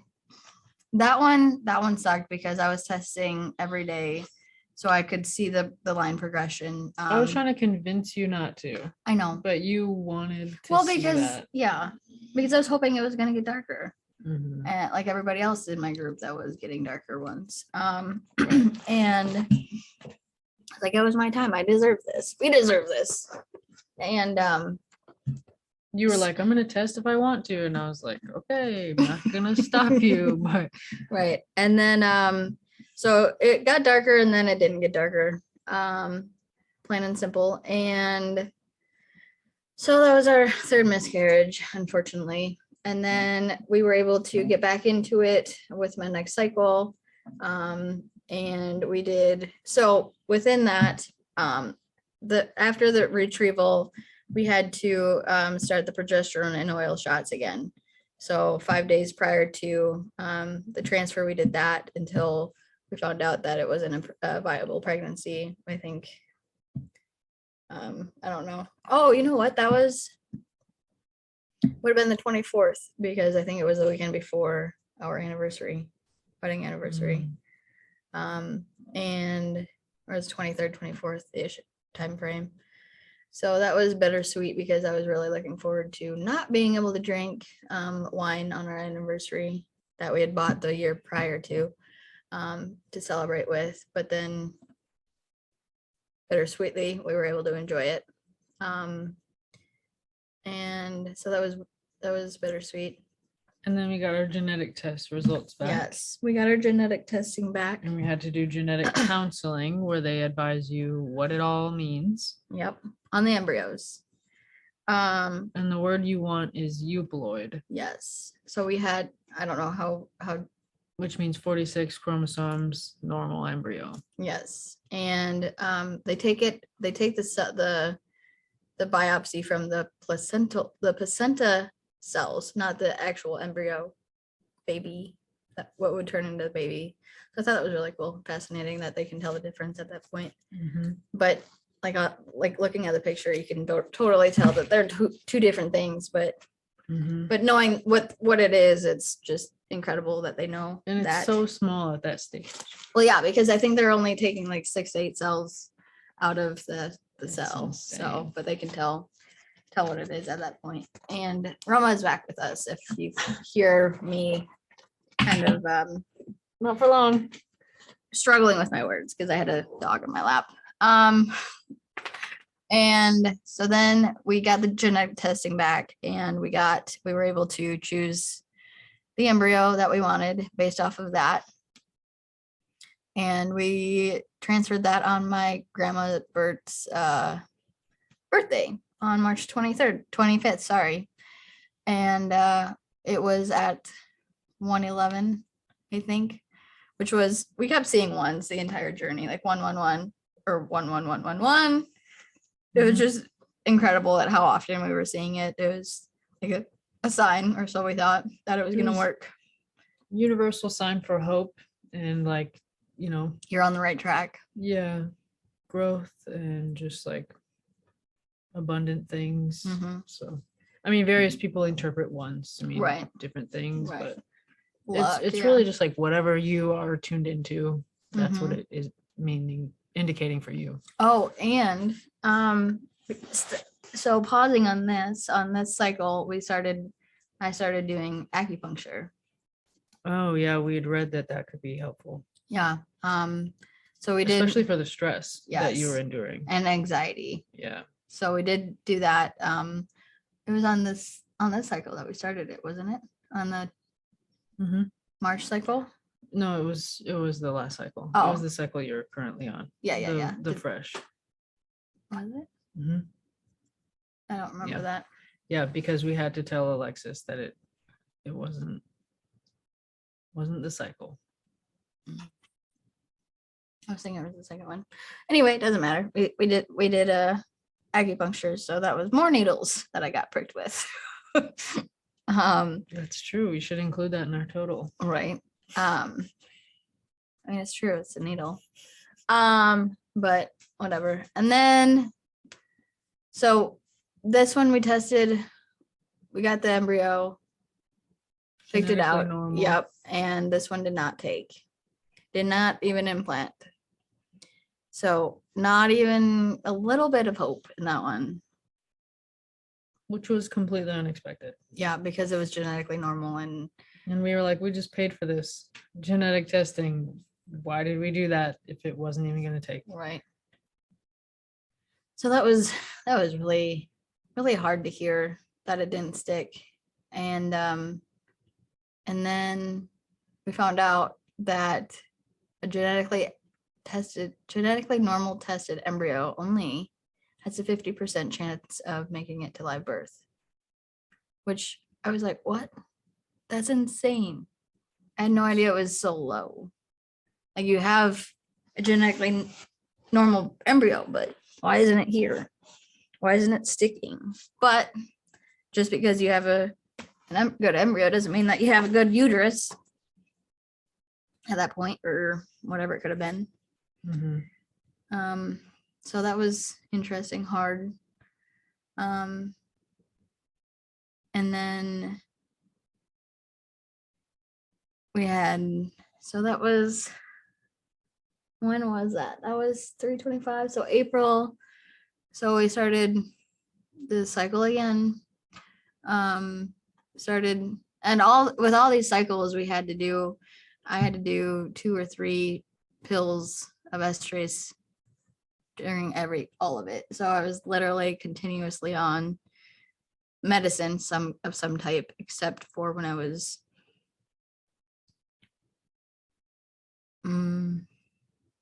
that one sucked because I was testing every day, so I could see the line progression. I was trying to convince you not to, I know. but you wanted to Well, see because that. yeah, because I was hoping it was gonna get darker, Mhm. and like everybody else in my group that was getting darker ones. Right. And like it was my time. I deserve this. We deserve this. And You were like, I'm gonna test if I want to, and I was like, okay, I'm not gonna stop you, but right. And then so it got darker and then it didn't get darker. Plain and simple. And so that was our 3rd miscarriage, unfortunately. And then we were able to get back into it with my next cycle. And we did so within that, after the retrieval, we had to start the progesterone and oil shots again. So 5 days prior to the transfer, we did that until we found out that it wasn't a viable pregnancy. I think, I don't know. Oh, you know what? That would have been the 24th because I think it was the weekend before our wedding anniversary. And or it's 23rd, 24th-ish time frame. So that was bittersweet because I was really looking forward to not being able to drink wine on our anniversary that we had bought the year prior to celebrate with. But then bittersweetly, we were able to enjoy it. And so that was bittersweet. and then we got our genetic test results back. Yes, we got our genetic testing back. And we had to do genetic counseling where they advise you what it all means. Yep, on the embryos. And the word you want is euploid, Yes. So we had, I don't know how which means 46 chromosomes, normal embryo. yes. And they take the biopsy from the placenta cells, not the actual embryo baby, what would turn into the baby. So I thought that was really cool, fascinating that they can tell the difference at that point. But like looking at the picture, you can totally tell that they're two different things, but knowing what it is, it's just incredible that they know. And it's that. so small at that stage. Well, yeah, because I think they're only taking like 6 to 8 cells out of the That's cell. So, insane. but they can tell what it is at that point. And Roma is back with us. If you hear me kind of Not for long. struggling with my words because I had a dog in my lap. And so then we got the genetic testing back and we were able to choose the embryo that we wanted based off of that. And we transferred that on my grandma Bert's birthday on March 25th, sorry. And it was at 111, I think, which was, we kept seeing ones the entire journey, like 111 or 11111. It was just incredible at how often we were seeing it. It was like a sign, or so we thought, that it was going to work. Universal sign for hope and like, You're on the right track. Yeah, growth and just like abundant things. So, I mean, various people interpret ones to mean Right. different things, Right. but luck. It's yeah. really just like whatever you are tuned into. That's what Mhm. it is meaning, indicating for you. Oh, and so pausing on this cycle, I started doing acupuncture. Oh yeah, we had read that that could be helpful, Yeah. So we did, especially for the stress that you were yes, enduring. and anxiety. Yeah. So we did do that. It was on this cycle that we started it, wasn't it? On the hmm March cycle. No, it was the last cycle. It Oh. was the cycle you're currently on. Yeah, yeah, yeah. The fresh. Was it? hmm I don't remember Yeah. that. Yeah, because we had to tell Alexis that it wasn't the cycle. I was thinking it was the second one. Anyway, it doesn't matter. We did acupuncture, so that was more needles that I got pricked with. That's true. We should include that in our total. Right. I mean, it's true. It's a needle. But whatever. And then, so this one we tested. We got the embryo, picked it Genetically out. normal. Yep. And this one did not take. Did not even implant. So not even a little bit of hope in that one. Which was completely unexpected. Yeah, because it was genetically normal and And we were like, we just paid for this genetic testing. Why did we do that if it wasn't even going to take? right. So that was really, really hard to hear that it didn't stick. And then we found out that a genetically normal tested embryo only has a 50% chance of making it to live birth. Which I was like, what? That's insane. I had no idea it was so low. Like, you have a genetically normal embryo, but why isn't it here? Why isn't it sticking? But just because you have a good embryo doesn't mean that you have a good uterus at that point, or whatever it could have been. Mm-hmm. So that was interesting, hard. And then we had, so that was, when was that? That was 3/25. So April. So we started the cycle again. Started, and with all these cycles I had to do 2 or 3 pills of estrus during all of it. So I was literally continuously on medicine, some type, except for when I was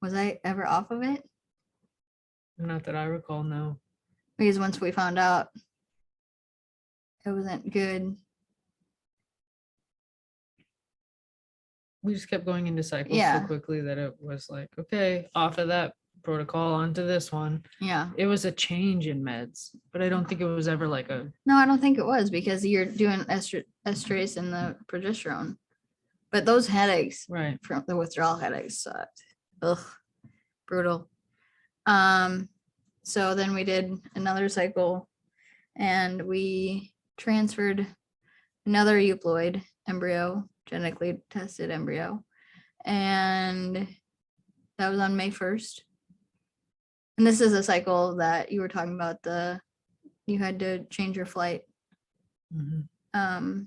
I ever off of it? Not that I recall, no. Because once we found out it wasn't good, We just kept going into cycles Yeah. so quickly that it was like, okay, off of that protocol onto this one. yeah. It was a change in meds, but I don't think it was ever like a, No, I don't think it was, because you're doing estrus and the progesterone. But those headaches, right. from the withdrawal headaches, sucked. Ugh, brutal. So then we did another cycle, and we transferred another euploid embryo, genetically tested embryo, and that was on May 1st. And this is a cycle that you were talking about, you had to change your flight Mm-hmm.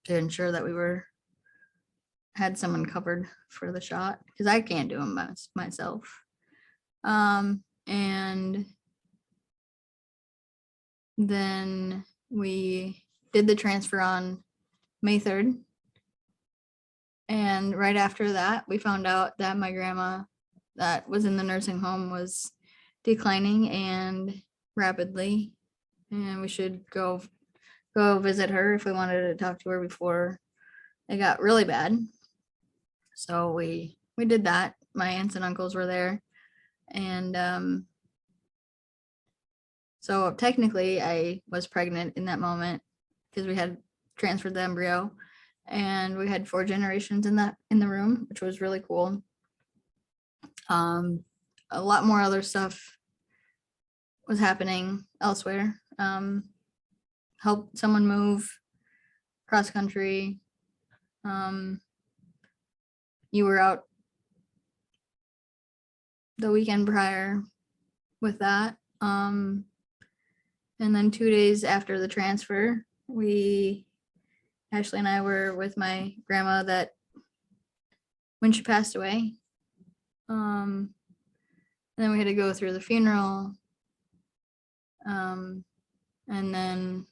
to ensure that we had someone covered for the shot, because I can't do them myself. And then we did the transfer on May 3rd. And right after that, we found out that my grandma that was in the nursing home was declining and rapidly. And we should go visit her if we wanted to talk to her before it got really bad. So we did that. My aunts and uncles were there. And so technically I was pregnant in that moment, because we had transferred the embryo, and we had 4 generations in the room, which was really cool. A lot more other stuff was happening elsewhere. Helped someone move cross country. You were out the weekend prior with that. And then 2 days after the transfer, Ashley and I were with my grandma that when she passed away. And then we had to go through the funeral. And then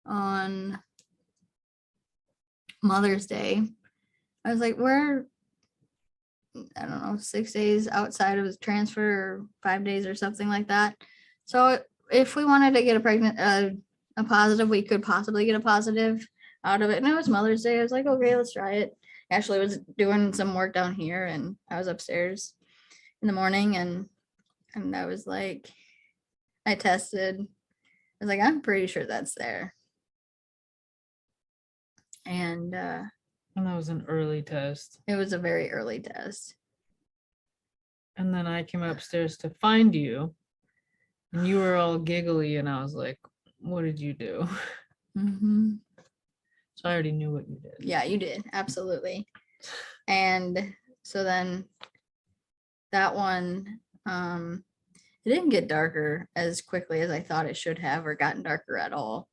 on Mother's Day, I was like, we're, I don't know, 6 days outside of the transfer, or 5 days or something like that. So if we wanted to get a positive, we could possibly get a positive out of it. And it was Mother's Day. I was like, okay, let's try it. Ashley was doing some work down here, and I was upstairs in the morning, and I was like, I tested. I was like, I'm pretty sure that's there. And that was an early test. it was a very early test. And then I came upstairs to find you, and you were all giggly, and I was like, what did you do? Mhm. So I already knew what you did. Yeah, you did. Absolutely. And so then that one, it didn't get darker as quickly as I thought it should have, or gotten darker at all.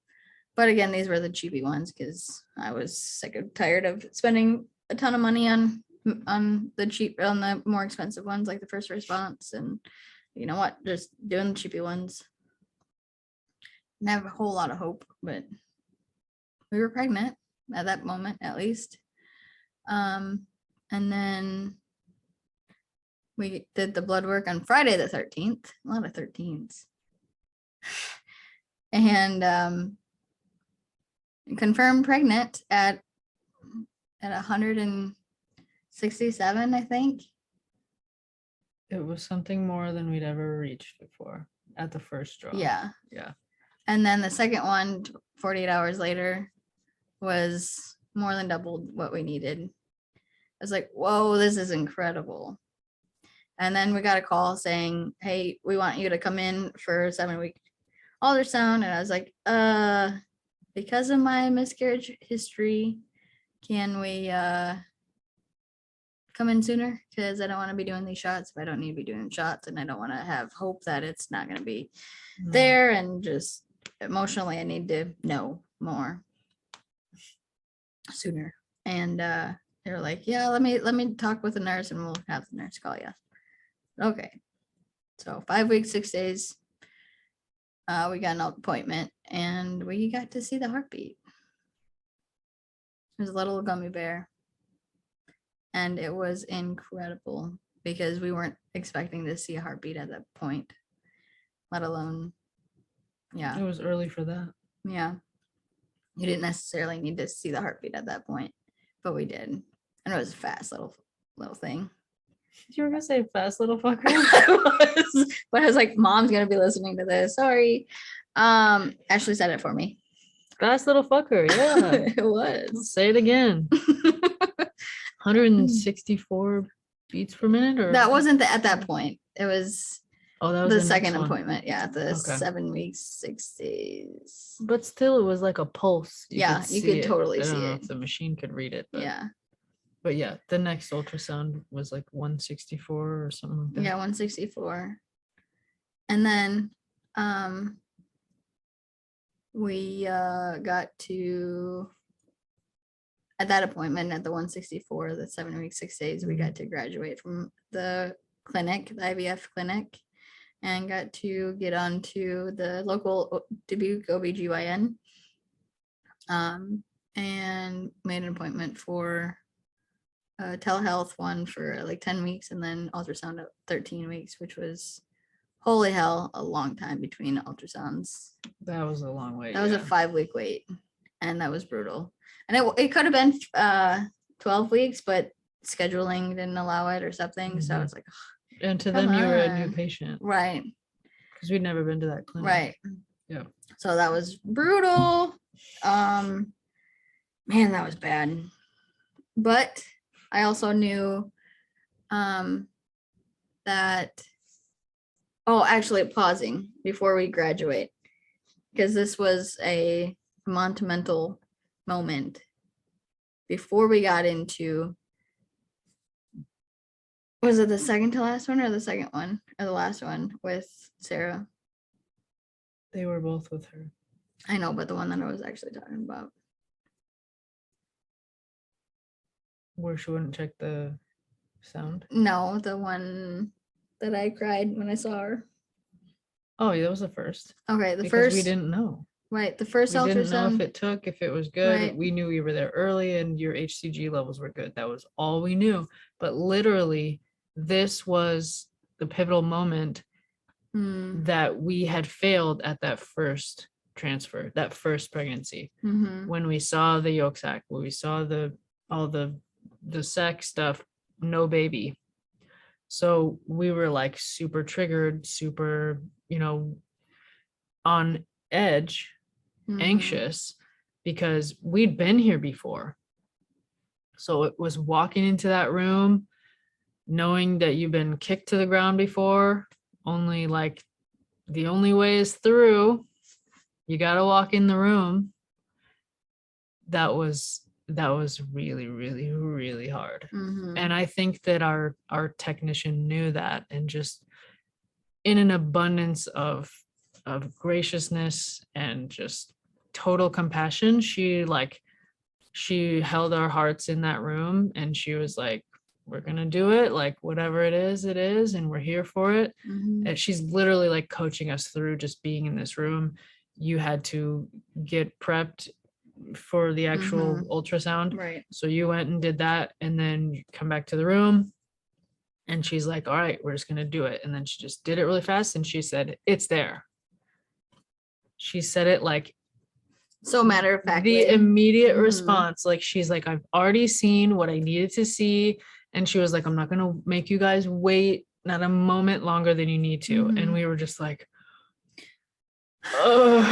But again, these were the cheapy ones because I was sick and tired of spending a ton of money on the more expensive ones, like the first response. And you know what, just doing the cheapy ones. Didn't have a whole lot of hope, but we were pregnant at that moment, at least. And then we did the blood work on Friday the 13th. A lot of 13s. And confirmed pregnant at 167, I think. It was something more than we'd ever reached before at the first draw. Yeah. Yeah. And then the second one, 48 hours later, was more than doubled what we needed. I was like, whoa, this is incredible. And then we got a call saying, hey, we want you to come in for a 7-week ultrasound. And I was like, because of my miscarriage history, can we come in sooner? Because I don't want to be doing these shots if I don't need to be doing shots, and I don't want to have hope that it's not going to be there. And just emotionally, I need to know more sooner. And they were like, yeah, let me talk with the nurse, and we'll have the nurse call you. Okay. So 5 weeks, 6 days. We got an appointment, and we got to see the heartbeat. It was a little gummy bear, and it was incredible because we weren't expecting to see a heartbeat at that point, let alone, yeah. It was early for that. Yeah. You didn't necessarily need to see the heartbeat at that point, but we did. And it was a fast little thing. You were gonna say fast little fucker. But I was like, Mom's gonna be listening to this. Sorry. Ashley said it for me. Fast little fucker. Yeah. It was. Say it again. 164 beats per minute, or That wasn't at that point. It was that was the next second one. appointment. Yeah, the Okay. 7 weeks, 6 days. But still, it was like a pulse. Yeah, you could totally I don't see know it. if the machine could read it. But, Yeah. But yeah, the next ultrasound was like 164 or something like that. Yeah, 164. And then we got to, at that appointment at the 164, the 7 weeks, 6 days, we got to graduate from the clinic, the IVF clinic, and got to get onto the local Dubuque OBGYN, and made an appointment for a telehealth one for like 10 weeks, and then ultrasound at 13 weeks, which was, holy hell, a long time between ultrasounds. That was a long wait. That was a 5-week wait, and that was brutal. And it could have been 12 weeks, but scheduling didn't allow it or something. So I was like, and to come them, you were a new on. patient, right, because we'd never been to that clinic. right. Yeah. So that was brutal. Man, that was bad. But I also knew that, actually pausing before we graduate, because this was a monumental moment before we got into, was it the second to last one or the second one or the last one with Sarah? They were both with her. I know, but the one that I was actually talking about. Where she wouldn't check the sound. No, the one that I cried when I saw her. Oh, yeah, that was the first. Okay, the Because first. we didn't know. Right, the first We didn't know if ultrasound. if it was good. Right. We knew we were there early and your HCG levels were good. That was all we knew. But literally, this was the pivotal moment that we had failed at that first transfer, that first pregnancy. When we saw the yolk sac, when we saw all the sex stuff, no baby. So we were like super triggered, super, on edge, anxious, because we'd been here before. So it was walking into that room, knowing that you've been kicked to the ground before, only like the only way is through. You got to walk in the room. That was really, really, really hard. And I think that our technician knew that, and just in an abundance of graciousness and just total compassion, she held our hearts in that room, and she was like, we're gonna do it, like whatever it is, and we're here for it. And she's literally like coaching us through just being in this room. You had to get prepped for the actual ultrasound, Right. so you went and did that, and then you come back to the room, and she's like, all right, we're just gonna do it. And then she just did it really fast, and she said, it's there. She said it like So matter of fact, the immediate response, like she's like, I've already seen what I needed to see. And she was like, I'm not gonna make you guys wait not a moment longer than you need to. And we were just like, oh.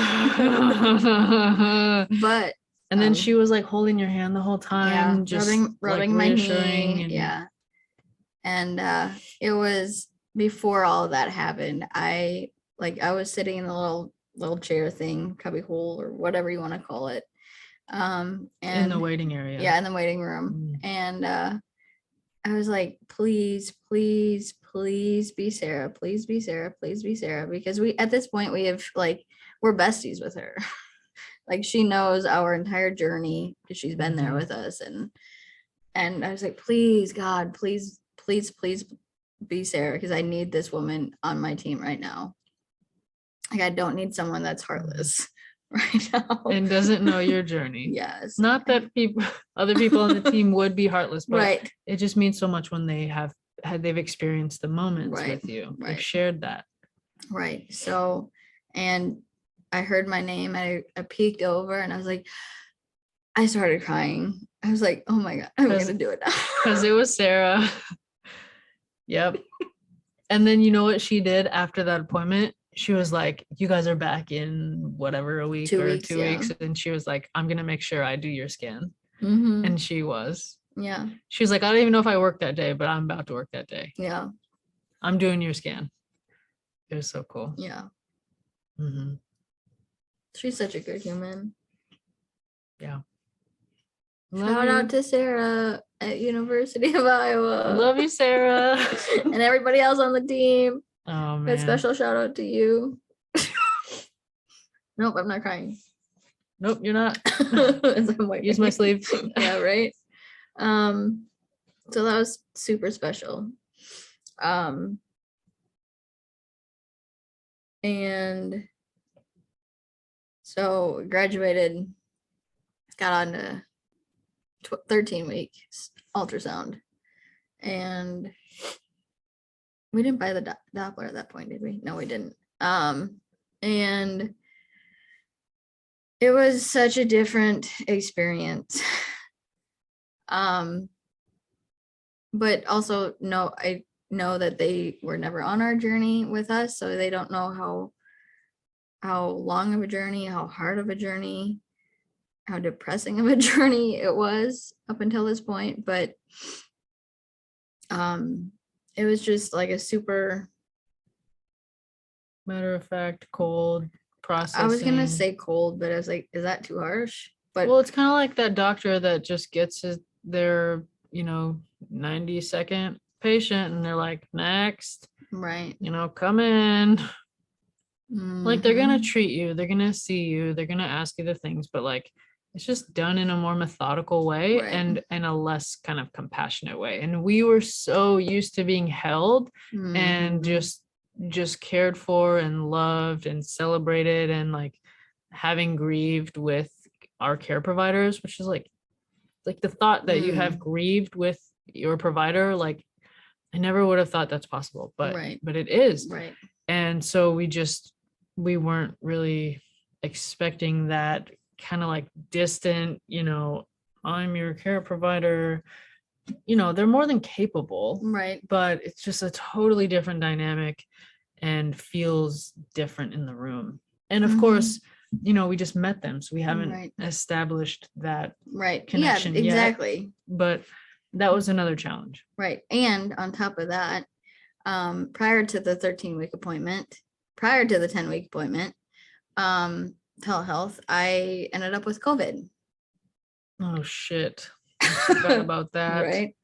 But and then she was like holding your hand the whole time, yeah, just rubbing like my reassuring knee. and Yeah. And it was before all of that happened. I was sitting in the little chair thing, cubby hole or whatever you want to call it. And in the waiting area. Yeah, in the waiting room. And I was like, please, please, please be Sarah. Please be Sarah. Please be Sarah. Because we, at this point, we have we're besties with her. Like she knows our entire journey because she's been there with us. And I was like, please, God, please, please, please be Sarah, because I need this woman on my team right now. Like, I don't need someone that's heartless right now and doesn't know your journey. Yes. Not that other people on the team would be heartless, but right. It just means so much when they've experienced the moments with you. Right. They've shared that. Right. So, and I heard my name, and I peeked over, and I was like, I started crying. I was like, oh my God, I'm going to do it now. Because it was Sarah. Yep. And then you know what she did after that appointment? She was like, you guys are back in whatever, a week 2 or weeks, 2 weeks. And she was like, I'm going to make sure I do your scan. And she was. Yeah. She was like, I don't even know if I work that day, but I'm about to work that day. Yeah. I'm doing your scan. It was so cool. Yeah. She's such a good human. Yeah. Shout out to Sarah at University of Iowa. Love you, Sarah. And everybody else on the team. Oh, man. A special shout out to you. Nope, I'm not crying. Nope, you're not. Use my sleeve. Yeah, right. So that was super special. And so graduated, got on to 13 weeks ultrasound, and we didn't buy the Doppler at that point, did we? No, we didn't. And it was such a different experience. But also I know that they were never on our journey with us, so they don't know how long of a journey, how hard of a journey, how depressing of a journey it was up until this point. But it was just like a super matter of fact, cold processing. I was gonna say cold, but I was like, is that too harsh? But Well, it's kind of like that doctor that just gets their, 90-second patient and they're like, next, right. come in. Like they're gonna Mhm. treat you, they're gonna see you, they're gonna ask you the things, but like it's just done in a more methodical way Right. and a less kind of compassionate way. And we were so used to being held and Mhm. just cared for and loved and celebrated and like having grieved with our care providers, which is like the thought that you have Mm. grieved with your provider, like I never would have thought that's possible, Right. but it is. Right. And so we weren't really expecting that kind of like distant, I'm your care provider. They're more than capable, Right. but it's just a totally different dynamic and feels different in the room. And of Mhm. course, we just met them, so we haven't Right. established that Right. Yeah, connection yet. exactly. But that was another challenge. Right. And on top of that, prior to the 13-week appointment, prior to the 10-week appointment, telehealth, I ended up with COVID. Oh shit. I forgot about that. Right.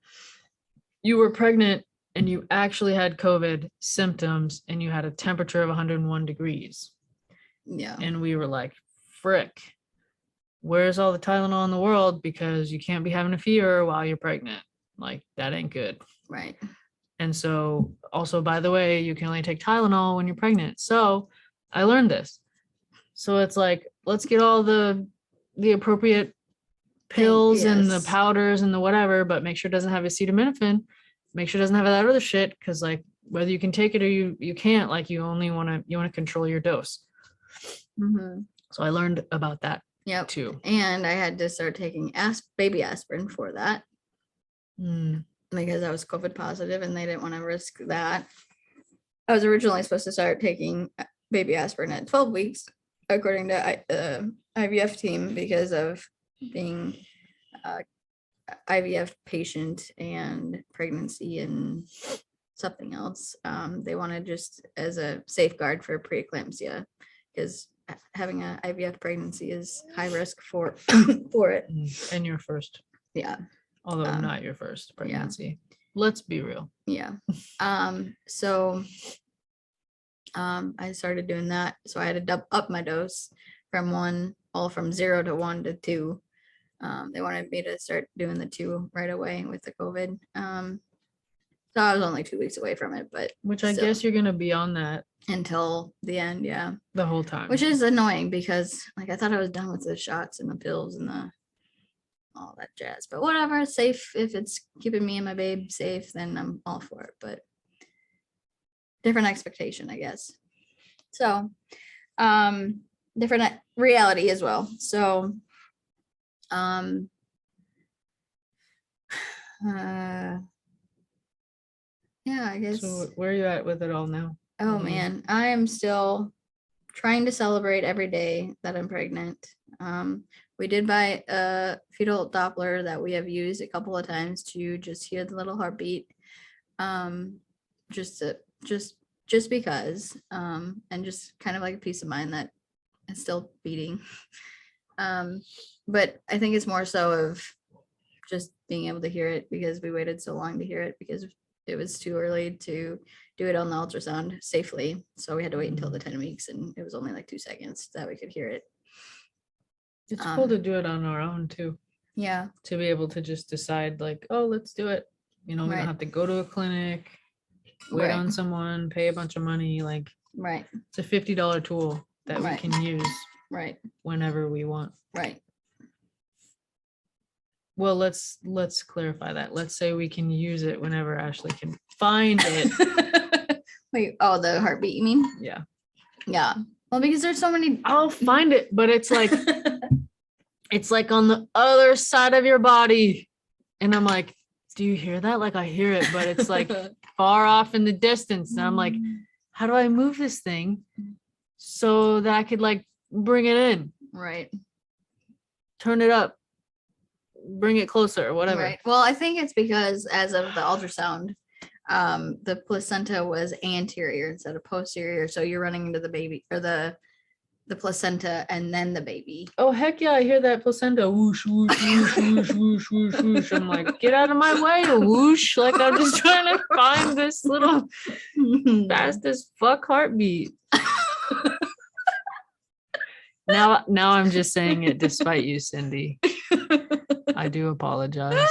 You were pregnant and you actually had COVID symptoms and you had a temperature of 101 degrees. Yeah. And we were like, frick, where's all the Tylenol in the world? Because you can't be having a fever while you're pregnant. Like, that ain't good. Right. And so, also, by the way, you can only take Tylenol when you're pregnant. So I learned this. So it's like, let's get all the appropriate pills and the Yes. powders and the whatever, but make sure it doesn't have acetaminophen. Make sure it doesn't have that other shit, because like whether you can take it or you can't, like you want to control your dose. Mhm. So I learned about that Yep. too. And I had to start taking baby aspirin for that Mm, because I was COVID positive and they didn't want to risk that. I was originally supposed to start taking baby aspirin at 12 weeks, according to the IVF team, because of being IVF patient and pregnancy and something else. They wanted just as a safeguard for preeclampsia, because having an IVF pregnancy is high risk for for it. and your first, Yeah. although not your first pregnancy. Let's be real. Yeah. So I started doing that. So I had to up my dose from 0 to 1 to 2. They wanted me to start doing the 2 right away with the COVID. So I was only 2 weeks away from it, but Which I still, guess you're gonna be on that until the end, yeah. the whole time. Which is annoying because like I thought I was done with the shots and the pills and all that jazz. But whatever, it's safe. If it's keeping me and my babe safe, then I'm all for it. But different expectation, I guess. So different reality as well. So yeah, I guess. So where are you at with it all now? Oh man, I am still trying to celebrate every day that I'm pregnant. We did buy a fetal Doppler that we have used a couple of times to just hear the little heartbeat. Just because, and just kind of like a peace of mind that it's still beating. But I think it's more so of just being able to hear it because we waited so long to hear it because it was too early to do it on the ultrasound safely. So we had to wait until the 10 weeks and it was only like 2 seconds that we could hear it. It's cool to do it on our own too. Yeah. To be able to just decide like, oh, let's do it. We don't have to go to a clinic, wait on someone, pay a bunch of money. Like, it's a $50 tool that we can use whenever we want. Right. Well, let's clarify that. Let's say we can use it whenever Ashley can find it. Wait, oh, the heartbeat, you mean? Yeah. Yeah. Well, because there's so many. I'll find it, but it's like it's like on the other side of your body. And I'm like, do you hear that? Like I hear it, but it's like far off in the distance. And I'm like, how do I move this thing so that I could like bring it in? Right. Turn it up. Bring it closer or whatever. Right. Well, I think it's because as of the ultrasound, the placenta was anterior instead of posterior. So you're running into the baby or the the placenta and then the baby. Oh, heck yeah. I hear that placenta whoosh, whoosh, whoosh, whoosh, whoosh, whoosh, whoosh. I'm like, get out of my way, whoosh. Like, I'm just trying to find this little fast as fuck heartbeat. Now I'm just saying it despite you, Cindy. I do apologize.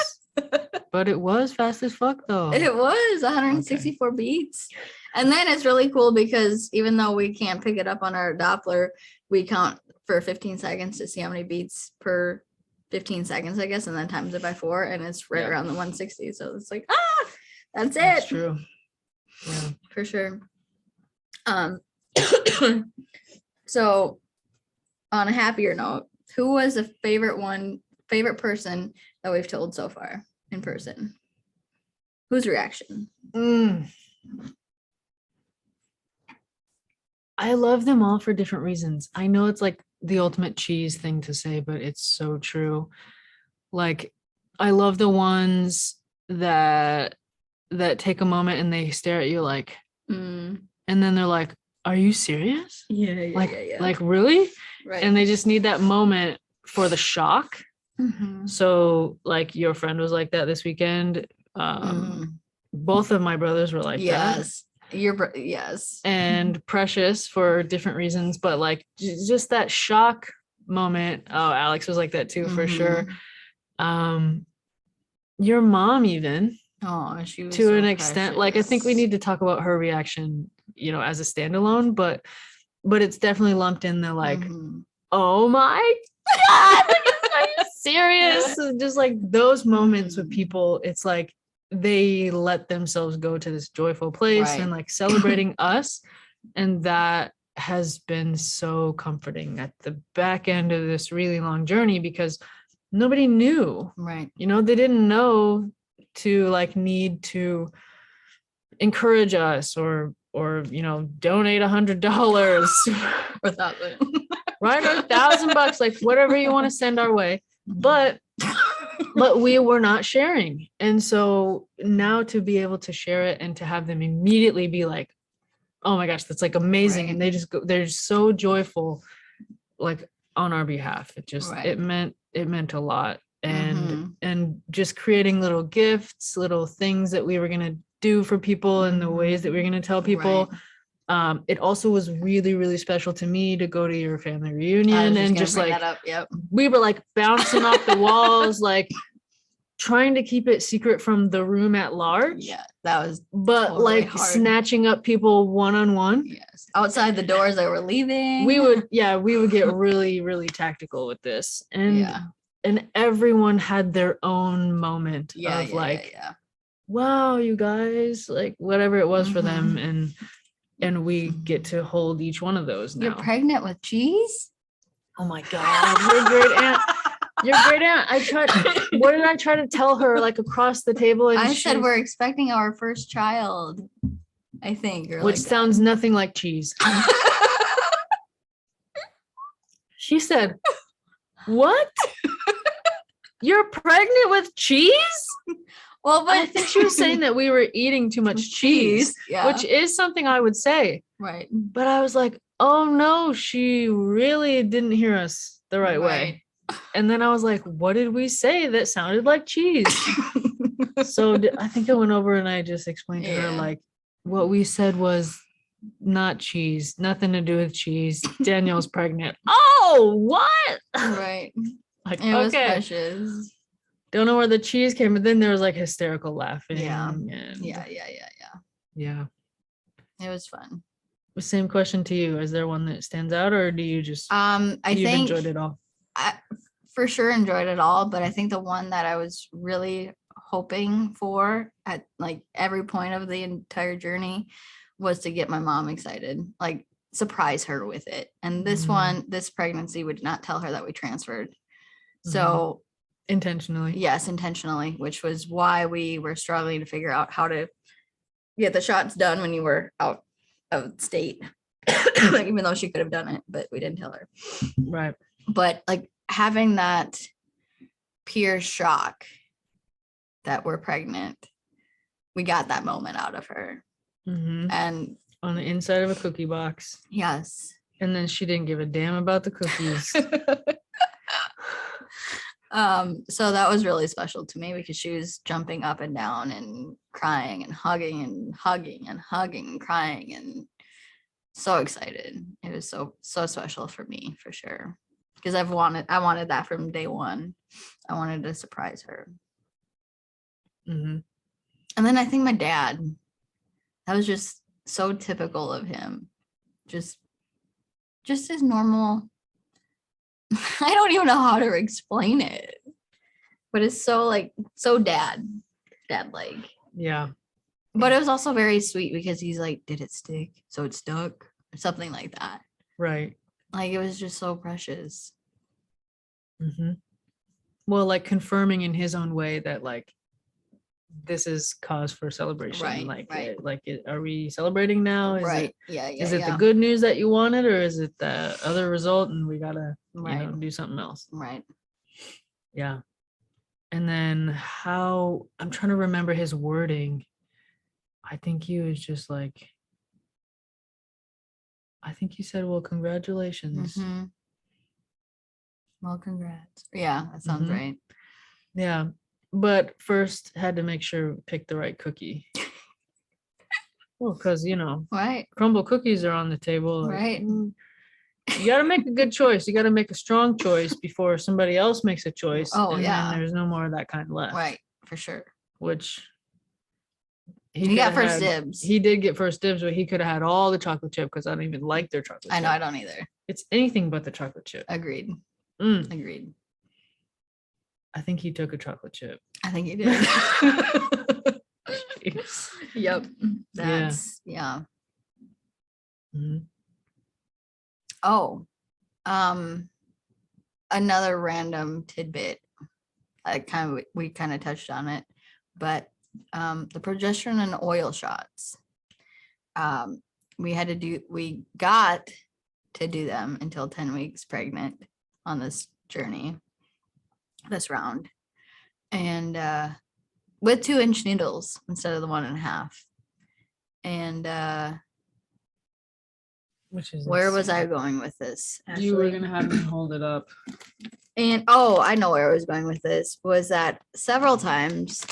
But it was fast as fuck though. It was 164 beats. And then it's really cool because even though we can't pick it up on our Doppler, we count for 15 seconds to see how many beats per 15 seconds, I guess, and then times it by 4, and it's right around the 160. So it's like, that's it. That's true. Yeah. For sure. So on a happier note, who was the favorite person that we've told so far in person? Whose reaction? I love them all for different reasons. I know it's like the ultimate cheese thing to say, but it's so true. Like, I love the ones that take a moment and they stare at you like, and then they're like, are you serious? Yeah. Like really? Right. And they just need that moment for the shock. So like your friend was like that this weekend. Both of my brothers were like that. Yes. And Precious for different reasons, but like just that shock moment. Oh, Alex was like that too, for sure. Your mom even. Oh, she was to so an extent. Like, I think we need to talk about her reaction, as a standalone, but it's definitely lumped in the like, oh my God, are you serious? Just like those moments with people, it's like they let themselves go to this joyful place and like celebrating us. And that has been so comforting at the back end of this really long journey, because nobody knew, right? They didn't know to like need to encourage us or donate $100 or $1,000, right, or $1,000, like whatever you want to send our way. But we were not sharing, and so now to be able to share it and to have them immediately be like, oh my gosh, that's like amazing, and they're so joyful, like on our behalf. It just it meant a lot. And just creating little gifts, little things that we were going to do for people and the ways that we were going to tell people. It also was really, really special to me to go to your family reunion and just like, we were like bouncing off the walls, like trying to keep it secret from the room at large. Yeah, that was, but totally like hard. Snatching up people one-on-one. Yes. Outside the doors that were leaving. We would get really, really tactical with this. And everyone had their own moment of wow, you guys, like whatever it was for them. And we get to hold each one of those now. You're pregnant with cheese? Oh my God, your great aunt. Your great aunt. What did I try to tell her, like across the table? And I said, we're expecting our first child, I think. Which sounds nothing like cheese. She said, what? You're pregnant with cheese? Well, but I think she was saying that we were eating too much cheese, which is something I would say. Right. But I was like, oh no, she really didn't hear us the right way. And then I was like, what did we say that sounded like cheese? So I think I went over and I just explained to her, like, what we said was not cheese, nothing to do with cheese. Danielle's pregnant. Oh, what? Right. Like, it was precious. Don't know where the cheese came, but then there was like hysterical laughing. Yeah. It was fun. Same question to you. Is there one that stands out, or do you just I think enjoyed it all? I for sure enjoyed it all, but I think the one that I was really hoping for at like every point of the entire journey was to get my mom excited, like surprise her with it. And this pregnancy would not tell her that we transferred. So intentionally. Yes, intentionally, which was why we were struggling to figure out how to get the shots done when you were out of state, even though she could have done it, but we didn't tell her. Right. But like having that pure shock that we're pregnant, we got that moment out of her. And on the inside of a cookie box. Yes. And then she didn't give a damn about the cookies. So that was really special to me because she was jumping up and down and crying and hugging and hugging and hugging and crying and so excited. It was so special for me for sure. Because I wanted that from day one. I wanted to surprise her. Mhm. And then I think my dad, that was just so typical of him. Just his normal. I don't even know how to explain it. But it's so dad like. Yeah. But it was also very sweet because he's like, did it stick? So it stuck or something like that. Right. Like it was just so precious. Mm-hmm. Well, like confirming in his own way that like this is cause for celebration. Right, Like, right. are we celebrating now? Right. Yeah. Is it the good news that you wanted, or is it the other result, and we gotta do something else? Right. Yeah. And then how I'm trying to remember his wording. I think he was just like, I think he said, "Well, congratulations." Mhm. Well, congrats. Yeah, that sounds Mhm. right. Yeah, but first had to make sure pick the right cookie. Well, because Right. crumble cookies are on the table. Like, Right. you got to make a good choice. You got to make a strong choice before somebody else makes a choice. Oh, and yeah. then there's no more of that kind left. Right. For sure. Which He got coulda first had- dibs. He did get first dibs, but he could have had all the chocolate chip because I don't even like their chocolate I chip. know. I don't either. It's anything but the chocolate chip. Agreed. Mm, Agreed. I think he took a chocolate chip. I think he did. Jeez. Yep. That's yeah. Mhm. Oh, another random tidbit. We kind of touched on it, but the progesterone and oil shots. We got to do them until 10 weeks pregnant on this journey, this round, and with 2-inch needles instead of the 1.5. And Which is where was I insane. going with this? You were Ashley? gonna have me hold it up. And I know where I was going with this, was that several times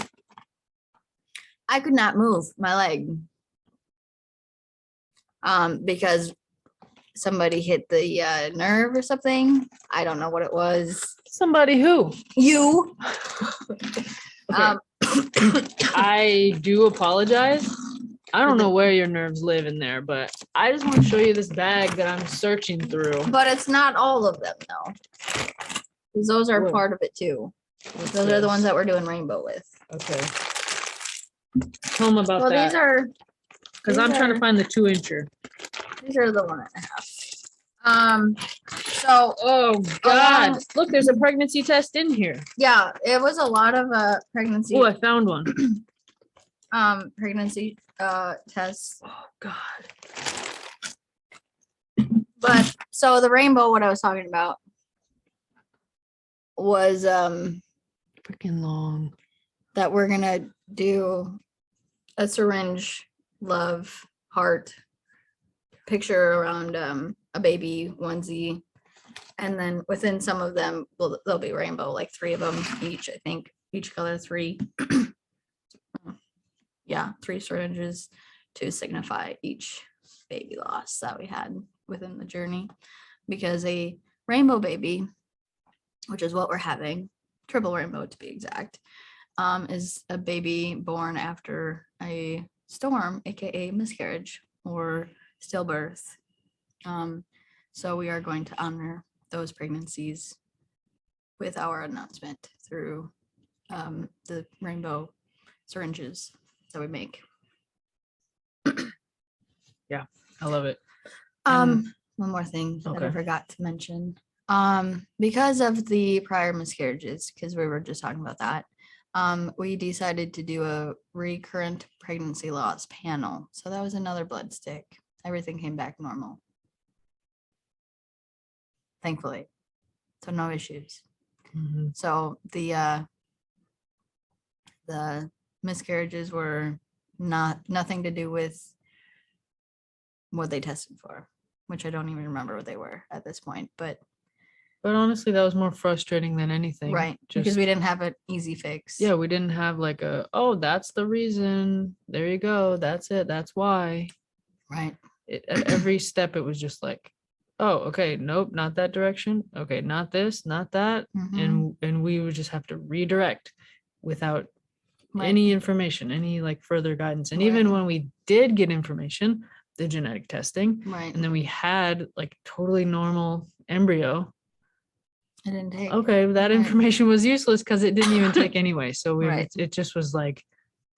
I could not move my leg because somebody hit the nerve or something. I don't know what it was. Somebody who? You. Okay. I do apologize. I don't know where your nerves live in there, but I just want to show you this bag that I'm searching through. But it's not all of them though. Because those are Whoa. part of it too. What's Those are the this? ones that we're doing rainbow with. Okay. Tell them about Well, that. these are Because I'm trying to find the 2-incher. These are the 1.5. So Oh God! Look, there's a pregnancy test in here. yeah, it was a lot of pregnancy. Oh, I found one. Pregnancy tests. Oh God. But so the rainbow, what I was talking about was Freaking long. that we're gonna do a syringe, love, heart picture around a baby onesie, and then within some of them they'll be rainbow, like 3 of them each, I think, each color 3. Yeah, 3 syringes to signify each baby loss that we had within the journey, because a rainbow baby, which is what we're having, triple rainbow to be exact, is a baby born after a storm, aka miscarriage or stillbirth. So we are going to honor those pregnancies with our announcement through the rainbow syringes that we make. Yeah, I love it. One more thing that I Okay. forgot to mention. Because of the prior miscarriages, because we were just talking about that, we decided to do a recurrent pregnancy loss panel. So that was another blood stick. Everything came back normal. Thankfully. So no issues. Mhm. So the miscarriages were nothing to do with what they tested for. which I don't even remember what they were at this point, but honestly, that was more frustrating than anything. right, because Just, we didn't have an easy fix. yeah, we didn't have like oh, that's the reason. There you go. That's it. That's why. Right. At every step, it was just like, oh, okay, nope, not that direction. Okay, not this, not that. Mhm. And we would just have to redirect without Right. any information, any like further guidance. And even Right. when we did get information, the genetic testing, Right. and then we had like totally normal embryo. It didn't take. Okay, that Right. information was useless because it didn't even take anyway. So Right. it just was like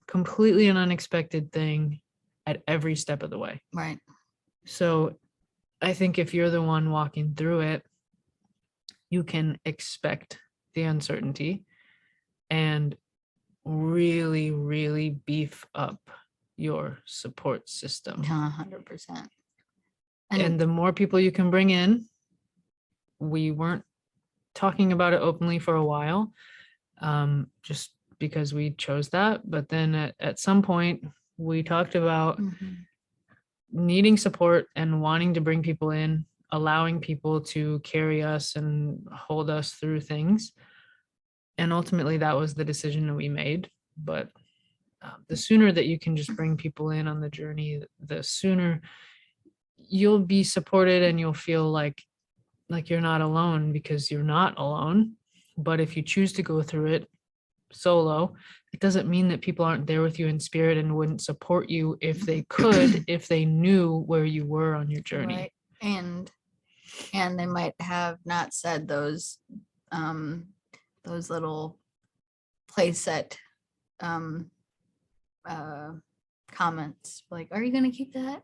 completely an unexpected thing at every step of the way. Right. So I think if you're the one walking through it, you can expect the uncertainty and really, really beef up your support system. 100%. And the more people you can bring in, we weren't talking about it openly for a while, just because we chose that. But then at some point, we talked about Mhm. needing support and wanting to bring people in, allowing people to carry us and hold us through things. And ultimately, that was the decision that we made. But the sooner that you can just bring people in on the journey, the sooner you'll be supported and you'll feel like you're not alone, because you're not alone. But if you choose to go through it solo, it doesn't mean that people aren't there with you in spirit and wouldn't support you if they could, if they knew where you were on your journey. Right. And they might have not said those little playset comments like, are you going to keep that?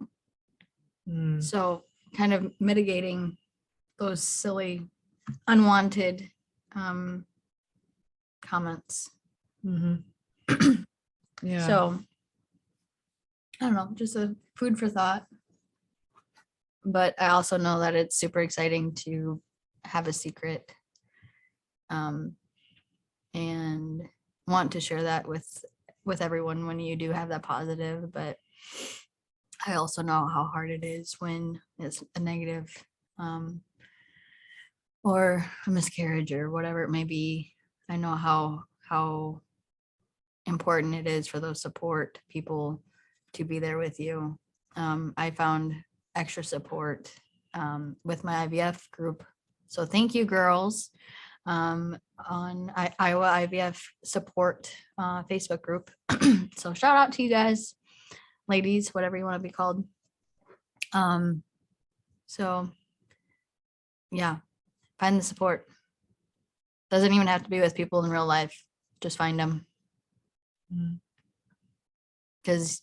Mm, So kind of mitigating those silly unwanted comments. mhm. Yeah. So I don't know, just a food for thought. But I also know that it's super exciting to have a secret, and want to share that with everyone when you do have that positive. But I also know how hard it is when it's a negative, or a miscarriage or whatever it may be. I know how important it is for those support people to be there with you. I found extra support with my IVF group. So thank you, girls, on Iowa IVF support Facebook group. So shout out to you guys, ladies, whatever you want to be called. So yeah, find the support. Doesn't even have to be with people in real life. Just find them. Mm. Because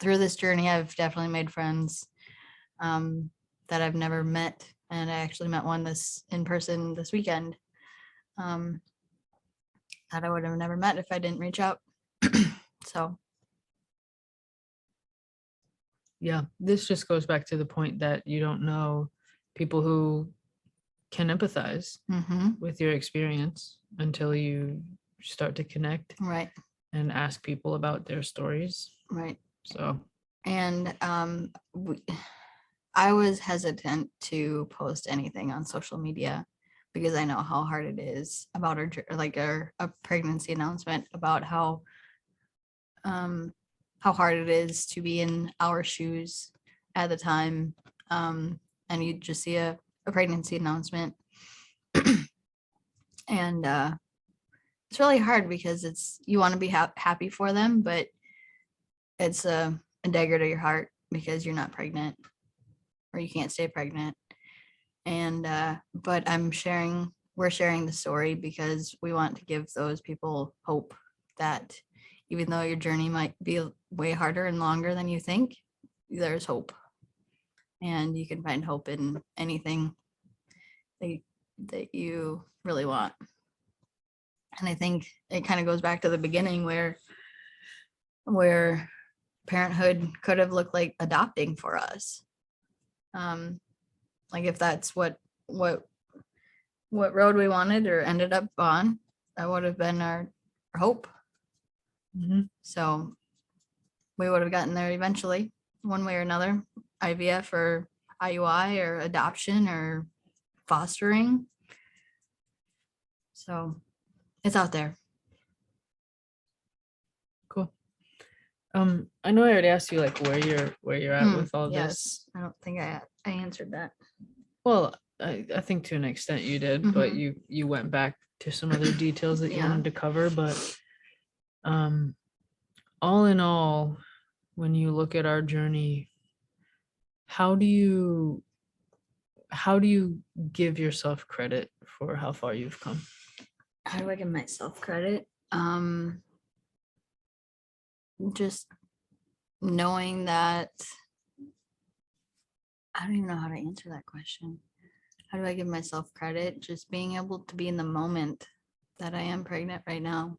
through this journey, I've definitely made friends that I've never met. And I actually met one in person this weekend that I would have never met if I didn't reach out. So Yeah, this just goes back to the point that you don't know people who can empathize with your experience until you start to connect right, and ask people about their stories. right. So, And I was hesitant to post anything on social media because I know how hard it is about a pregnancy announcement, about how hard it is to be in our shoes at the time. And you just see a pregnancy announcement. And it's really hard because you want to be happy for them, but it's a dagger to your heart because you're not pregnant or you can't stay pregnant. And but we're sharing the story because we want to give those people hope that even though your journey might be way harder and longer than you think, there's hope. And you can find hope in anything that you really want. And I think it kind of goes back to the beginning where parenthood could have looked like adopting for us. Like if that's what road we wanted or ended up on, that would have been our hope. So we would have gotten there eventually, one way or another, IVF or IUI or adoption or fostering. So it's out there. Cool. I know I already asked you like where you're at with all this. Yes, I don't think I answered that. Well, I think to an extent you did, but you went back to some other details that you Yeah. wanted to cover. But all in all, when you look at our journey, how do you give yourself credit for how far you've come? How do I give myself credit? Just knowing that I don't even know how to answer that question. How do I give myself credit? Just being able to be in the moment that I am pregnant right now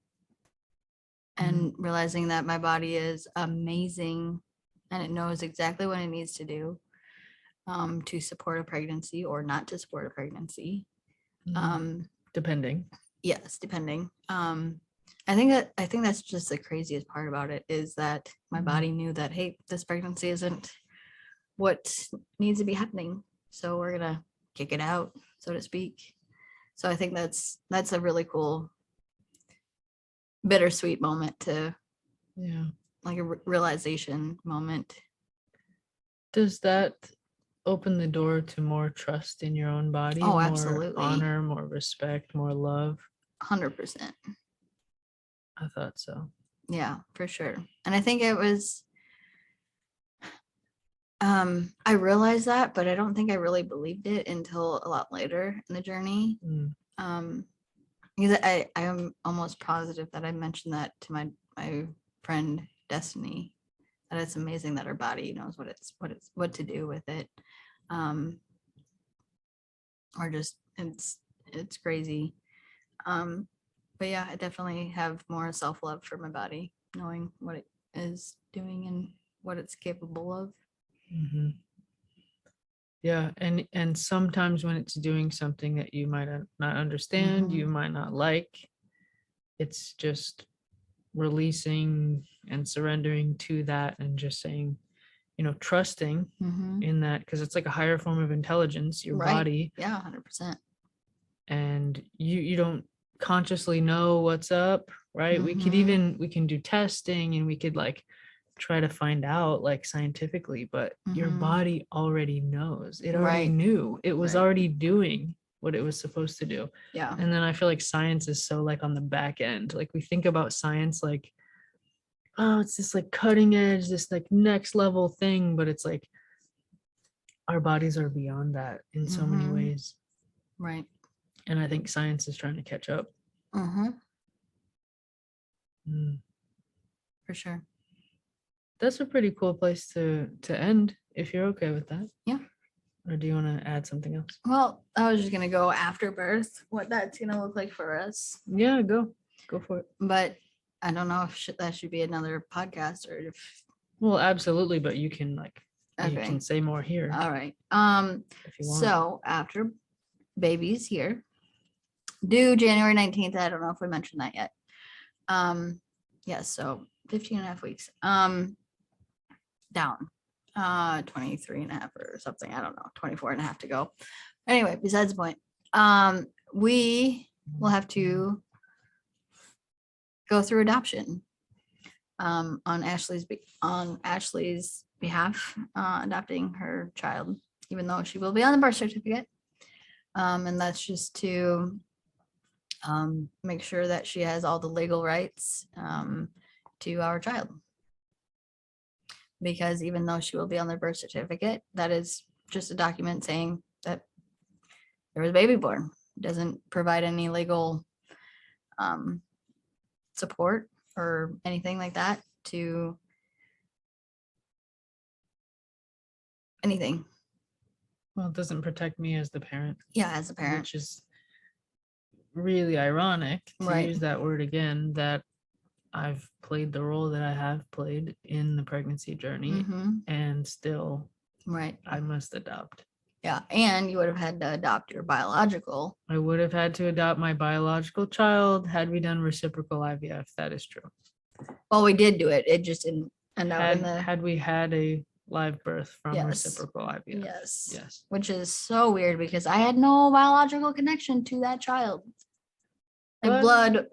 and realizing that my body is amazing and it knows exactly what it needs to do to support a pregnancy or not to support a pregnancy. Depending. Yes, depending. I think that's just the craziest part about it is that my body knew that, hey, this pregnancy isn't what needs to be happening. So we're gonna kick it out, so to speak. So I think that's a really cool, bittersweet moment to, like a realization moment. Does that open the door to more trust in your own body? Oh, more absolutely. Honor, more respect, more love? 100%. I thought so. Yeah, for sure. And I think it was, I realized that, but I don't think I really believed it until a lot later in the journey. Because I am almost positive that I mentioned that to my friend Destiny, that it's amazing that our body knows what to do with it. Or just it's crazy. But yeah, I definitely have more self-love for my body, knowing what it is doing and what it's capable of. Yeah, and sometimes when it's doing something that you might not understand, you might not like, it's just releasing and surrendering to that and just saying, trusting in that, because it's like a higher form of intelligence, your body. Yeah, 100%. And you don't consciously know what's up, right? We can do testing and we could like try to find out like scientifically, but your body already knows. It already knew. It was already doing what it was supposed to do. Yeah. And then I feel like science is so like on the back end. Like we think about science like, oh, it's this like cutting edge, this like next level thing, but it's like our bodies are beyond that in so many ways. Right. And I think science is trying to catch up. For sure. That's a pretty cool place to end, if you're okay with that. Yeah. Or do you want to add something else? Well, I was just gonna go after birth, what that's gonna look like for us. Yeah, go for it. But I don't know if that should be another podcast or if. Well, absolutely, but you can like you Okay. can say more here. All right. If you want. So after baby's here, due January 19th. I don't know if we mentioned that yet. Yes, so 15 and a half weeks. Down 23 and a half or something. I don't know, 24 and a half to go. Anyway, besides the point, we will have to go through adoption on Ashley's behalf, adopting her child, even though she will be on the birth certificate. And that's just to make sure that she has all the legal rights to our child. Because even though she will be on the birth certificate, that is just a document saying that there was a baby born. It doesn't provide any legal support or anything like that to anything. Well, it doesn't protect me as the parent. Yeah, as a parent. Which is really ironic to use that word again, that I've played the role that I have played in the pregnancy journey, and still I must adopt. Yeah, and you would have had to adopt your biological. I would have had to adopt my biological child had we done reciprocal IVF. That is true. Well, we did do it. It just didn't end up in the. Had we had a live birth from Yes. reciprocal IVF. Yes. Yes. Which is so weird because I had no biological connection to that child. Like What?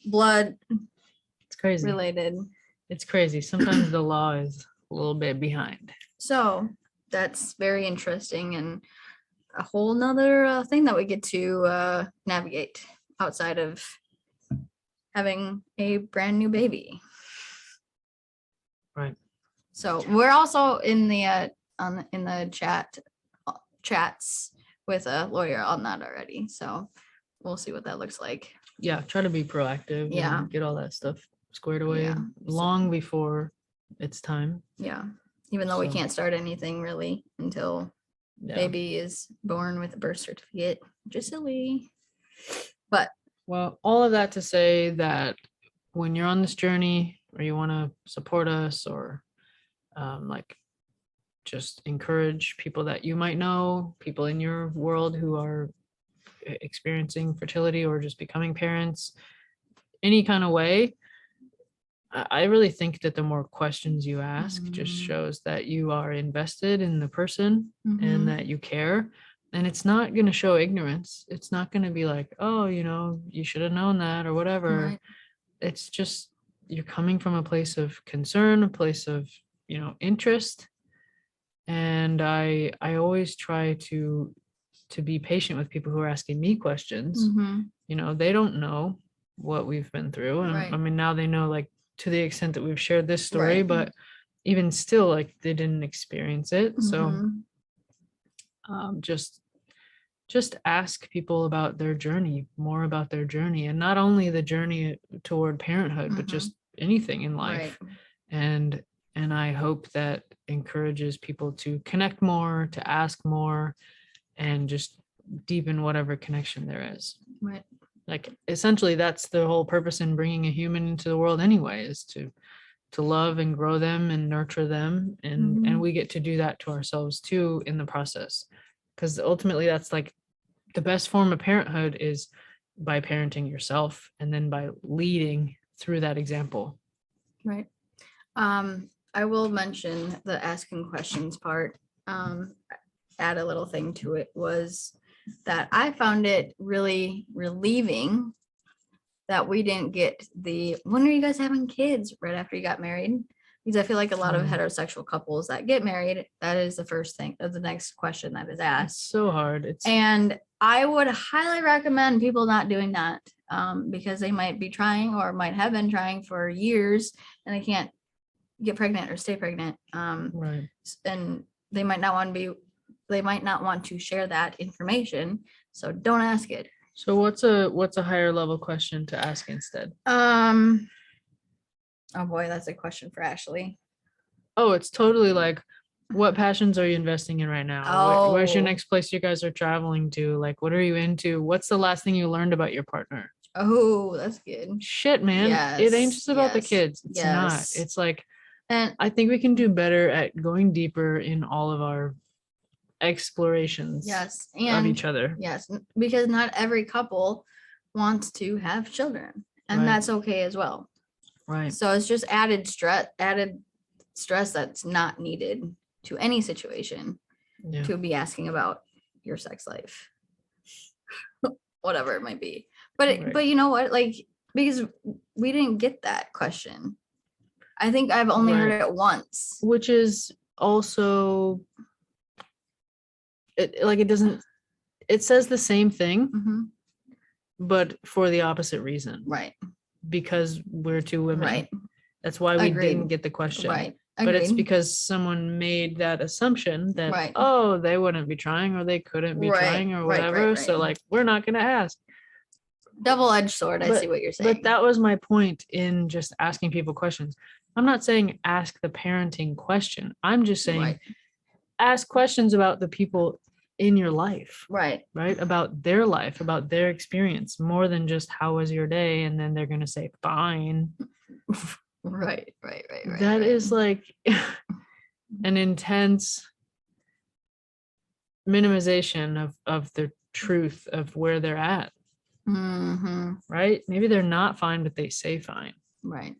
blood It's crazy. related. It's crazy. Sometimes the law is a little bit behind. So that's very interesting and a whole nother thing that we get to navigate outside of having a brand new baby. Right. So we're also in the chats with a lawyer on that already. So we'll see what that looks like. Yeah, try to be proactive. Yeah. And get all that stuff squared away Yeah. long before it's time. Yeah. Even though we So- can't start anything really until Yeah. baby is born with a birth certificate, which is silly. Well, all of that to say that when you're on this journey or you want to support us or like just encourage people that you might know, people in your world who are experiencing fertility or just becoming parents, any kind of way, I really think that the more questions you ask just Mhm. shows that you are invested in the person Mhm. and that you care. And it's not going to show ignorance. It's not going to be like, oh, you should have known that or whatever. Right. It's just you're coming from a place of concern, a place of, interest. And I always try to be patient with people who are asking me questions. Mhm. They don't know what we've been through. And Right. I mean, now they know, like, to the extent that we've shared this story, Right. but even still, like, they didn't experience it. So Mhm. just ask people about their journey, more about their journey, and not only the journey toward parenthood, but Mhm. just anything in life. Right. And I hope that encourages people to connect more, to ask more, and just deepen whatever connection there is. Right. Like, essentially, that's the whole purpose in bringing a human into the world anyway, is to love and grow them and nurture them, and Mhm. we get to do that to ourselves too in the process, because ultimately that's like the best form of parenthood is by parenting yourself and then by leading through that example. Right. I will mention the asking questions part. Add a little thing to it was that I found it really relieving that we didn't get when are you guys having kids right after you got married? Because I feel like a lot of Mm. heterosexual couples that get married, that is the first thing, of the next question that is It's asked. so hard. And I would highly recommend people not doing that because they might be trying or might have been trying for years and they can't get pregnant or stay pregnant. Right. And they might not want to share that information. So don't ask it. So what's a higher level question to ask instead? Oh boy, that's a question for Ashley. Oh, it's totally like, what passions are you investing in right now? Where's your Oh. next place you guys are traveling to? Like, what are you into? What's the last thing you learned about your partner? Oh, that's good. Shit, man. It ain't Yes, just about the yes, kids. It's not. yes. It's like, And I think we can do better at going deeper in all of our explorations yes, of and each other. yes, because not every couple wants to have children, and Right. that's okay as well. Right. So it's just added stress that's not needed to any situation Yeah. to be asking about your sex life, whatever it might be. But Right. you know what? Like, because we didn't get that question. I think I've only heard Right. it once. Which is also, it says the same thing, Mhm. but for the opposite reason. Right. Because we're two women. Right. That's why we Agreed. didn't get the question. Right. But it's Agreed. because someone made that assumption that, Right. oh, they wouldn't be trying or they couldn't be Right, trying or right, whatever. right, So, right. like, we're not going to ask. Double-edged sword. I But- see what you're saying. But that was my point in just asking people questions. I'm not saying ask the parenting question. I'm just saying Right. ask questions about the people in your life, Right. right? About their life, about their experience, more than just how was your day? And then they're going to say, fine. Right. That is like an intense minimization of the truth of where they're at, Mm-hmm. right? Maybe they're not fine, but they say fine. Right.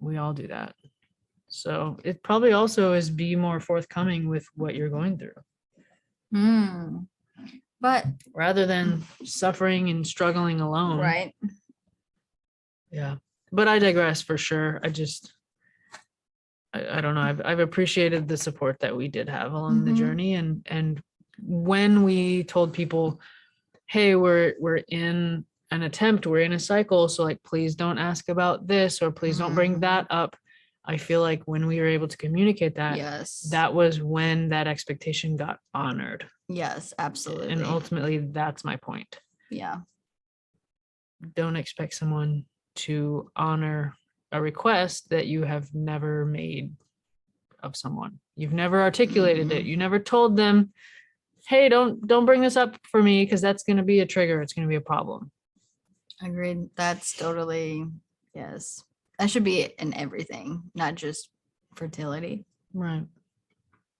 We all do that. So it probably also is be more forthcoming with what you're going through But rather than suffering and struggling alone. right. Yeah. But I digress for sure. I don't know. I've appreciated the support that we did have along the journey. And when we told people, hey, we're in an attempt, we're in a cycle. So like, please don't ask about this, or please don't bring that up. I feel like when we were able to communicate that, Yes. that was when that expectation got honored. Yes, absolutely. And ultimately, that's my point. Yeah. Don't expect someone to honor a request that you have never made of someone. You've never articulated it. You never told them, hey, don't bring this up for me, because that's going to be a trigger. It's going to be a problem. Agreed. That's totally, yes. That should be in everything, not just fertility. Right.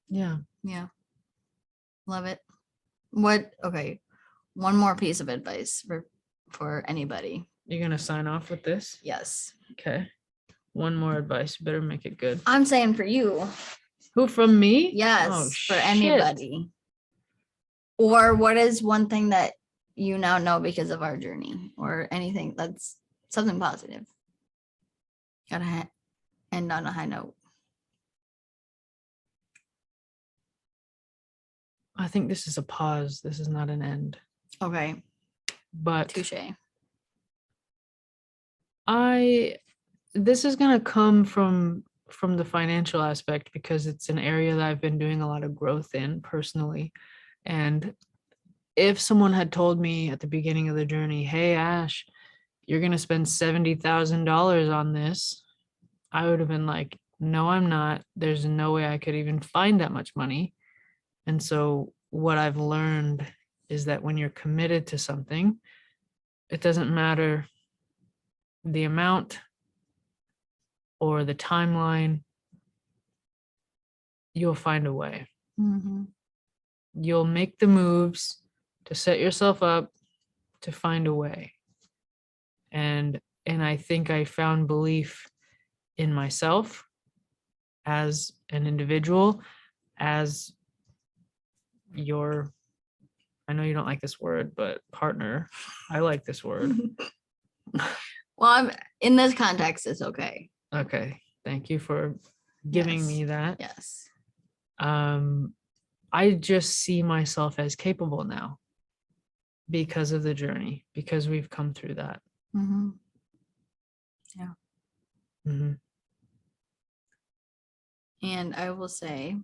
Yeah. Yeah. Love it. Okay. One more piece of advice for anybody. You're going to sign off with this? Yes. Okay. One more advice. You better make it good. I'm saying for you. Who, from me? Yes, Oh, for shit. anybody. Or what is one thing that you now know because of our journey, or anything that's something positive? Gotta end on a high note. I think this is a pause. This is not an end. Okay. But Touche. This is going to come from the financial aspect, because it's an area that I've been doing a lot of growth in personally. And if someone had told me at the beginning of the journey, hey, Ash, you're going to spend $70,000 on this, I would have been like, no, I'm not. There's no way I could even find that much money. And so what I've learned is that when you're committed to something, it doesn't matter the amount or the timeline, you'll find a way. You'll make the moves to set yourself up to find a way. And I think I found belief in myself as an individual, as your, I know you don't like this word, but partner. I like this word. Well, I'm in this context, it's okay. Okay. Thank you for giving me that. Yes. I just see myself as capable now because of the journey, because we've come through that. Yeah. Mhm. And I will say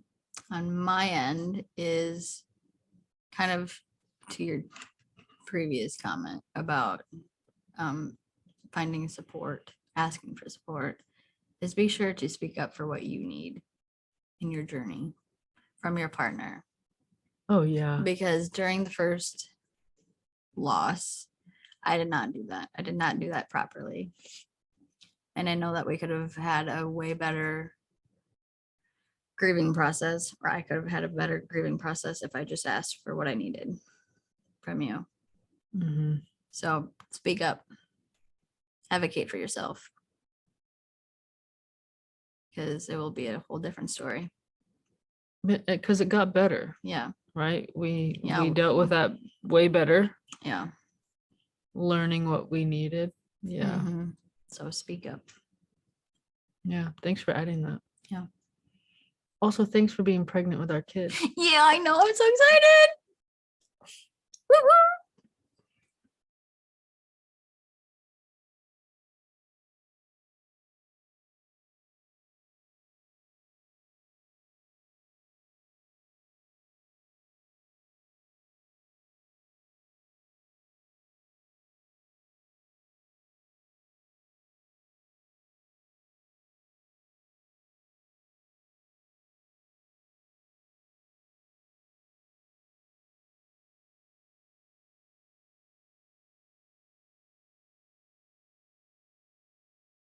on my end is kind of to your previous comment about finding support, asking for support, is be sure to speak up for what you need in your journey from your partner. Oh, yeah. Because during the first loss, I did not do that. I did not do that properly. And I know that we could have had a way better grieving process, or I could have had a better grieving process if I just asked for what I needed from you. So speak up, advocate for yourself, because it will be a whole different story. Because it got better. Yeah. Right. We Yeah. dealt with that way better. Yeah. Learning what we needed. Yeah. So speak up. Yeah. Thanks for adding that. Yeah. Also, thanks for being pregnant with our kids. Yeah, I know. I'm so excited. Woo-woo.